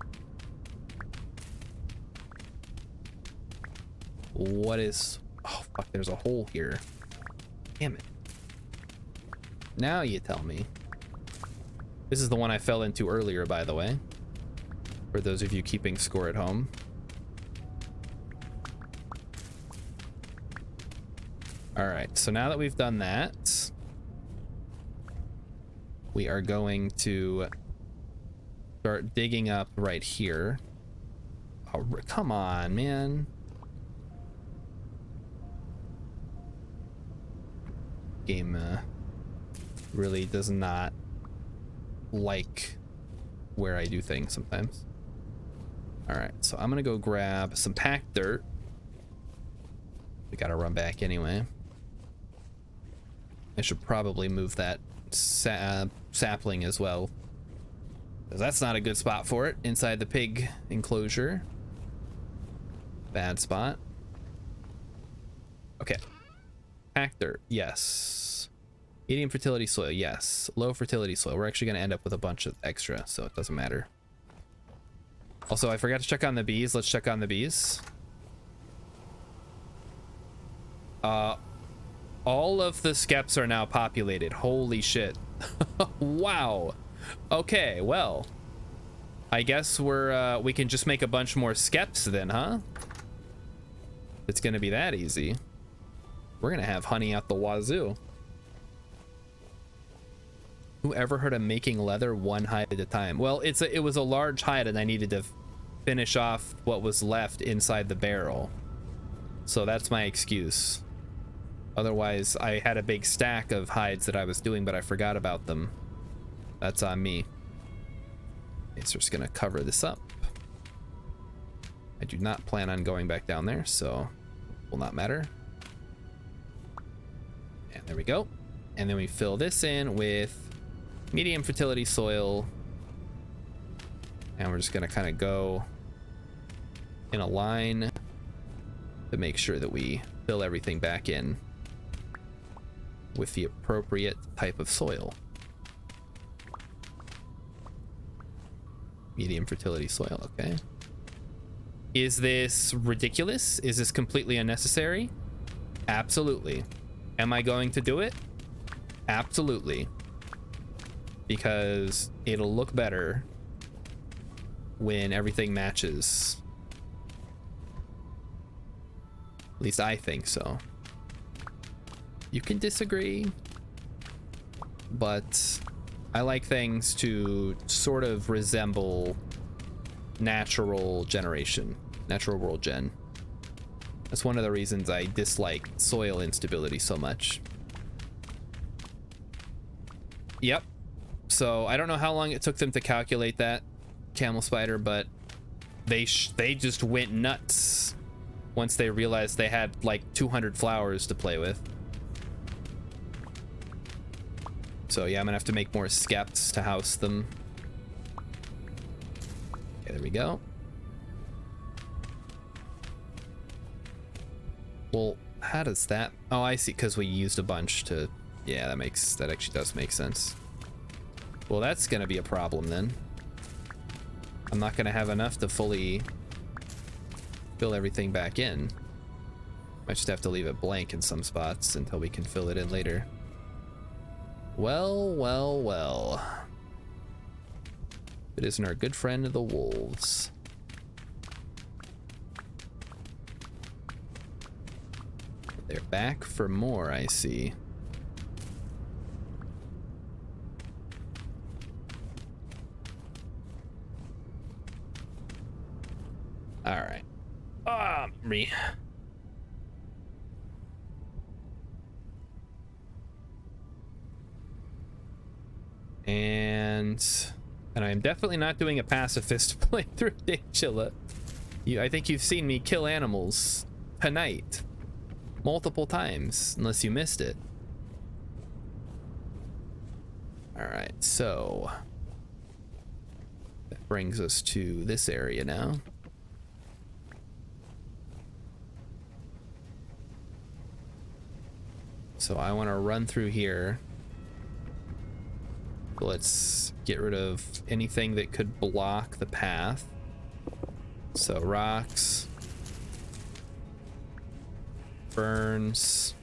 What is... Oh, fuck, there's a hole here. Damn it. Now you tell me. This is the one I fell into earlier, by the way. For those of you keeping score at home. All right, so now that we've done that, we are going to start digging up right here. Oh, come on, man. Game really does not like where I do things sometimes. All right, so I'm gonna go grab some packed dirt. We gotta run back anyway. I should probably move that sapling as well, because that's not a good spot for it inside the pig enclosure. Bad spot. Okay. Packed dirt, yes. Medium fertility soil, yes. Low fertility soil. We're actually going to end up with a bunch of extra, so it doesn't matter. Also, I forgot to check on the bees. Let's check on the bees. All of the skeps are now populated. Holy shit. Wow. Okay, well, I guess we can just make a bunch more skeps then, huh? It's gonna be that easy. We're gonna have honey out the wazoo. Whoever heard of making leather one hide at a time? Well, it was a large hide and I needed to finish off what was left inside the barrel. So that's my excuse. Otherwise, I had a big stack of hides that I was doing, but I forgot about them. That's on me. Okay, so we're just gonna cover this up. I do not plan on going back down there, so it will not matter. And there we go. And then we fill this in with medium fertility soil. And we're just gonna kind of go in a line to make sure that we fill everything back in with the appropriate type of soil. Medium fertility soil, okay. Is this ridiculous? Is this completely unnecessary? Absolutely. Am I going to do it? Absolutely. Because it'll look better when everything matches. At least I think so. You can disagree, but I like things to sort of resemble natural generation, natural world gen. That's one of the reasons I dislike soil instability so much. Yep. So I don't know how long it took them to calculate that, Camel Spider, but they just went nuts once they realized they had like 200 flowers to play with. So yeah, I'm gonna have to make more skeps to house them. Okay, there we go. Well, how does that... Oh, I see, because we used a bunch to... Yeah, that actually does make sense. Well, that's gonna be a problem then. I'm not gonna have enough to fully fill everything back in. Might just have to leave it blank in some spots until we can fill it in later. Well, well, well. It isn't our good friend the wolves. They're back for more, I see. All right. Me. And I'm definitely not doing a pacifist playthrough, Dachilla. I think you've seen me kill animals tonight multiple times, unless you missed it. All right, so that brings us to this area now. So I want to run through here. Let's get rid of anything that could block the path. So rocks. Burns.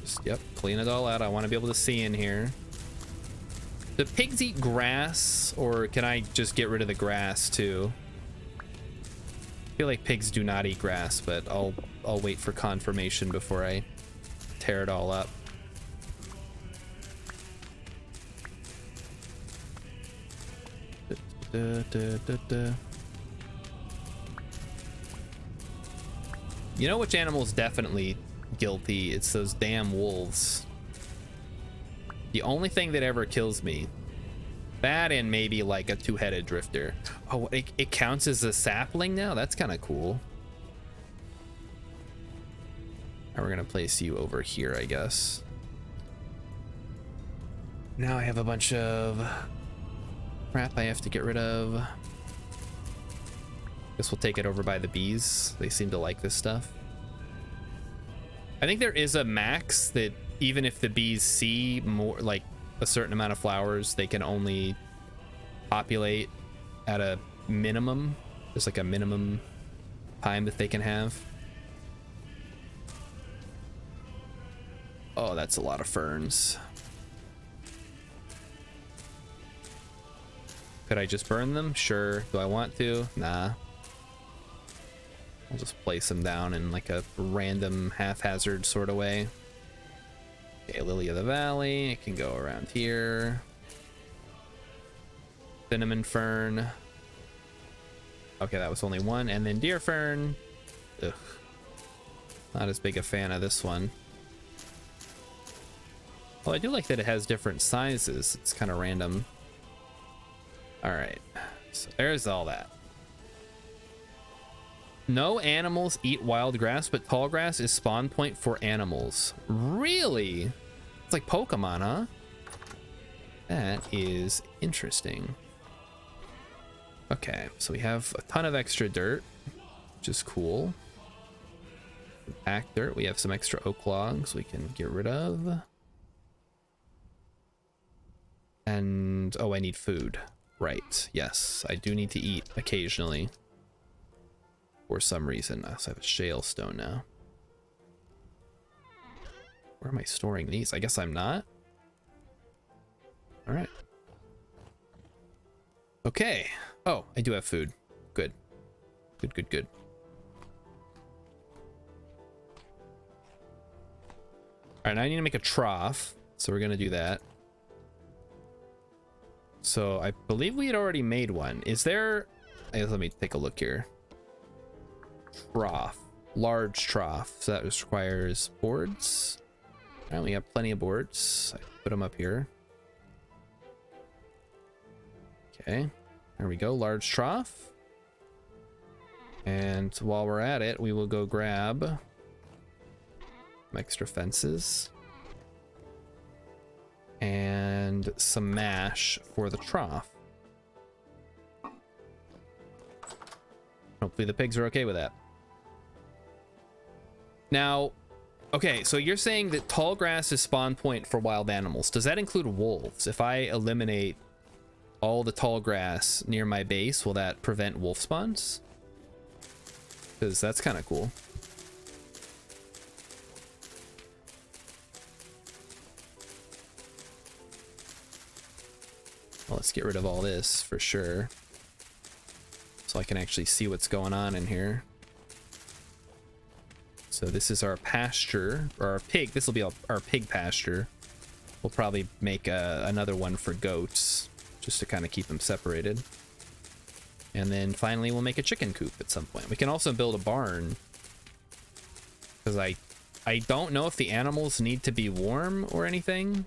Just, yep, clean it all out. I want to be able to see in here. Do pigs eat grass, or can I just get rid of the grass too? I feel like pigs do not eat grass, but I'll wait for confirmation before I tear it all up. You know which animal's definitely guilty? It's those damn wolves. The only thing that ever kills me. That and maybe like a two-headed drifter. Oh, it counts as a sapling now? That's kind of cool. Now we're gonna place you over here, I guess. Now I have a bunch of crap I have to get rid of. Guess we'll take it over by the bees. They seem to like this stuff. I think there is a max that even if the bees see more, like a certain amount of flowers, they can only populate at a minimum. There's like a minimum time that they can have. Oh, that's a lot of ferns. Could I just burn them? Sure. Do I want to? Nah. I'll just place them down in like a random haphazard sort of way. Okay, Lily of the Valley. It can go around here. Cinnamon fern. Okay, that was only one. And then deer fern. Ugh. Not as big a fan of this one. Well, I do like that it has different sizes. It's kind of random. All right, so there's all that. No animals eat wild grass, but tall grass is spawn point for animals. Really? It's like Pokemon, huh? That is interesting. Okay, so we have a ton of extra dirt, which is cool. Packed dirt. We have some extra oak logs we can get rid of. And oh, I need food. Right, yes, I do need to eat occasionally. For some reason. I also have a shale stone now. Where am I storing these? I guess I'm not. All right. Okay. Oh, I do have food. Good. Good, good, good. All right, now I need to make a trough. So we're going to do that. So I believe we had already made one. Is there... I guess let me take a look here. Trough. Large trough. So that just requires boards. All right, we have plenty of boards. I put them up here. Okay. There we go. Large trough. And while we're at it, we will go grab some extra fences. And some mash for the trough. Hopefully the pigs are okay with that. Now, okay, so you're saying that tall grass is spawn point for wild animals. Does that include wolves? If I eliminate all the tall grass near my base, will that prevent wolf spawns? Because that's kind of cool. Well, let's get rid of all this for sure. So I can actually see what's going on in here. So this is our pasture, or our pig. This will be our pig pasture. We'll probably make another one for goats, just to kind of keep them separated. And then finally we'll make a chicken coop at some point. We can also build a barn. Because I don't know if the animals need to be warm or anything.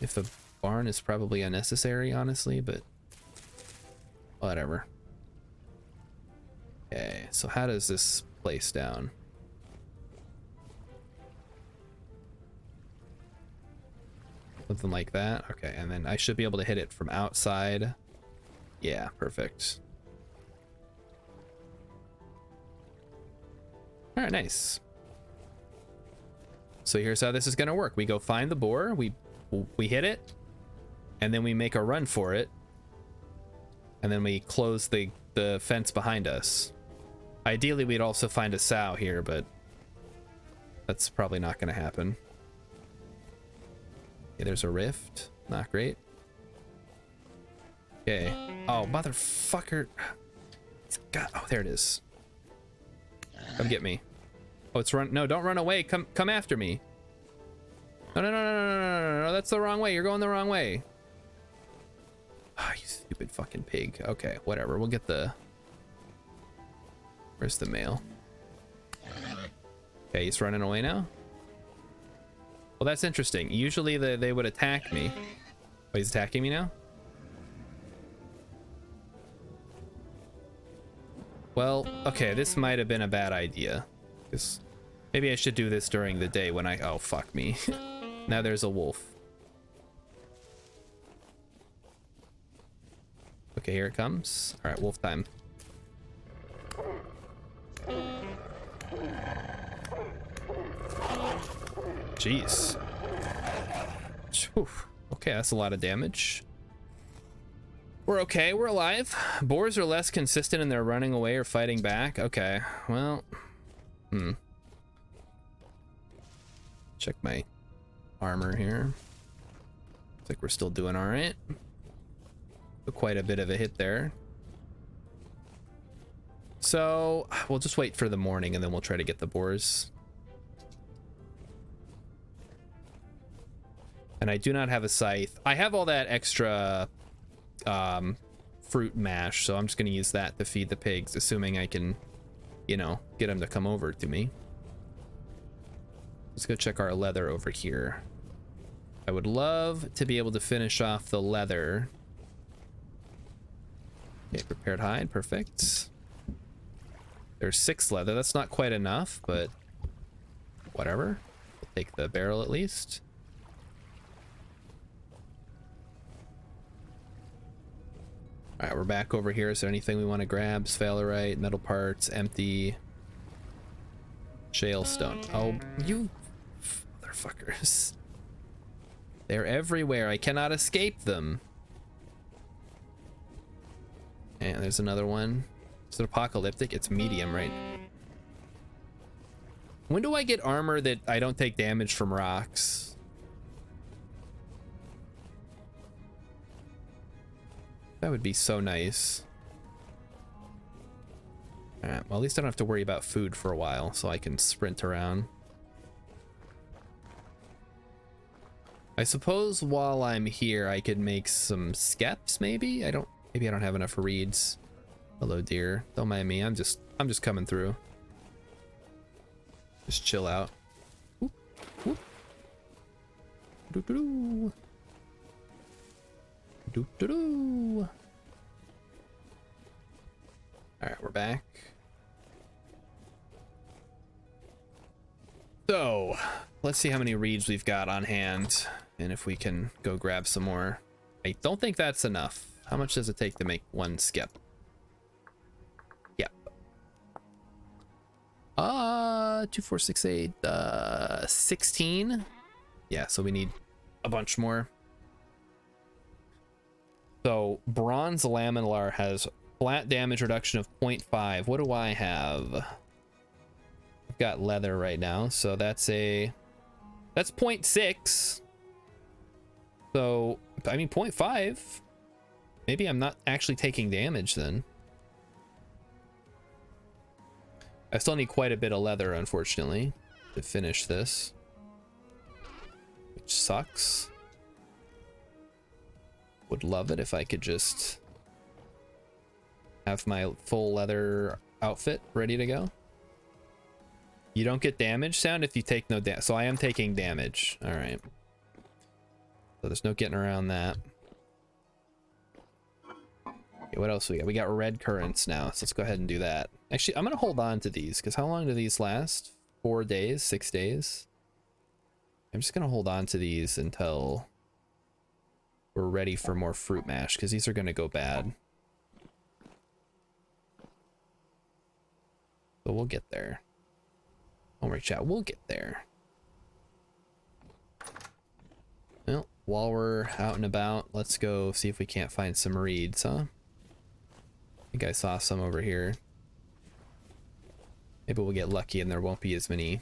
If a barn is probably unnecessary, honestly, but whatever. Okay, so how does this place down? Something like that. Okay, and then I should be able to hit it from outside. Yeah, perfect. All right, nice. So here's how this is gonna work. We go find the boar, we hit it, and then we make a run for it, and then we close the fence behind us. Ideally, we'd also find a sow here, but that's probably not going to happen. Okay, there's a rift. Not great. Okay. Oh, motherfucker. God, oh, there it is. Come get me. Oh, it's run. No, don't run away. Come after me. No, no, no, no, no, no, no, no. That's the wrong way. You're going the wrong way. Oh, you stupid fucking pig. Okay, whatever. We'll get the... Where's the mail? Okay, he's running away now. Well, that's interesting. Usually they would attack me. Oh, he's attacking me now? Well, okay, this might have been a bad idea. Because maybe I should do this during the day when I... Oh, fuck me. Now there's a wolf. Okay, here it comes. All right, wolf time. Jeez. Whew. Okay, that's a lot of damage. We're okay, we're alive. Boars are less consistent in their running away or fighting back. Okay, well, check my armor here. Looks like we're still doing all right. Took quite a bit of a hit there. So we'll just wait for the morning and then we'll try to get the boars. And I do not have a scythe. I have all that extra fruit mash, so I'm just gonna use that to feed the pigs, assuming I can, you know, get them to come over to me. Let's go check our leather over here. I would love to be able to finish off the leather. Okay, prepared hide, perfect. There's 6 leather. That's not quite enough, but whatever. We'll take the barrel at least. All right, we're back over here. Is there anything we want to grab? Sphalerite, metal parts, empty. Shale stone. Oh, you motherfuckers. They're everywhere. I cannot escape them. And there's another one. Is it apocalyptic? It's medium, right? When do I get armor that I don't take damage from rocks? That would be so nice. Alright, well, at least I don't have to worry about food for a while, so I can sprint around. I suppose while I'm here, I could make some skeps, maybe? Maybe I don't have enough reeds. Hello, dear. Don't mind me. I'm just coming through. Just chill out. Whoop, whoop. Doo-doo-doo. Doo-doo-doo. All right, we're back. So, let's see how many reeds we've got on hand, and if we can go grab some more. I don't think that's enough. How much does it take to make one skep? Yep. 2, 4, 6, 8, 16. Yeah, so we need a bunch more. So bronze laminar has flat damage reduction of 0.5. What do I have? I've got leather right now, so that's 0.6. So I mean 0.5. Maybe I'm not actually taking damage then. I still need quite a bit of leather, unfortunately, to finish this, which sucks. Would love it if I could just have my full leather outfit ready to go. You don't get damage sound if you take no damage. So I am taking damage. All right. So there's no getting around that. Okay, what else we got? We got red currants now, so let's go ahead and do that. Actually, I'm gonna hold on to these because how long do these last? 4 days, 6 days? I'm just gonna hold on to these until we're ready for more fruit mash because these are gonna go bad. So we'll get there. Don't worry, chat. We'll get there. Well, while we're out and about, let's go see if we can't find some reeds, huh? I think I saw some over here. Maybe we'll get lucky and there won't be as many.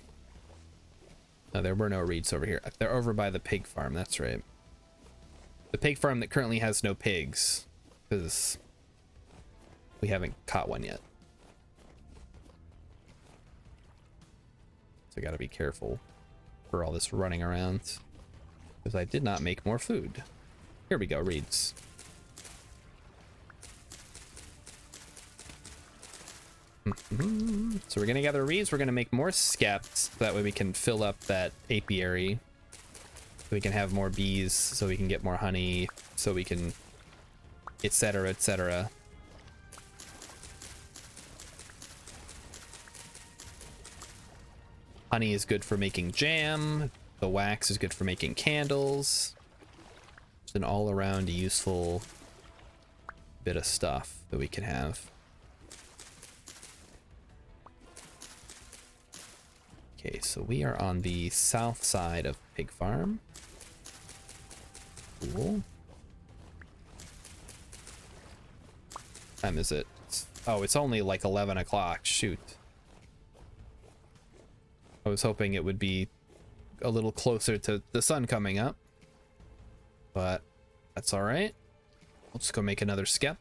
No, there were no reeds over here. They're over by the pig farm, that's right. The pig farm that currently has no pigs, because we haven't caught one yet. So I gotta be careful for all this running around, because I did not make more food. Here we go, reeds. So we're gonna gather reeds, we're gonna make more skeps, so that way we can fill up that apiary. So we can have more bees, so we can get more honey, so we can, etc., etc. Honey is good for making jam. The wax is good for making candles. It's an all-around useful bit of stuff that we can have. Okay, so we are on the south side of Pig Farm. Cool. What time is it? Oh, it's only like 11 o'clock. Shoot. I was hoping it would be a little closer to the sun coming up, but that's all right. We'll just go make another skep.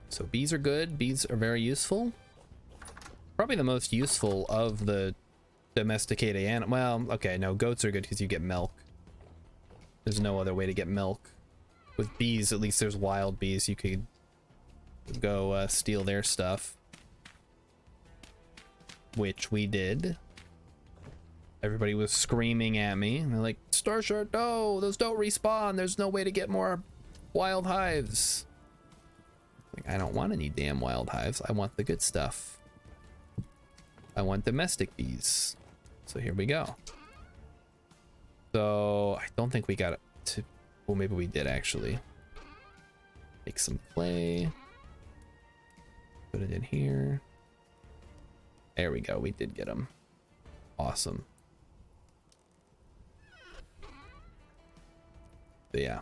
So bees are good. Bees are very useful. Probably the most useful of the domesticated animal. Well, okay, no, goats are good because you get milk. There's no other way to get milk. With bees, at least there's wild bees. You could go steal their stuff. Which we did. Everybody was screaming at me. And they're like, Starshirt, no, those don't respawn. There's no way to get more wild hives. Like, I don't want any damn wild hives. I want the good stuff. I want domestic bees. So here we go. So I don't think we got it to... Well, maybe we did actually. Take some clay. Put it in here. There we go. We did get them. Awesome. But yeah.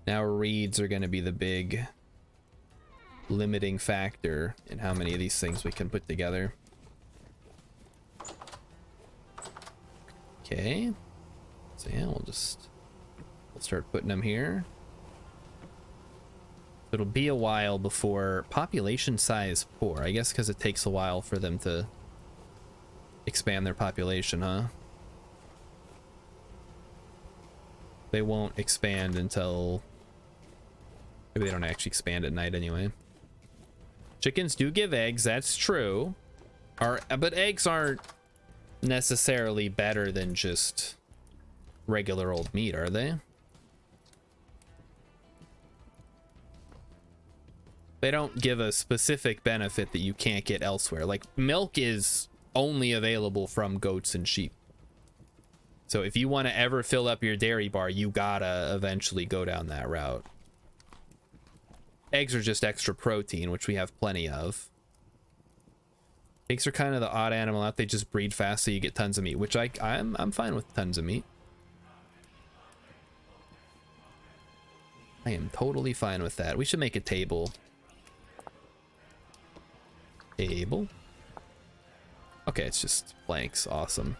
Now reeds are going to be the big limiting factor in how many of these things we can put together. Okay. So yeah, we'll start putting them here. It'll be a while before population size poor. I guess because it takes a while for them to expand their population, huh? They won't expand until... Maybe they don't actually expand at night anyway. Chickens do give eggs, that's true. But eggs aren't necessarily better than just regular old meat, are they? They don't give a specific benefit that you can't get elsewhere. Like, milk is only available from goats and sheep. So if you want to ever fill up your dairy bar, you gotta eventually go down that route. Eggs are just extra protein, which we have plenty of. Pigs are kind of the odd animal out. They just breed fast, so you get tons of meat, which I'm fine with tons of meat. I am totally fine with that. We should make a table. Table. Okay, it's just planks. Awesome.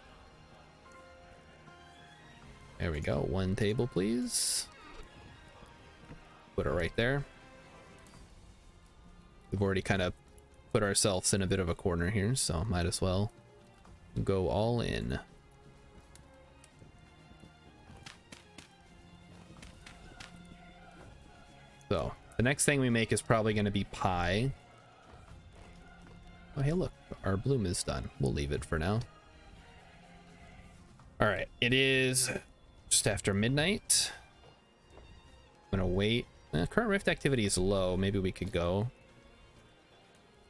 There we go. One table, please. Put it right there. We've already kind of put ourselves in a bit of a corner here, so might as well go all in. So the next thing we make is probably going to be pie. Oh, hey, look, our bloom is done. We'll leave it for now. All right, it is just after midnight. I'm gonna wait. Current rift activity is low. Maybe we could go.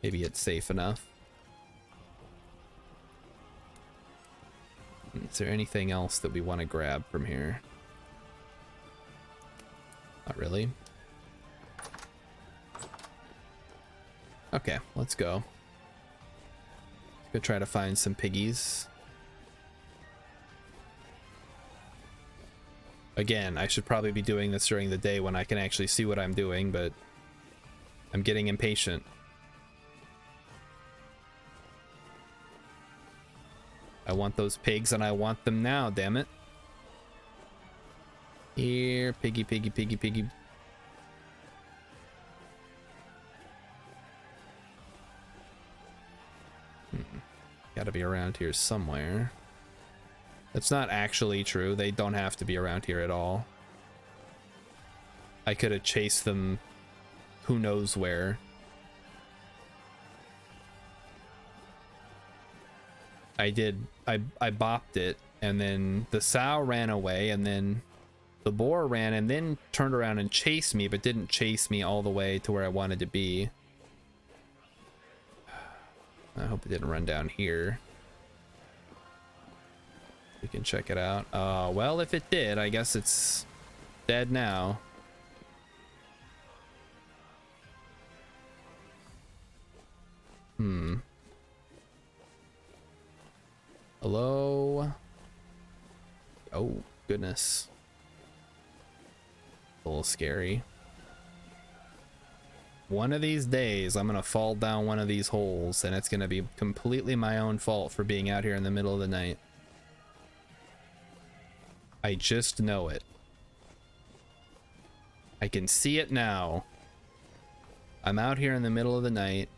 Maybe it's safe enough. Is there anything else that we want to grab from here? Not really. Okay, let's go. Let's go try to find some piggies. Again, I should probably be doing this during the day when I can actually see what I'm doing, but I'm getting impatient. I want those pigs and I want them now, damn it. Here, piggy, piggy, piggy, piggy. Gotta be around here somewhere. That's not actually true. They don't have to be around here at all. I could have chased them who knows where. I did. I bopped it, and then the sow ran away, and then the boar ran and then turned around and chased me, but didn't chase me all the way to where I wanted to be. I hope it didn't run down here. We can check it out. Well, if it did, I guess it's dead now. Hello? Oh, goodness. A little scary. One of these days, I'm gonna fall down one of these holes, and it's gonna be completely my own fault for being out here in the middle of the night. I just know it. I can see it now. I'm out here in the middle of the night,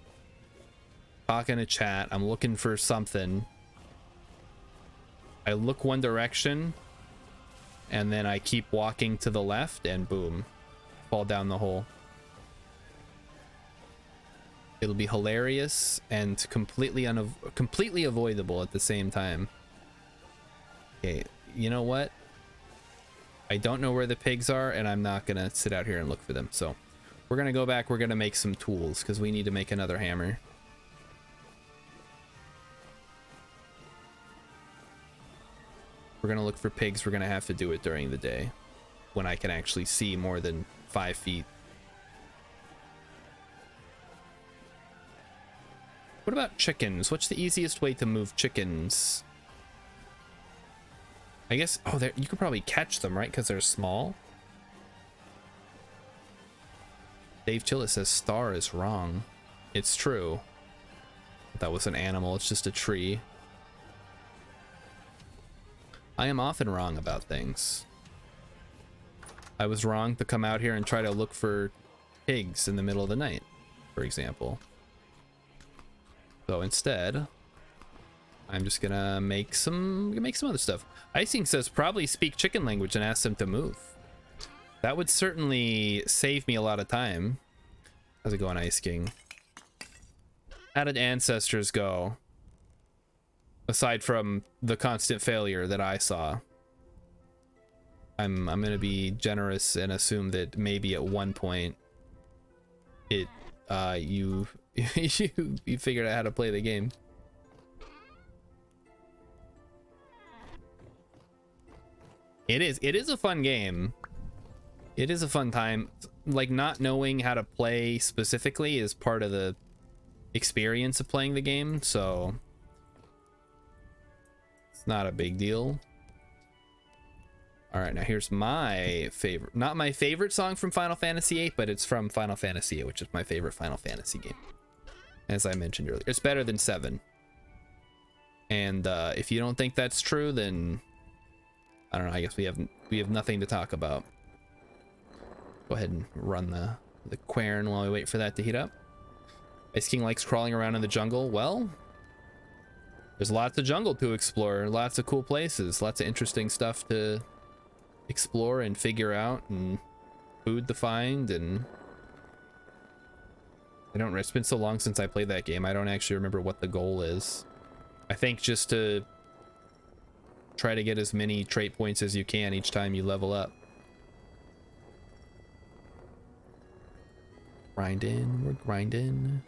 talking to chat. I'm looking for something. I look one direction, and then I keep walking to the left, and boom, fall down the hole. It'll be hilarious and completely avoidable at the same time. Okay, you know what? I don't know where the pigs are, and I'm not gonna sit out here and look for them. So we're gonna go back. We're gonna make some tools because we need to make another hammer. We're gonna look for pigs. We're gonna have to do it during the day when I can actually see more than 5 feet. What about chickens? What's the easiest way to move chickens? I guess, oh, you could probably catch them, right? Because they're small. Dave Chilla says star is wrong. It's true. That was an animal. It's just a tree. I am often wrong about things. I was wrong to come out here and try to look for pigs in the middle of the night, for example. So instead, I'm just gonna make some other stuff. Icing says probably speak chicken language and ask them to move. That would certainly save me a lot of time. How's it going, Ice King? How did Ancestors go? Aside from the constant failure that I saw. I'm gonna be generous and assume that maybe at one point it you you figured out how to play the game. It is a fun game. It is a fun time. Like, not knowing how to play specifically is part of the experience of playing the game, so it's not a big deal. All right, now here's my favorite, not my favorite song from Final Fantasy VIII, but it's from Final Fantasy VIII, which is my favorite Final Fantasy game. As I mentioned earlier, it's better than 7. And if you don't think that's true, then I don't know. I guess we have nothing to talk about. Go ahead and run the quern while we wait for that to heat up. Ice King likes crawling around in the jungle. Well, there's lots of jungle to explore, lots of cool places, lots of interesting stuff to explore and figure out, and food to find. And it's been so long since I played that game, I don't actually remember what the goal is. I think just to try to get as many trait points as you can each time you level up. Grinding, we're grinding.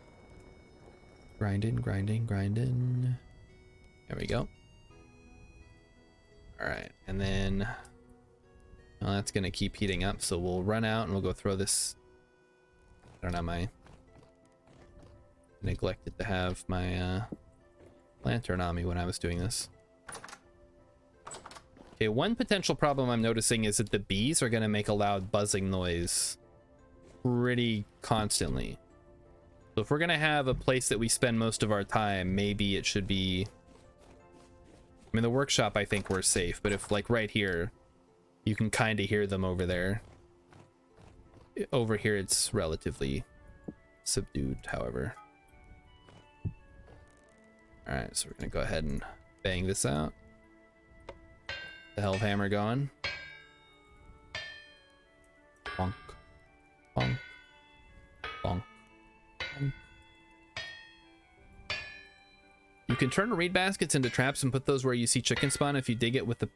Grinding. There we go. All right, and then well, that's gonna keep heating up, so we'll run out and we'll go throw this. I don't know, neglected to have my lantern on me when I was doing this. Okay, one potential problem I'm noticing is that the bees are going to make a loud buzzing noise pretty constantly. So if we're going to have a place that we spend most of our time, maybe it should be... I mean, the workshop, I think we're safe, but if, like, right here, you can kind of hear them over there. Over here, it's relatively subdued, however. All right, so we're going to go ahead and bang this out. The Hellhammer going. Bonk. Bonk. Bonk. Bonk. You can turn reed baskets into traps and put those where you see chicken spawn. If you dig it with the...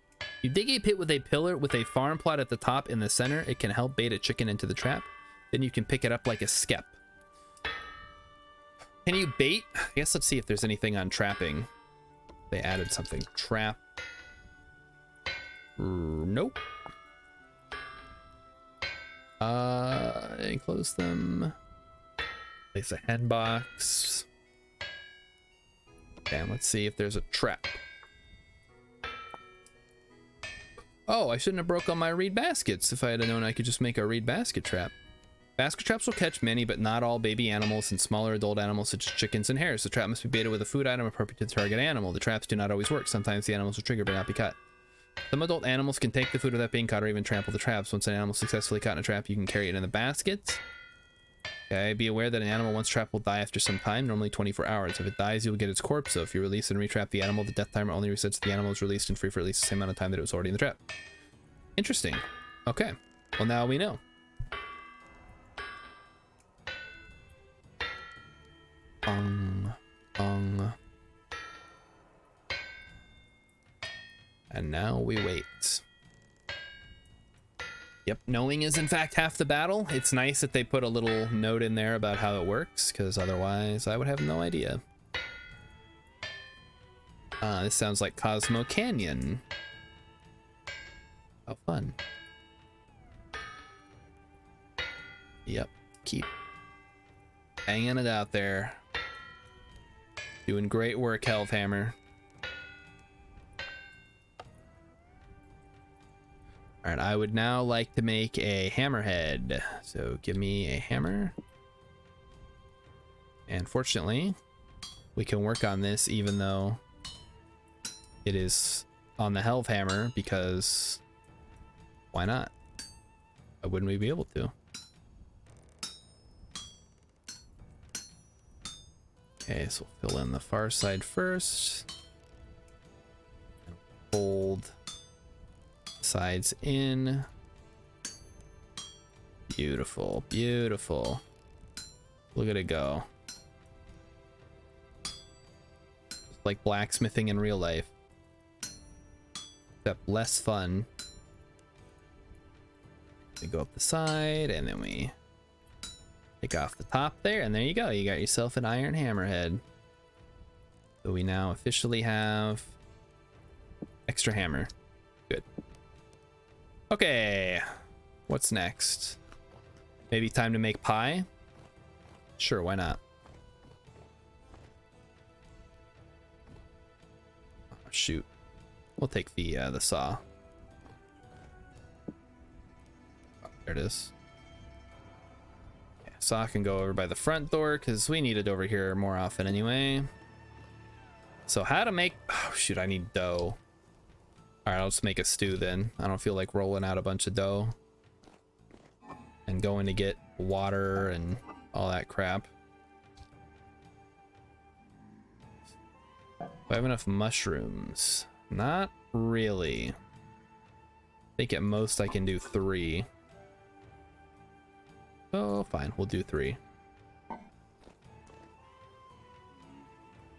You dig a pit with a pillar with a farm plot at the top in the center, it can help bait a chicken into the trap. Then you can pick it up like a skep. Can you bait? I guess let's see if there's anything on trapping. They added something. Trap. Nope. Enclose them. Place a hen box. And let's see if there's a trap. Oh, I shouldn't have broke all my reed baskets. If I had known I could just make a reed basket trap. Basket traps will catch many, but not all baby animals and smaller adult animals such as chickens and hares. The trap must be baited with a food item appropriate to the target animal. The traps do not always work. Sometimes the animals will trigger but not be caught. Some adult animals can take the food without being caught or even trample the traps. Once an animal is successfully caught in a trap, you can carry it in the basket. Okay, be aware that an animal once trapped will die after some time, normally 24 hours. If it dies, you will get its corpse. So if you release and retrap the animal, the death timer only resets the animal is released and free for at least the same amount of time that it was already in the trap. Interesting. Okay. Well, now we know. And now we wait. Yep, knowing is in fact half the battle. It's nice that they put a little note in there about how it works, because otherwise I would have no idea. This sounds like Cosmo Canyon. How fun. Yep, keep banging it out there. Doing great work, Hellhammer. All right, I would now like to make a hammerhead. So give me a hammer. And fortunately, we can work on this even though it is on the Hellhammer, because why not? Why wouldn't we be able to? Okay, so we'll fill in the far side first. Fold sides in. Beautiful, beautiful. Look at it go. Just like blacksmithing in real life. Except less fun. We go up the side and then we take off the top there, and there you go. You got yourself an iron hammerhead. So we now officially have extra hammer. Good. Okay, what's next? Maybe time to make pie? Sure, why not? Oh, shoot. We'll take the saw. Oh, there it is. Saw can go over by the front door because we need it over here more often anyway. So how to make... Oh, shoot, I need dough. All right, I'll just make a stew then. I don't feel like rolling out a bunch of dough and going to get water and all that crap. Do I have enough mushrooms? Not really. I think at most I can do 3. Oh, fine. We'll do 3.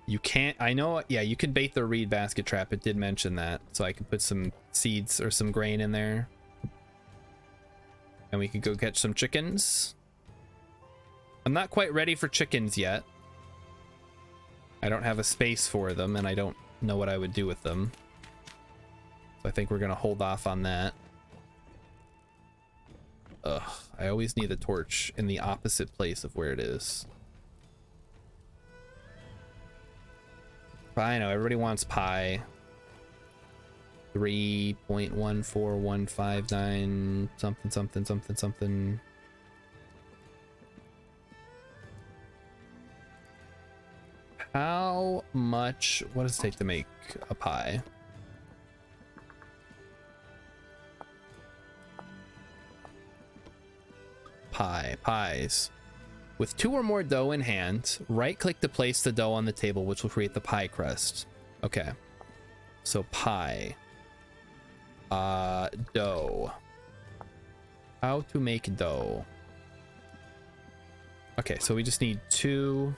You can't... I know... Yeah, you can bait the reed basket trap. It did mention that. So I can put some seeds or some grain in there. And we can go catch some chickens. I'm not quite ready for chickens yet. I don't have a space for them, and I don't know what I would do with them. So I think we're going to hold off on that. Ugh, I always need the torch in the opposite place of where it is. pie. I know everybody wants pie. 3.14159 something something something something. How much? What does it take to make a pie? Pies. With 2 or more dough in hand, right-click to place the dough on the table, which will create the pie crust. Okay. So pie. Dough. How to make dough. Okay, so we just need 2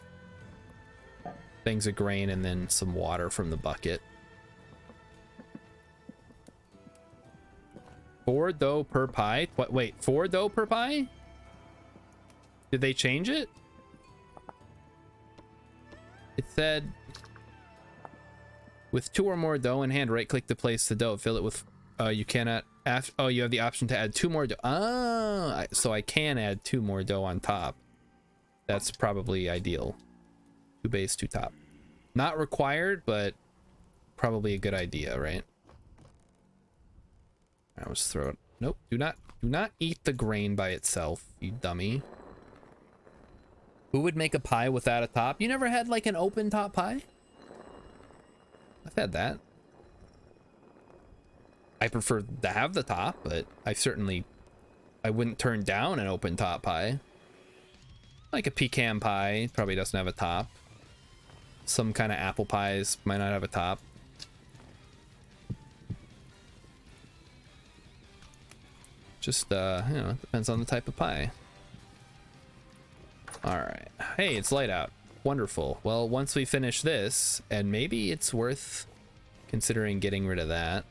things of grain and then some water from the bucket. 4 dough per pie? What? Wait, 4 dough per pie? Did they change it? It said with 2 or more dough in hand, right click to place the dough. Fill it with you cannot oh, you have the option to add 2 more dough. Ah, so I can add 2 more dough on top. That's probably ideal. 2 base, 2 top. Not required, but probably a good idea, right? I was throw it. Nope, do not eat the grain by itself, you dummy. Who would make a pie without a top? You never had like an open top pie? I've had that. I prefer to have the top, but I wouldn't turn down an open top pie. Like a pecan pie, probably doesn't have a top. Some kind of apple pies might not have a top. Just, you know, it depends on the type of pie. All right. Hey, it's light out. Wonderful. Well, once we finish this, and maybe it's worth considering getting rid of that.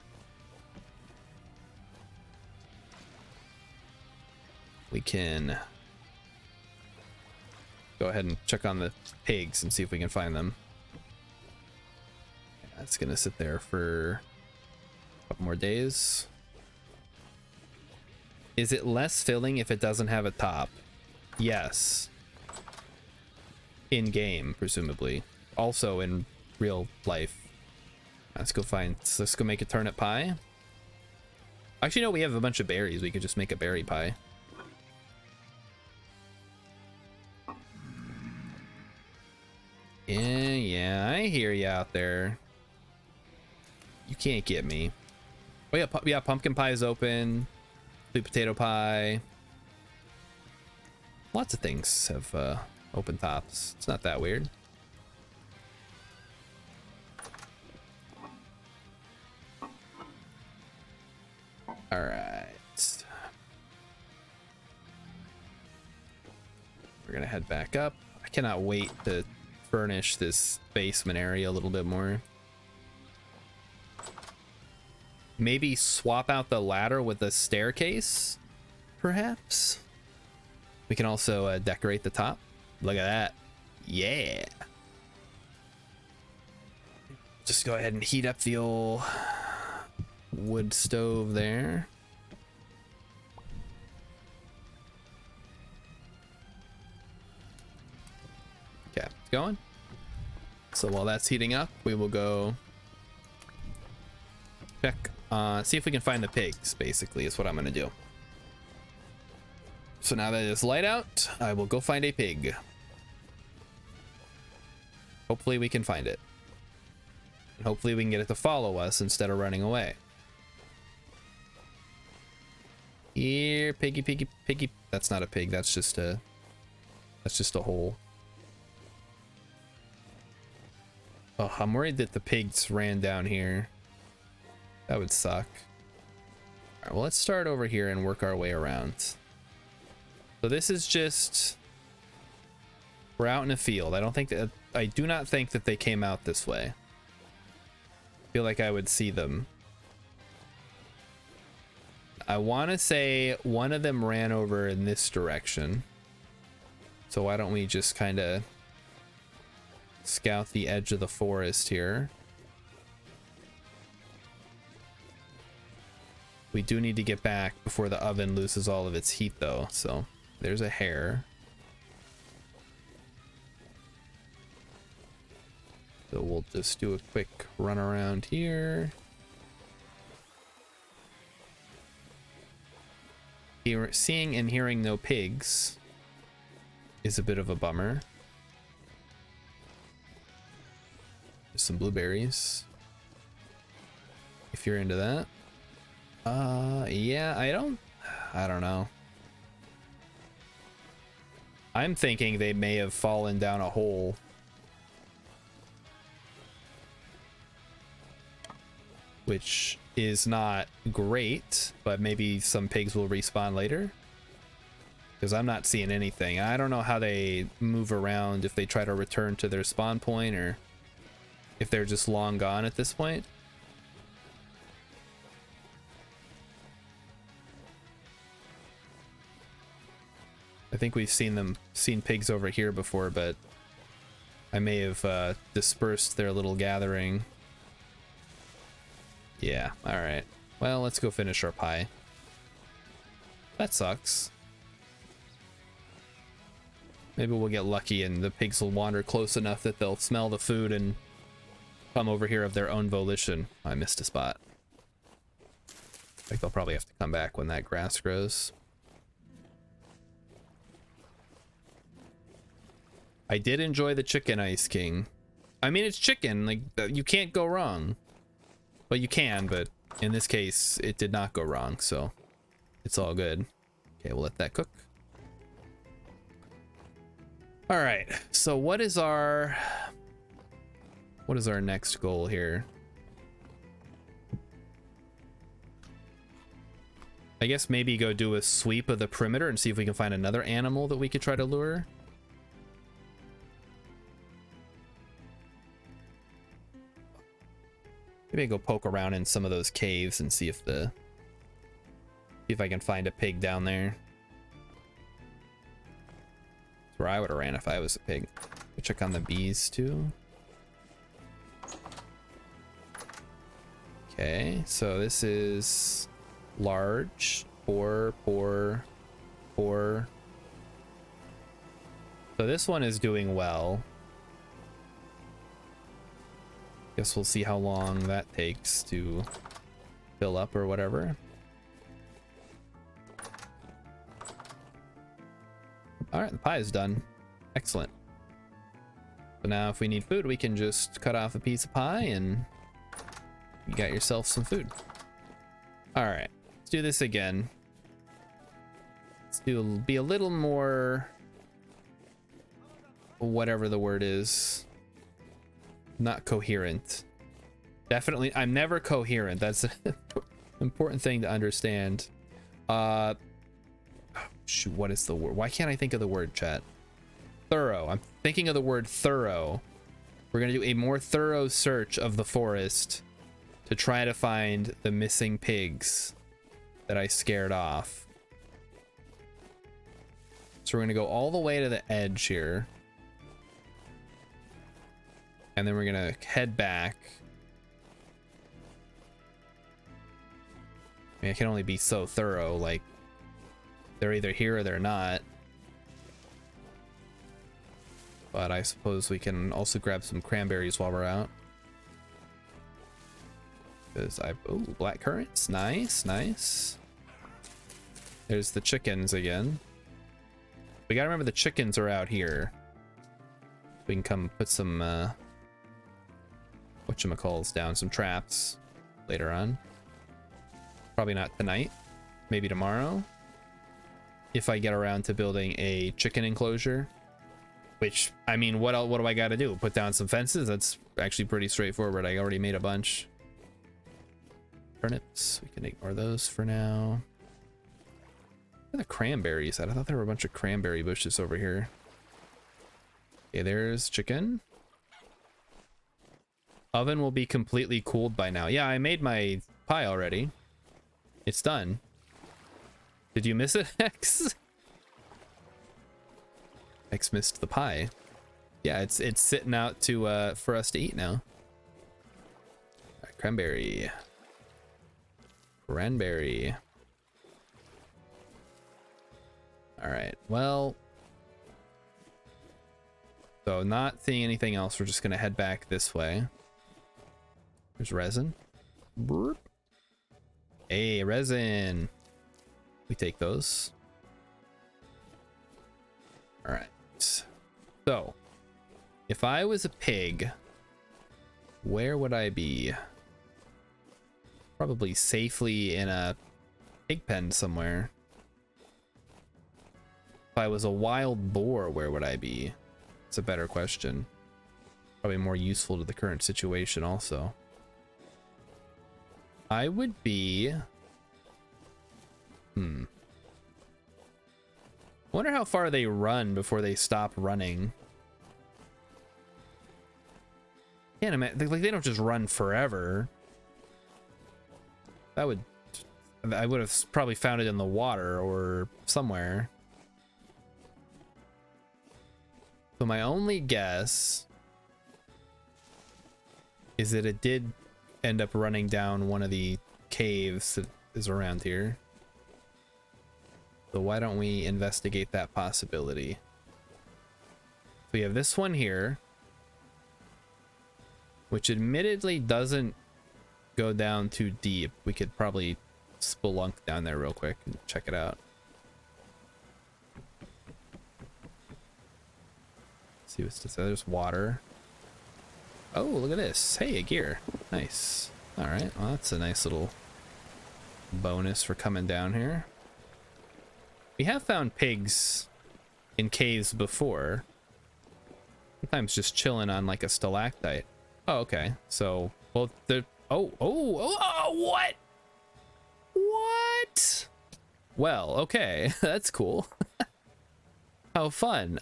We can go ahead and check on the pigs and see if we can find them. That's gonna sit there for a couple more days. Is it less filling if it doesn't have a top? Yes. In game, presumably. Also in real life. Let's go make a turnip pie. Actually, no, we have a bunch of berries. We could just make a berry pie. Yeah, I hear you out there. You can't get me. Oh yeah, yeah, pumpkin pie is open. Sweet potato pie. Lots of things have open tops. It's not that weird. All right. We're gonna head back up. I cannot wait to furnish this basement area a little bit more. Maybe swap out the ladder with a staircase, perhaps? We can also decorate the top. Look at that. Yeah. Just go ahead and heat up the old wood stove there. Okay, it's going. So while that's heating up, we will go check, see if we can find the pigs, basically, is what I'm gonna do. So now that it's light out, I will go find a pig. Hopefully we can find it. And hopefully we can get it to follow us instead of running away. Here, piggy, piggy, piggy. That's not a pig, that's just a hole. Oh, I'm worried that the pigs ran down here. That would suck. All right, well, let's start over here and work our way around. So this is just, we're out in a field. I do not think that they came out this way. I feel like I would see them. I want to say one of them ran over in this direction. So why don't we just kind of scout the edge of the forest here. We do need to get back before the oven loses all of its heat though, so there's a hare. So we'll just do a quick run around here. Seeing and hearing no pigs is a bit of a bummer. There's some blueberries, if you're into that. Yeah, I don't know. I'm thinking they may have fallen down a hole. Which is not great, but maybe some pigs will respawn later. Because I'm not seeing anything. I don't know how they move around, if they try to return to their spawn point or if they're just long gone at this point. I think we've seen pigs over here before, but I may have dispersed their little gathering. Yeah, alright. Well, let's go finish our pie. That sucks. Maybe we'll get lucky and the pigs will wander close enough that they'll smell the food and come over here of their own volition. I missed a spot. I think they'll probably have to come back when that grass grows. I did enjoy the chicken, Ice King. I mean, it's chicken, like, you can't go wrong. Well, you can, but in this case, it did not go wrong, so it's all good. Okay, we'll let that cook. All right, so what is our next goal here? I guess maybe go do a sweep of the perimeter and see if we can find another animal that we could try to lure. Maybe I go poke around in some of those caves and see if I can find a pig down there. That's where I would have ran if I was a pig. Check on the bees too. Okay, so this is large, poor. So this one is doing well. Guess we'll see how long that takes to fill up or whatever. All right, the pie is done. Excellent. So now if we need food, we can just cut off a piece of pie and you got yourself some food. All right, let's do this again. Be a little more, whatever the word is. Not coherent. Definitely, I'm never coherent. That's an important thing to understand. Shoot, what is the word? Why can't I think of the word, chat? Thorough. I'm thinking of the word thorough. We're gonna do a more thorough search of the forest to try to find the missing pigs that I scared off. So we're gonna go all the way to the edge here. And then we're gonna head back. I mean, I can only be so thorough, like they're either here or they're not. But I suppose we can also grab some cranberries while we're out. Because oh, black currants, nice, nice. There's the chickens again. We gotta remember the chickens are out here. We can come put some whatchamacalls down, some traps later on. Probably not tonight, maybe tomorrow. If I get around to building a chicken enclosure, which, I mean, what do I gotta do? Put down some fences? That's actually pretty straightforward. I already made a bunch. Turnips, we can ignore those for now. Where are the cranberries at? I thought there were a bunch of cranberry bushes over here. Okay, there's chicken. Oven will be completely cooled by now. Yeah, I made my pie already. It's done. Did you miss it, X? X missed the pie. Yeah, it's sitting out to for us to eat now. All right, cranberry. Cranberry. All right. Well, So not seeing anything else, we're just gonna head back this way. There's resin. Burp. Hey, resin. We take those. All right. So, if I was a pig, where would I be? Probably safely in a pig pen somewhere. If I was a wild boar, where would I be? It's a better question. Probably more useful to the current situation also. I would be... I wonder how far they run before they stop running. Can't imagine, like, they don't just run forever. That would... I would have probably found it in the water or somewhere. So my only guess is that it did end up running down one of the caves that is around here. So why don't we investigate that possibility? So we have this one here, which admittedly doesn't go down too deep. We could probably spelunk down there real quick and check it out. See what's this? There's water. Oh, look at this. Hey, a gear. Nice. All right. Well, that's a nice little bonus for coming down here. We have found pigs in caves before. Sometimes just chilling on like a stalactite. Oh, okay. So, well, the... Oh, what? What? Well, okay. That's cool. How fun.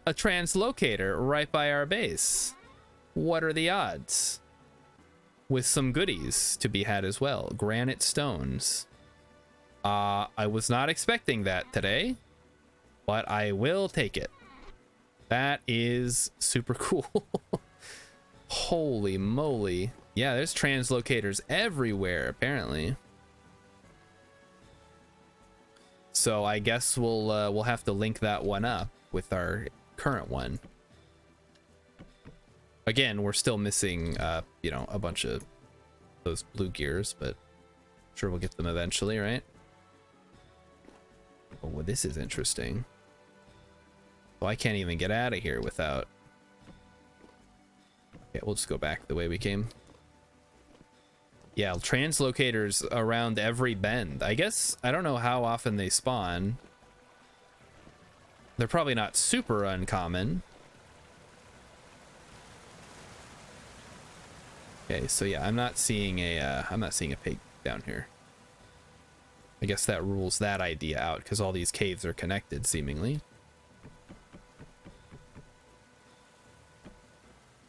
A translocator right by our base. What are the odds? With some goodies to be had as well. Granite stones. I was not expecting that today, but I will take it. That is super cool. Holy moly. Yeah, there's translocators everywhere, apparently. So I guess we'll have to link that one up with our current one. Again, we're still missing, you know, a bunch of those blue gears, but I'm sure we'll get them eventually, right? Oh, well, this is interesting. Well, I can't even get out of here without... Okay, we'll just go back the way we came. Yeah, translocators around every bend. I guess, I don't know how often they spawn. They're probably not super uncommon. Okay, so yeah, I'm not seeing a pig down here. I guess that rules that idea out because all these caves are connected seemingly.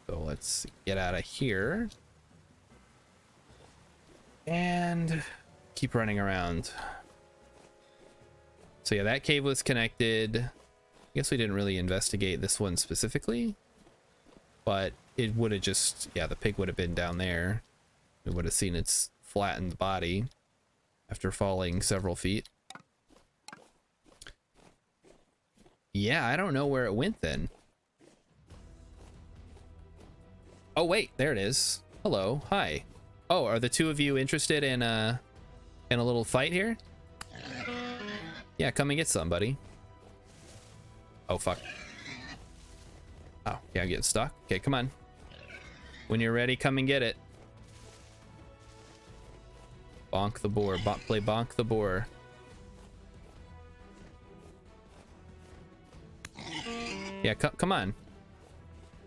So let's get out of here and keep running around. So yeah, that cave was connected. I guess we didn't really investigate this one specifically, but it would have just, yeah, the pig would have been down there. We would have seen its flattened body after falling several feet. Yeah, I don't know where it went then. Oh wait, there it is. Hello, hi. Oh, are the two of you interested in a little fight here? Yeah, come and get somebody. Oh fuck. Oh, yeah, I'm getting stuck. Okay, come on. When you're ready, come and get it. Bonk the boar. Play bonk the boar. Yeah, come on.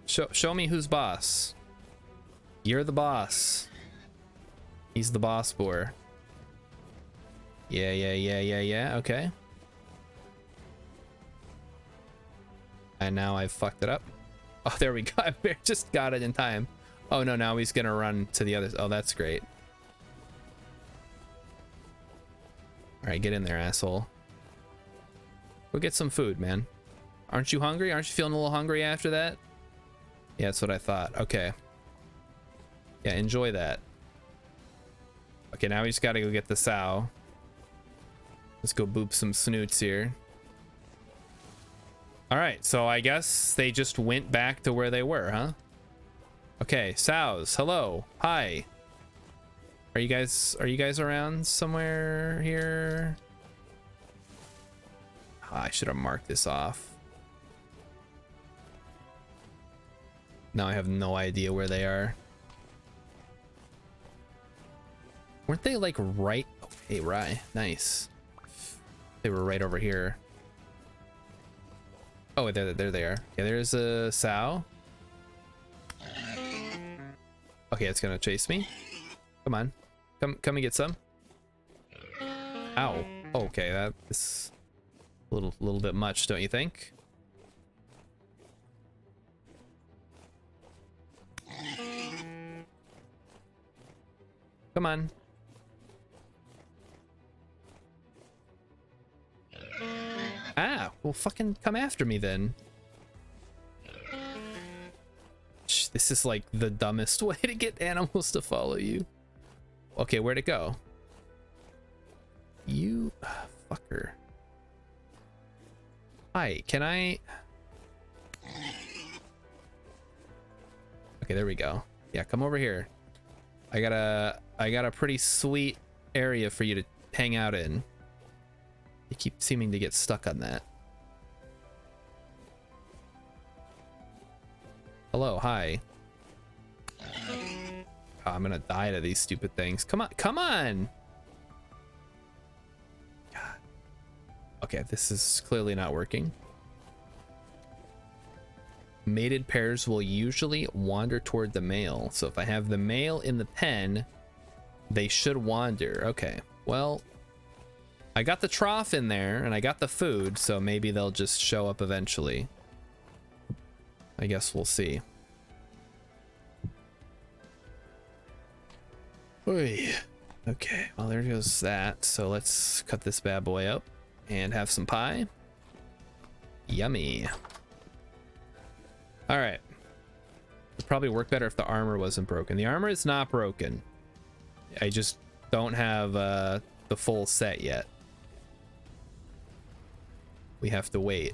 Show me who's boss. You're the boss. He's the boss boar. Yeah. Okay. And now I've fucked it up. Oh, there we go. I just got it in time. Oh no, now he's gonna run to the other. Oh, that's great. All right, get in there, asshole. Go get some food, man. Aren't you hungry? Aren't you feeling a little hungry after that? Yeah, that's what I thought. Okay. Yeah, enjoy that. Okay, now we just gotta go get the sow. Let's go boop some snoots here. All right, so I guess they just went back to where they were, huh? Okay, sows, hello, hi. Are you guys around somewhere here? Oh, I should have marked this off. Now I have no idea where they are. Weren't they like right? Oh, hey, Rye, nice. They were right over here. Oh, there they are. Yeah, there's a sow. Okay, it's gonna chase me. Come on, come and get some. Ow. Okay, that is a little bit much, don't you think? Come on. Ah, well, fucking come after me then. This is like the dumbest way to get animals to follow you. Okay, where'd it go? You fucker. Hi, can I? Okay, there we go. Yeah, come over here. I got a pretty sweet area for you to hang out in. You keep seeming to get stuck on that. Hello, hi. Oh, I'm gonna die to these stupid things. Come on, come on! God. Okay, this is clearly not working. Mated pairs will usually wander toward the male. So if I have the male in the pen, they should wander. Okay, well, I got the trough in there and I got the food, so maybe they'll just show up eventually. I guess we'll see. Oy. Okay, well, there goes that. So let's cut this bad boy up and have some pie. Yummy. All right. It'd probably work better if the armor wasn't broken. The armor is not broken. I just don't have the full set yet. We have to wait.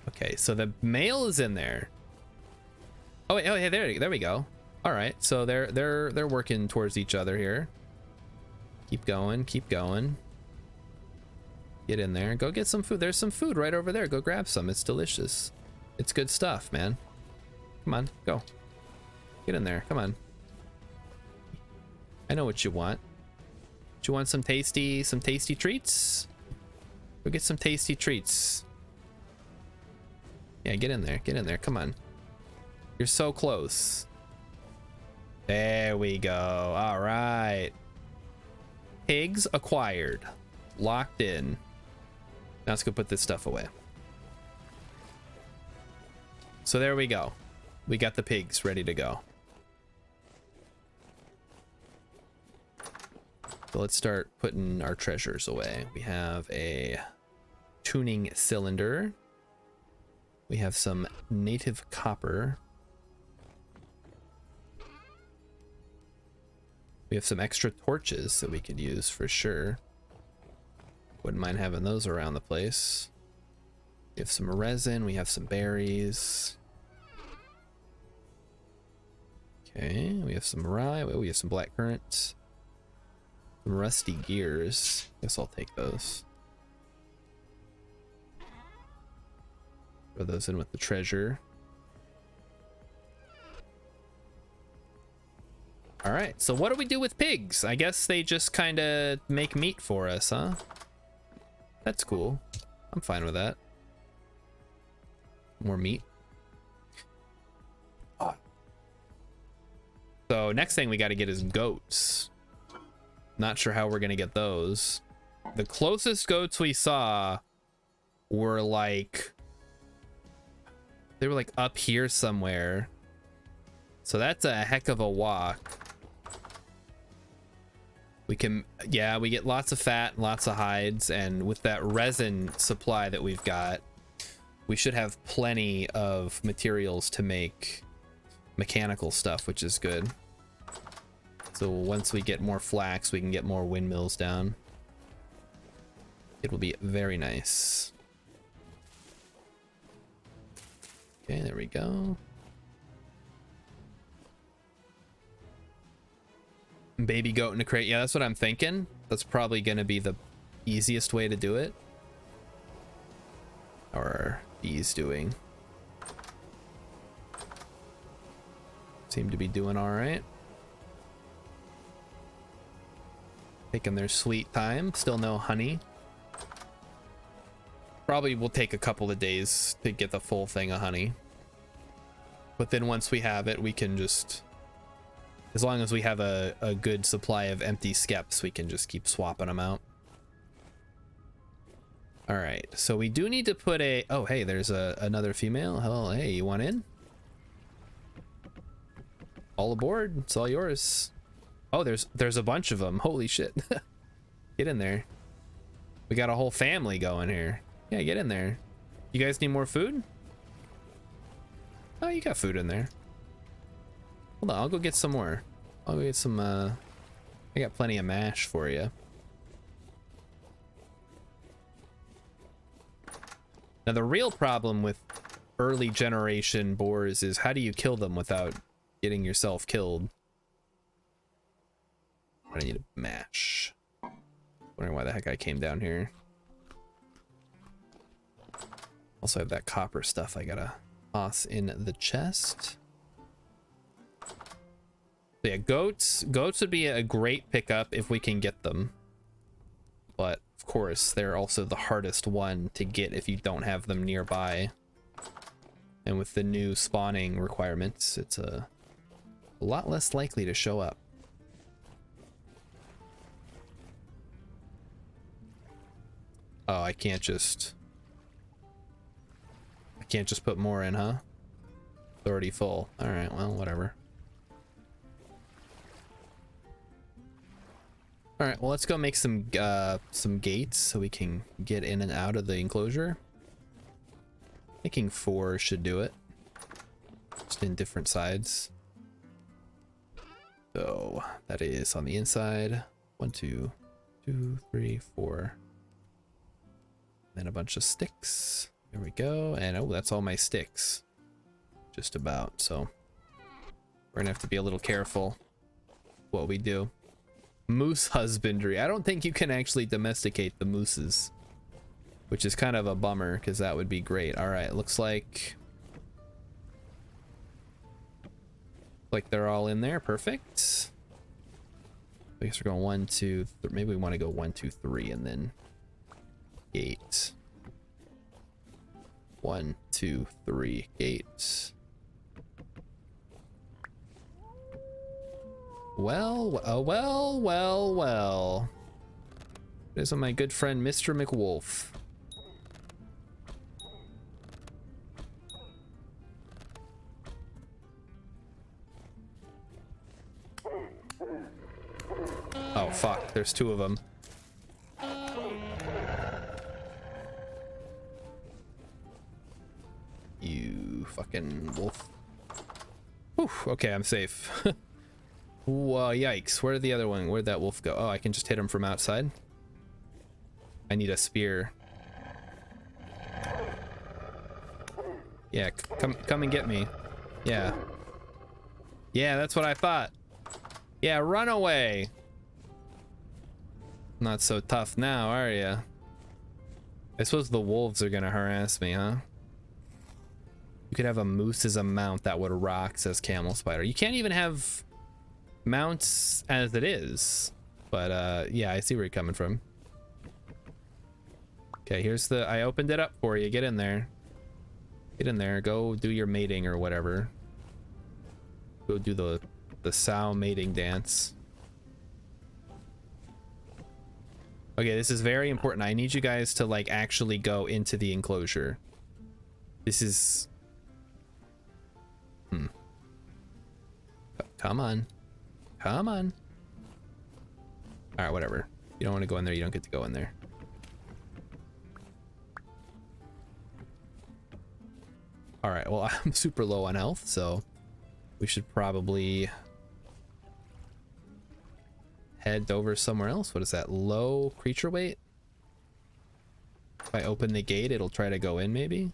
Okay, so the male is in there. Oh wait, oh hey, there we go. All right, so they're working towards each other here. Keep going, keep going. Get in there, go get some food. There's some food right over there. Go grab some. It's delicious. It's good stuff, man. Come on, go. Get in there. Come on. I know what you want. Do you want some tasty treats? Go get some tasty treats. Yeah, get in there. Get in there. Come on. You're so close. There we go. All right. Pigs acquired. Locked in. Now let's go put this stuff away. So there we go. We got the pigs ready to go. So let's start putting our treasures away. We have a tuning cylinder. We have some native copper. We have some extra torches that we could use for sure. Wouldn't mind having those around the place. We have some resin. We have some berries. Okay, we have some rye. We have some black currant. Some rusty gears. Guess I'll take those. Throw those in with the treasure. All right, so what do we do with pigs? I guess they just kind of make meat for us, huh? That's cool. I'm fine with that. More meat. Oh. So next thing we got to get is goats. Not sure how we're gonna get those. The closest goats we saw were like, they were like up here somewhere. So that's a heck of a walk. We can, yeah, we get lots of fat, lots of hides, and with that resin supply that we've got, we should have plenty of materials to make mechanical stuff, which is good. So once we get more flax, we can get more windmills down. It will be very nice. Okay, there we go. Baby goat in a crate. Yeah, that's what I'm thinking. That's probably going to be the easiest way to do it. How are bees doing? Seem to be doing all right. Taking their sweet time. Still no honey. Probably will take a couple of days to get the full thing of honey. But then once we have it, we can just... As long as we have a good supply of empty skeps, we can just keep swapping them out. All right, so we do need to put a... Oh, hey, there's another female. Hello, hey, you want in? All aboard. It's all yours. Oh, there's a bunch of them. Holy shit. Get in there. We got a whole family going here. Yeah, get in there. You guys need more food? Oh, you got food in there. Hold on, I'll go get some more. I'll go get some, I got plenty of mash for you. Now, the real problem with early generation boars is how do you kill them without getting yourself killed? I need a mash. Wondering why the heck I came down here. Also have that copper stuff I gotta toss in the chest. So yeah, goats would be a great pickup if we can get them. But of course, they're also the hardest one to get if you don't have them nearby. And with the new spawning requirements, it's a lot less likely to show up. Oh, I can't just put more in, huh? It's already full. All right, well, whatever. All right, well, let's go make some gates so we can get in and out of the enclosure. Making 4 should do it. Just in different sides. So that is on the inside. 1, 2, 2, 3, 4. Then a bunch of sticks. There we go. And oh, that's all my sticks. Just about. So we're gonna have to be a little careful what we do. Moose husbandry. I don't think you can actually domesticate the mooses, which is kind of a bummer because that would be great. All right, looks like they're all in there. Perfect. I guess we're going 1, 2, 3. Maybe we want to go 1, 2, 3 and then gate. 1, 2, 3 gates. Well. There's my good friend Mr. McWolf. Oh fuck, there's 2 of them. You fucking wolf. Whew, okay, I'm safe. Whoa, yikes. Where'd the other one? Where'd that wolf go? Oh, I can just hit him from outside. I need a spear. Yeah, come and get me. Yeah. Yeah, that's what I thought. Yeah, run away. Not so tough now, are ya? I suppose the wolves are gonna harass me, huh? You could have a moose as a mount that would rock, says Camel Spider. You can't even have mounts as it is. But yeah, I see where you're coming from. Okay, here's the... I opened it up for you. Get in there. Get in there. Go do your mating or whatever. Go do the sow mating dance. Okay, this is very important. I need you guys to like actually go into the enclosure. This is... Come on. Come on. All right, whatever. You don't want to go in there, you don't get to go in there. All right, well, I'm super low on health, so we should probably head over somewhere else. What is that? Low creature weight? If I open the gate, it'll try to go in, maybe?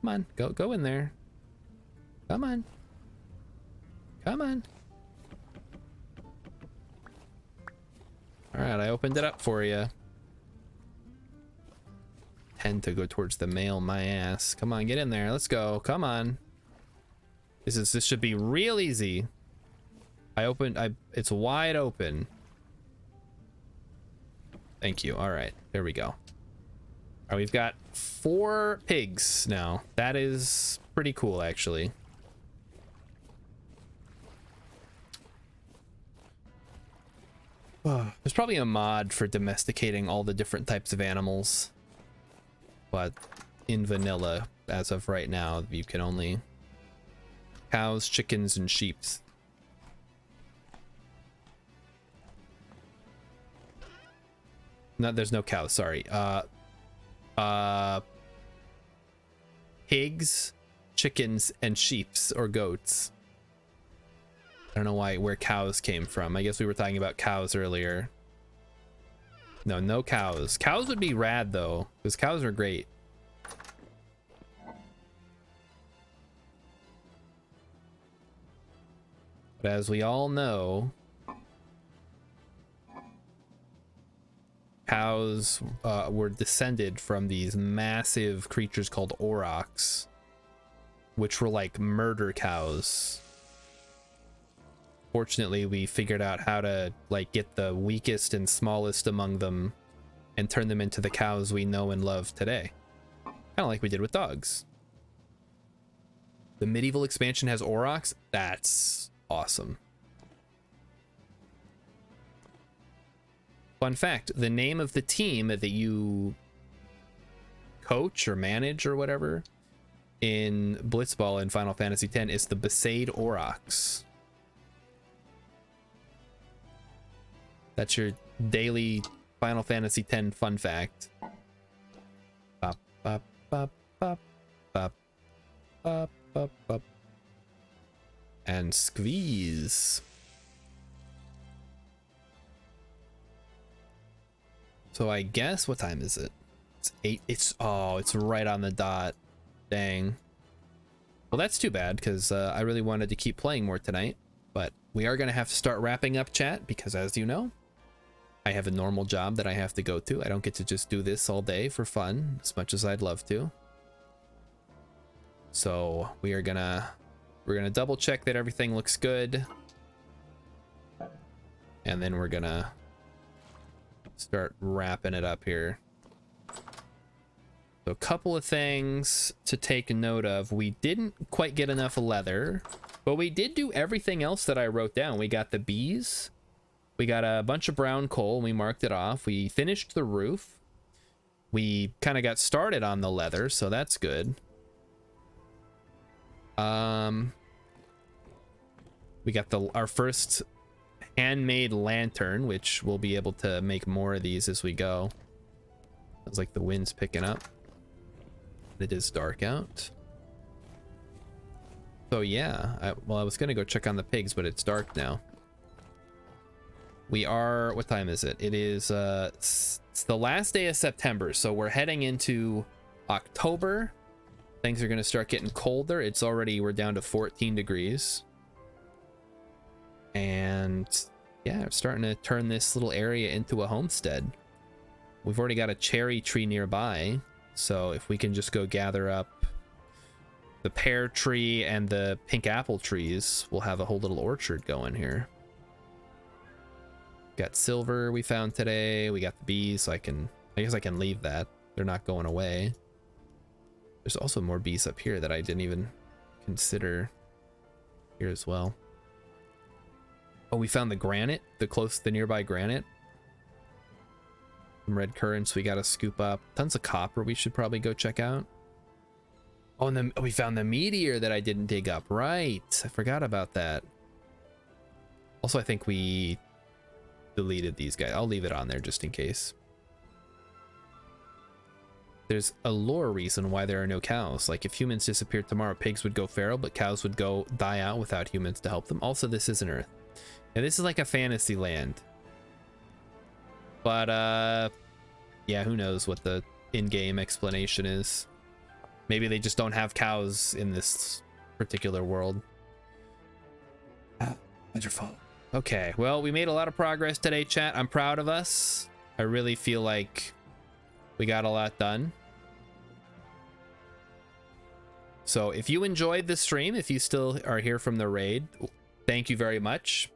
Come on, go in there. Come on. Come on. All right, I opened it up for you. Tend to go towards the male, my ass. Come on, get in there. Let's go. Come on. This should be real easy. It's wide open. Thank you. All right, there we go. All right, we've got 4 pigs now. That is pretty cool, actually. There's probably a mod for domesticating all the different types of animals, but in vanilla, as of right now, you can only cows, chickens, and sheep. No, there's no cows, sorry. Pigs, chickens, and sheeps or goats. I don't know where cows came from. I guess we were talking about cows earlier. No cows. Cows would be rad though, because cows are great. But as we all know, cows were descended from these massive creatures called aurochs, which were like murder cows. Fortunately, we figured out how to like get the weakest and smallest among them and turn them into the cows we know and love today. Kind of like we did with dogs. The medieval expansion has aurochs. That's awesome. Fun fact, the name of the team that you coach or manage or whatever in Blitzball in Final Fantasy X is the Besaid Aurochs. That's your daily Final Fantasy X fun fact. Bop, bop, bop, bop, bop, bop, bop, bop. And squeeze. So I guess, what time is it? It's 8. It's right on the dot. Dang. Well, that's too bad, because I really wanted to keep playing more tonight. But we are going to have to start wrapping up chat, because as you know, I have a normal job that I have to go to. I don't get to just do this all day for fun, as much as I'd love to. So we're gonna double check that everything looks good. And then we're gonna start wrapping it up here. So a couple of things to take note of. We didn't quite get enough leather, but we did do everything else that I wrote down. We got the bees. We got a bunch of brown coal and we marked it off. We finished the roof. We kind of got started on the leather, so that's good. We got our first handmade lantern, which we'll be able to make more of these as we go. Sounds like the wind's picking up. It is dark out. So yeah, I was gonna go check on the pigs, but it's dark now. We are, what time is it? It is it's the last day of September, so we're heading into October. Things are gonna start getting colder. It's already, we're down to 14 degrees. And yeah, we're starting to turn this little area into a homestead. We've already got a cherry tree nearby, so if we can just go gather up the pear tree and the pink apple trees, we'll have a whole little orchard going here. Got silver we found today. We got the bees, so I guess I can leave that. They're not going away. There's also more bees up here that I didn't even consider here as well. Oh, we found the granite, the nearby granite. Some red currants we gotta scoop up. Tons of copper we should probably go check out. Oh, and then we found the meteor that I didn't dig up. Right, I forgot about that. Also, I think we deleted these guys. I'll leave it on there just in case. There's a lore reason why there are no cows. Like if humans disappeared tomorrow, pigs would go feral, but cows would go die out without humans to help them. Also, this isn't Earth. And this is like a fantasy land. But yeah, who knows what the in-game explanation is. Maybe they just don't have cows in this particular world. What's your fault? Okay, well, we made a lot of progress today, chat. I'm proud of us. I really feel like we got a lot done. So if you enjoyed the stream, if you still are here from the raid, thank you very much.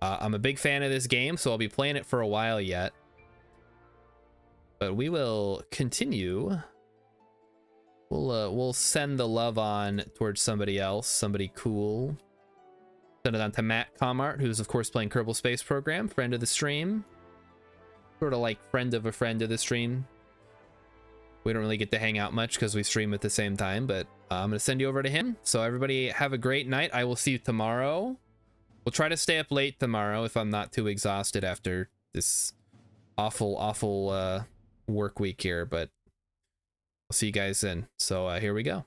I'm a big fan of this game, so I'll be playing it for a while yet. But we will continue. We'll send the love on towards somebody else, somebody cool. Send it on to Matt Comart, who's of course playing Kerbal Space Program, friend of the stream. Sort of like friend of a friend of the stream. We don't really get to hang out much because we stream at the same time, but I'm going to send you over to him. So everybody have a great night. I will see you tomorrow. We'll try to stay up late tomorrow if I'm not too exhausted after this awful work week here, but I'll see you guys then. So here we go.